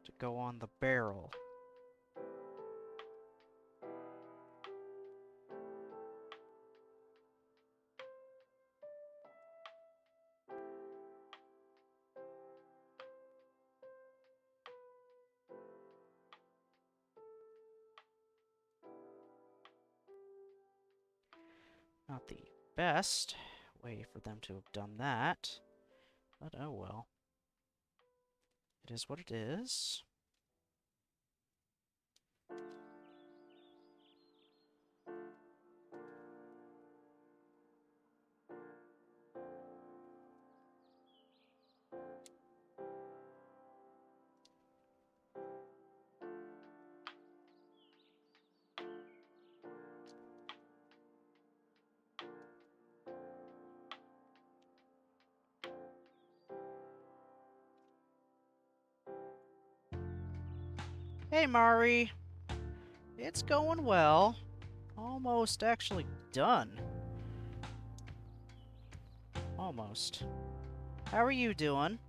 to go on the barrel. Not the best way for them to have done that, but oh well. It is what it is. Hey, Mari. It's going well. Almost actually done. Almost. How are you doing?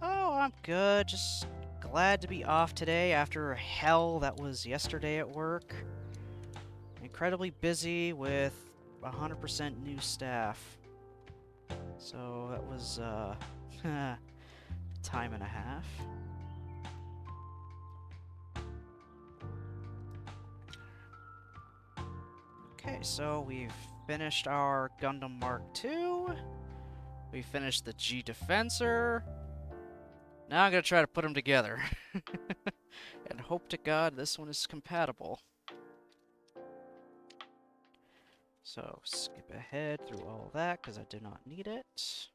Oh, I'm good. Just glad to be off today after hell that was yesterday at work. Incredibly busy with 100% new staff. So that was, time and a half. Okay, so we've finished our Gundam Mark II. We finished the G-Defensor. Now I'm gonna try to put them together. And hope to God this one is compatible. So, skip ahead through all that, because I do not need it.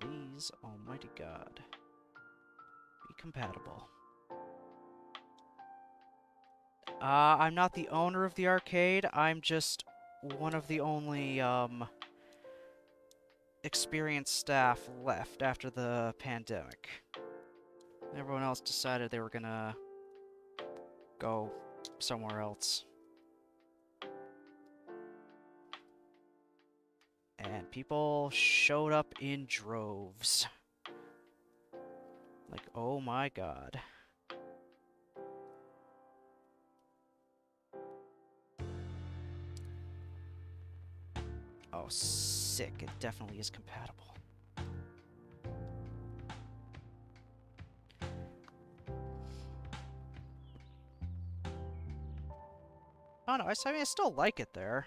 Please, almighty God, be compatible. I'm not the owner of the arcade, I'm just one of the only, experienced staff left after the pandemic. Everyone else decided they were gonna go somewhere else. And people showed up in droves. Like, oh my God. Oh, sick. It definitely is compatible. Oh no, I mean, I still like it there.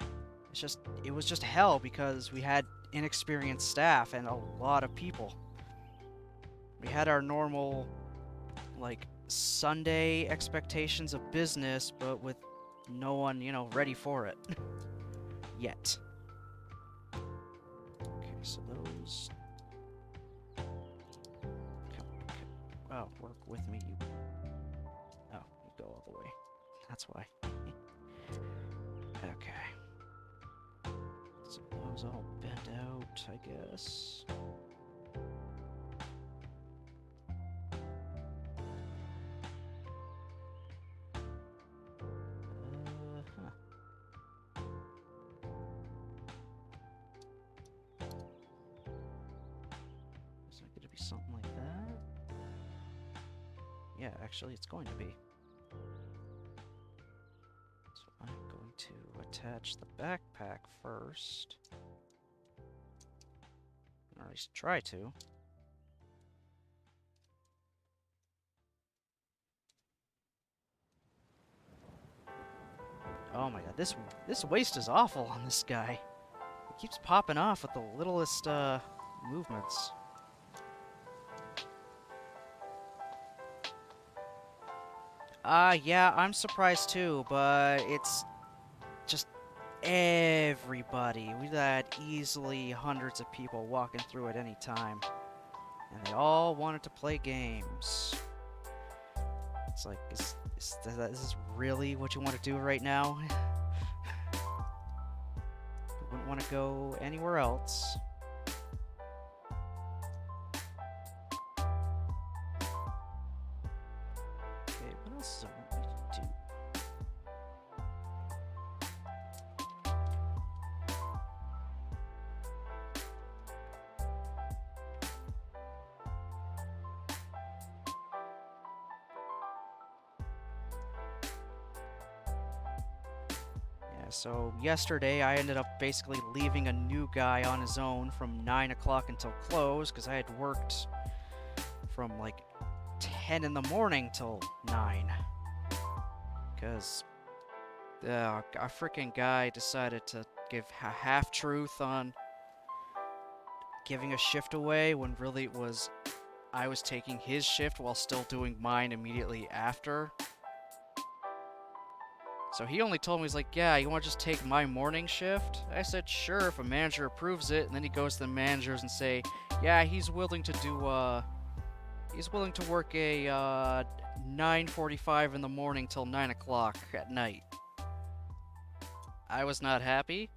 It's just, it was just hell because we had inexperienced staff and a lot of people. We had our normal, like, Sunday expectations of business, but with no one, you know, ready for it. Yet. Okay, so those... Oh, work with me, you... Oh, you go all the way. That's why. Okay. So those all bent out, I guess. Huh. Is it going to be something like that? Yeah, actually, it's going to be. So I'm going to attach the backpack first. Or at least try to. Oh my god, this waist is awful on this guy. It keeps popping off with the littlest movements. Yeah, I'm surprised too, but it's just everybody. We had easily hundreds of people walking through at any time. And they all wanted to play games. It's like, is this really what you want to do right now? You wouldn't want to go anywhere else. Okay, what else does it want me to do? So yesterday I ended up basically leaving a new guy on his own from 9 o'clock until close because I had worked from like 10 in the morning till 9. Because a freaking guy decided to give a half-truth on giving a shift away when really it was I was taking his shift while still doing mine immediately after. So he only told me, he's like, yeah, you want to just take my morning shift? I said, sure, if a manager approves it. And then he goes to the managers and say, yeah, he's willing to do, he's willing to work a, 9:45 in the morning till 9 o'clock at night. I was not happy.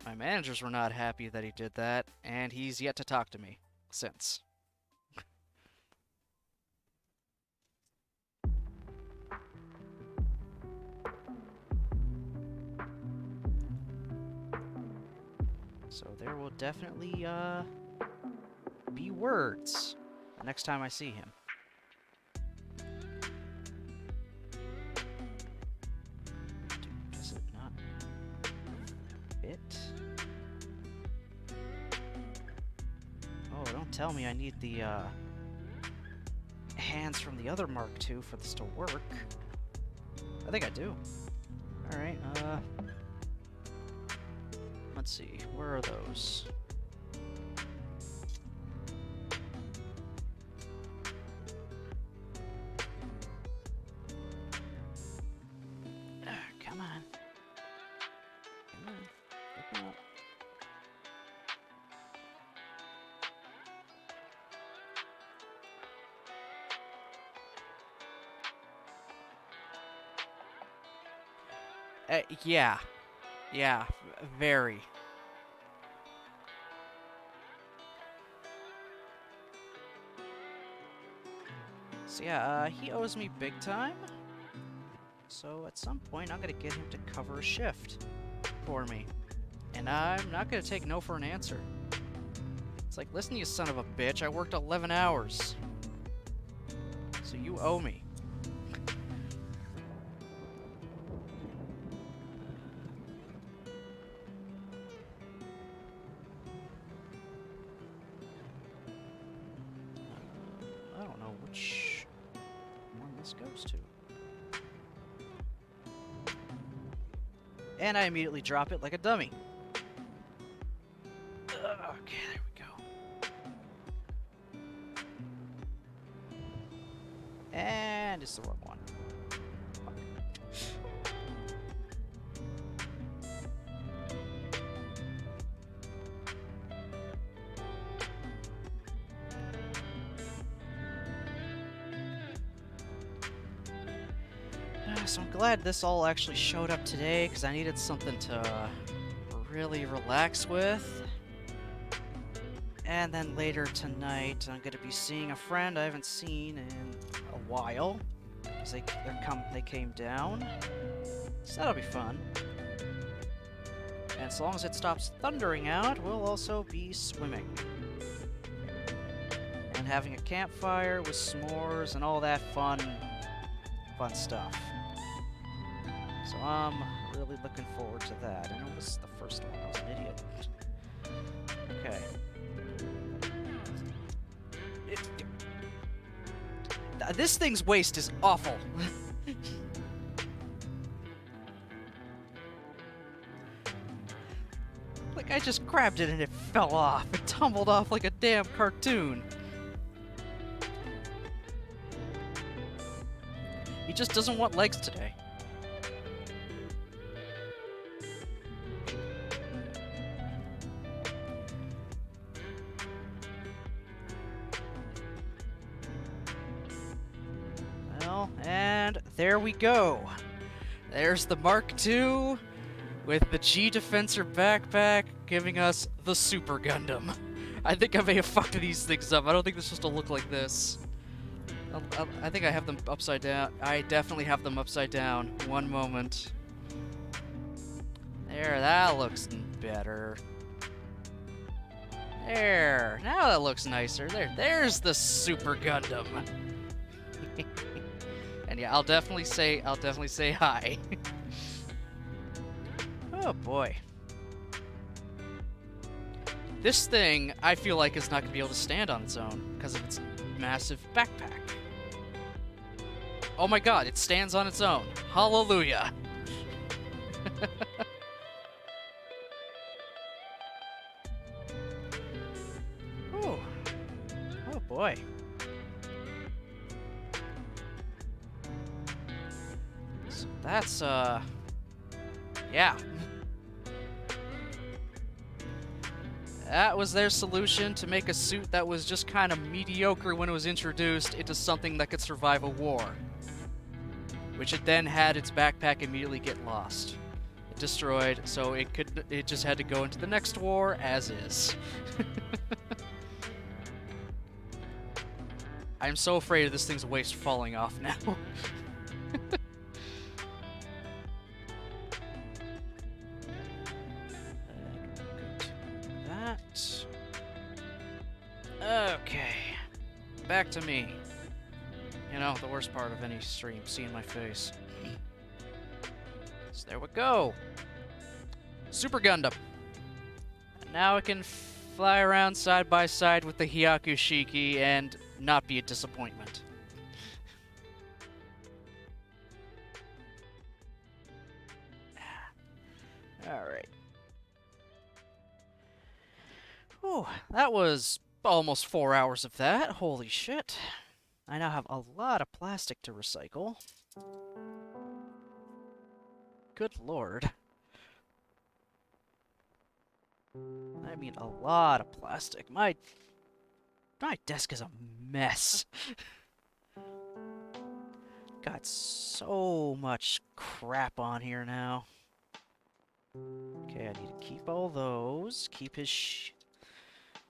My managers were not happy that he did that. And he's yet to talk to me since. So there will definitely, be words the next time I see him. Does it not fit? Oh, don't tell me I need the, hands from the other Mark II for this to work. I think I do. Alright, Let's see, where are those? Come on. Come on. Come on. Yeah. Yeah, very. So yeah, he owes me big time. So at some point, I'm gonna get him to cover a shift for me. And I'm not gonna take no for an answer. It's like, listen, you son of a bitch, I worked 11 hours. So you owe me. I don't know which one this goes to. And I immediately drop it like a dummy. Okay, there we go. And it's the wrong one. So I'm glad this all actually showed up today, because I needed something to really relax with. And then later tonight, I'm gonna be seeing a friend I haven't seen in a while, because they came down. So that'll be fun. And as long as it stops thundering out, we'll also be swimming. And having a campfire with s'mores and all that fun stuff. So I'm really looking forward to that. I know this is the first one. I was an idiot. Okay. This thing's waist is awful. Like, I just grabbed it and it fell off. It tumbled off like a damn cartoon. He just doesn't want legs today. Well, and there we go. There's the Mark II with the G-Defensor backpack giving us the Super Gundam. I think I may have fucked these things up. I don't think this is supposed to look like this. I think I have them upside down. I definitely have them upside down. One moment. There, that looks better. There, now that looks nicer. There's the Super Gundam. And yeah, I'll definitely say hi. Oh boy. This thing, I feel like, is not going to be able to stand on its own because of its massive backpack. Oh my god, it stands on its own. Hallelujah. Oh. Oh boy. So that's, yeah. That was their solution to make a suit that was just kind of mediocre when it was introduced into something that could survive a war. Which it then had its backpack immediately get lost. It destroyed, so it just had to go into the next war as is. I'm so afraid of this thing's waist falling off now. Okay, back to me. You know, the worst part of any stream, seeing my face. So there we go. Super Gundam. And now it can fly around side by side with the Hyaku Shiki and not be a disappointment. Alright. Whew, that was almost 4 hours of that. Holy shit. I now have a lot of plastic to recycle. Good lord. I mean, a lot of plastic. My desk is a mess. Got so much crap on here now. Okay, I need to keep all those. Keep his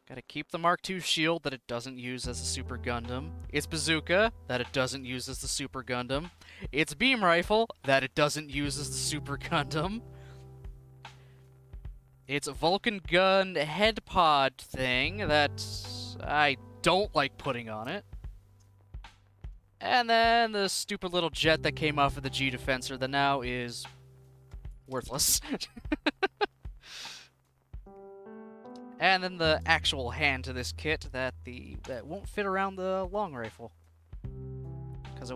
Gotta keep the Mark II shield that it doesn't use as a Super Gundam. Its bazooka that it doesn't use as the Super Gundam. Its beam rifle that it doesn't use as the Super Gundam. Its Vulcan gun head pod thing that I don't like putting on it. And then the stupid little jet that came off of the G-Defensor that now is worthless. And then the actual hand to this kit that won't fit around the long rifle. Because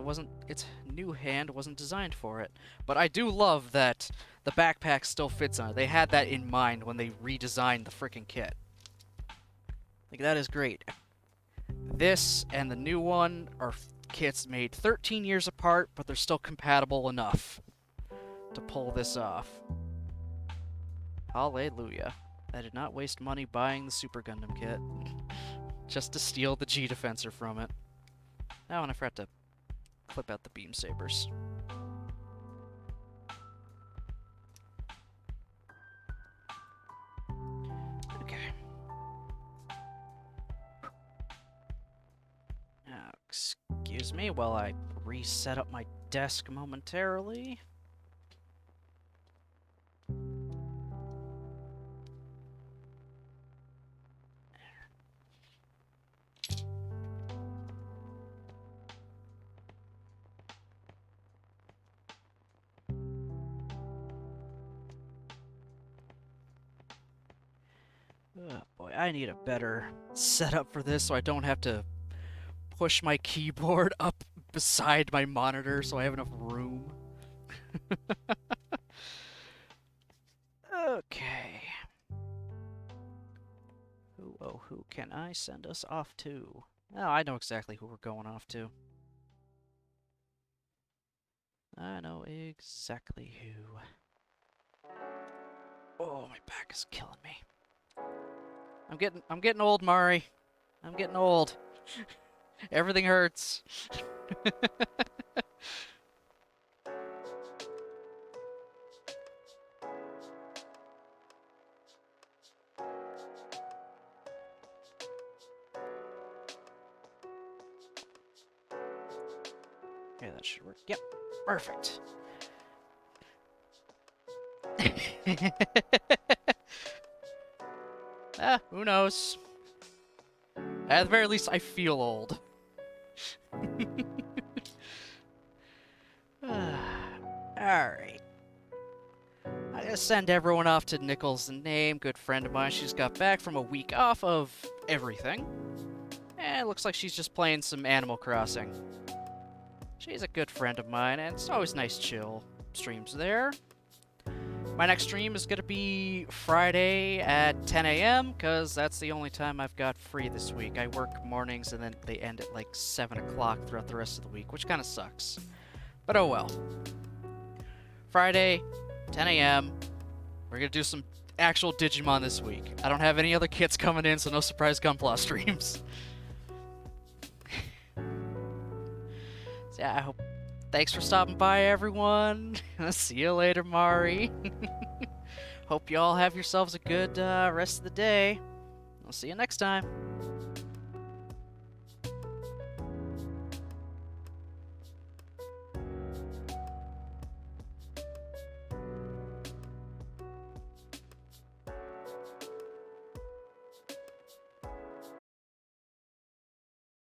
its new hand wasn't designed for it. But I do love that the backpack still fits on it. They had that in mind when they redesigned the frickin' kit. Like, that is great. This and the new one are kits made 13 years apart, but they're still compatible enough to pull this off. Hallelujah. I did not waste money buying the Super Gundam kit just to steal the G-Defensor from it. Oh, and I forgot to clip out the beam sabers. Okay. Now, excuse me while I reset up my desk momentarily. Oh boy, I need a better setup for this so I don't have to push my keyboard up beside my monitor so I have enough room. Okay. Who can I send us off to? Oh, I know exactly who we're going off to. I know exactly who. Oh, my back is killing me. I'm getting old, Mari. I'm getting old. Everything hurts. Yeah, that should work. Yep, perfect. Who knows? At the very least, I feel old. Alright. I gotta send everyone off to Nichols and Name, good friend of mine. She's got back from a week off of everything. And it looks like she's just playing some Animal Crossing. She's a good friend of mine, and it's always nice chill streams there. My next stream is going to be Friday at 10 a.m., because that's the only time I've got free this week. I work mornings, and then they end at like 7 o'clock throughout the rest of the week, which kind of sucks. But oh well. Friday, 10 a.m., we're going to do some actual Digimon this week. I don't have any other kits coming in, so no surprise Gunpla streams. So yeah, I hope... Thanks for stopping by, everyone. See you later, Mari. Hope you all have yourselves a good rest of the day. I'll see you next time.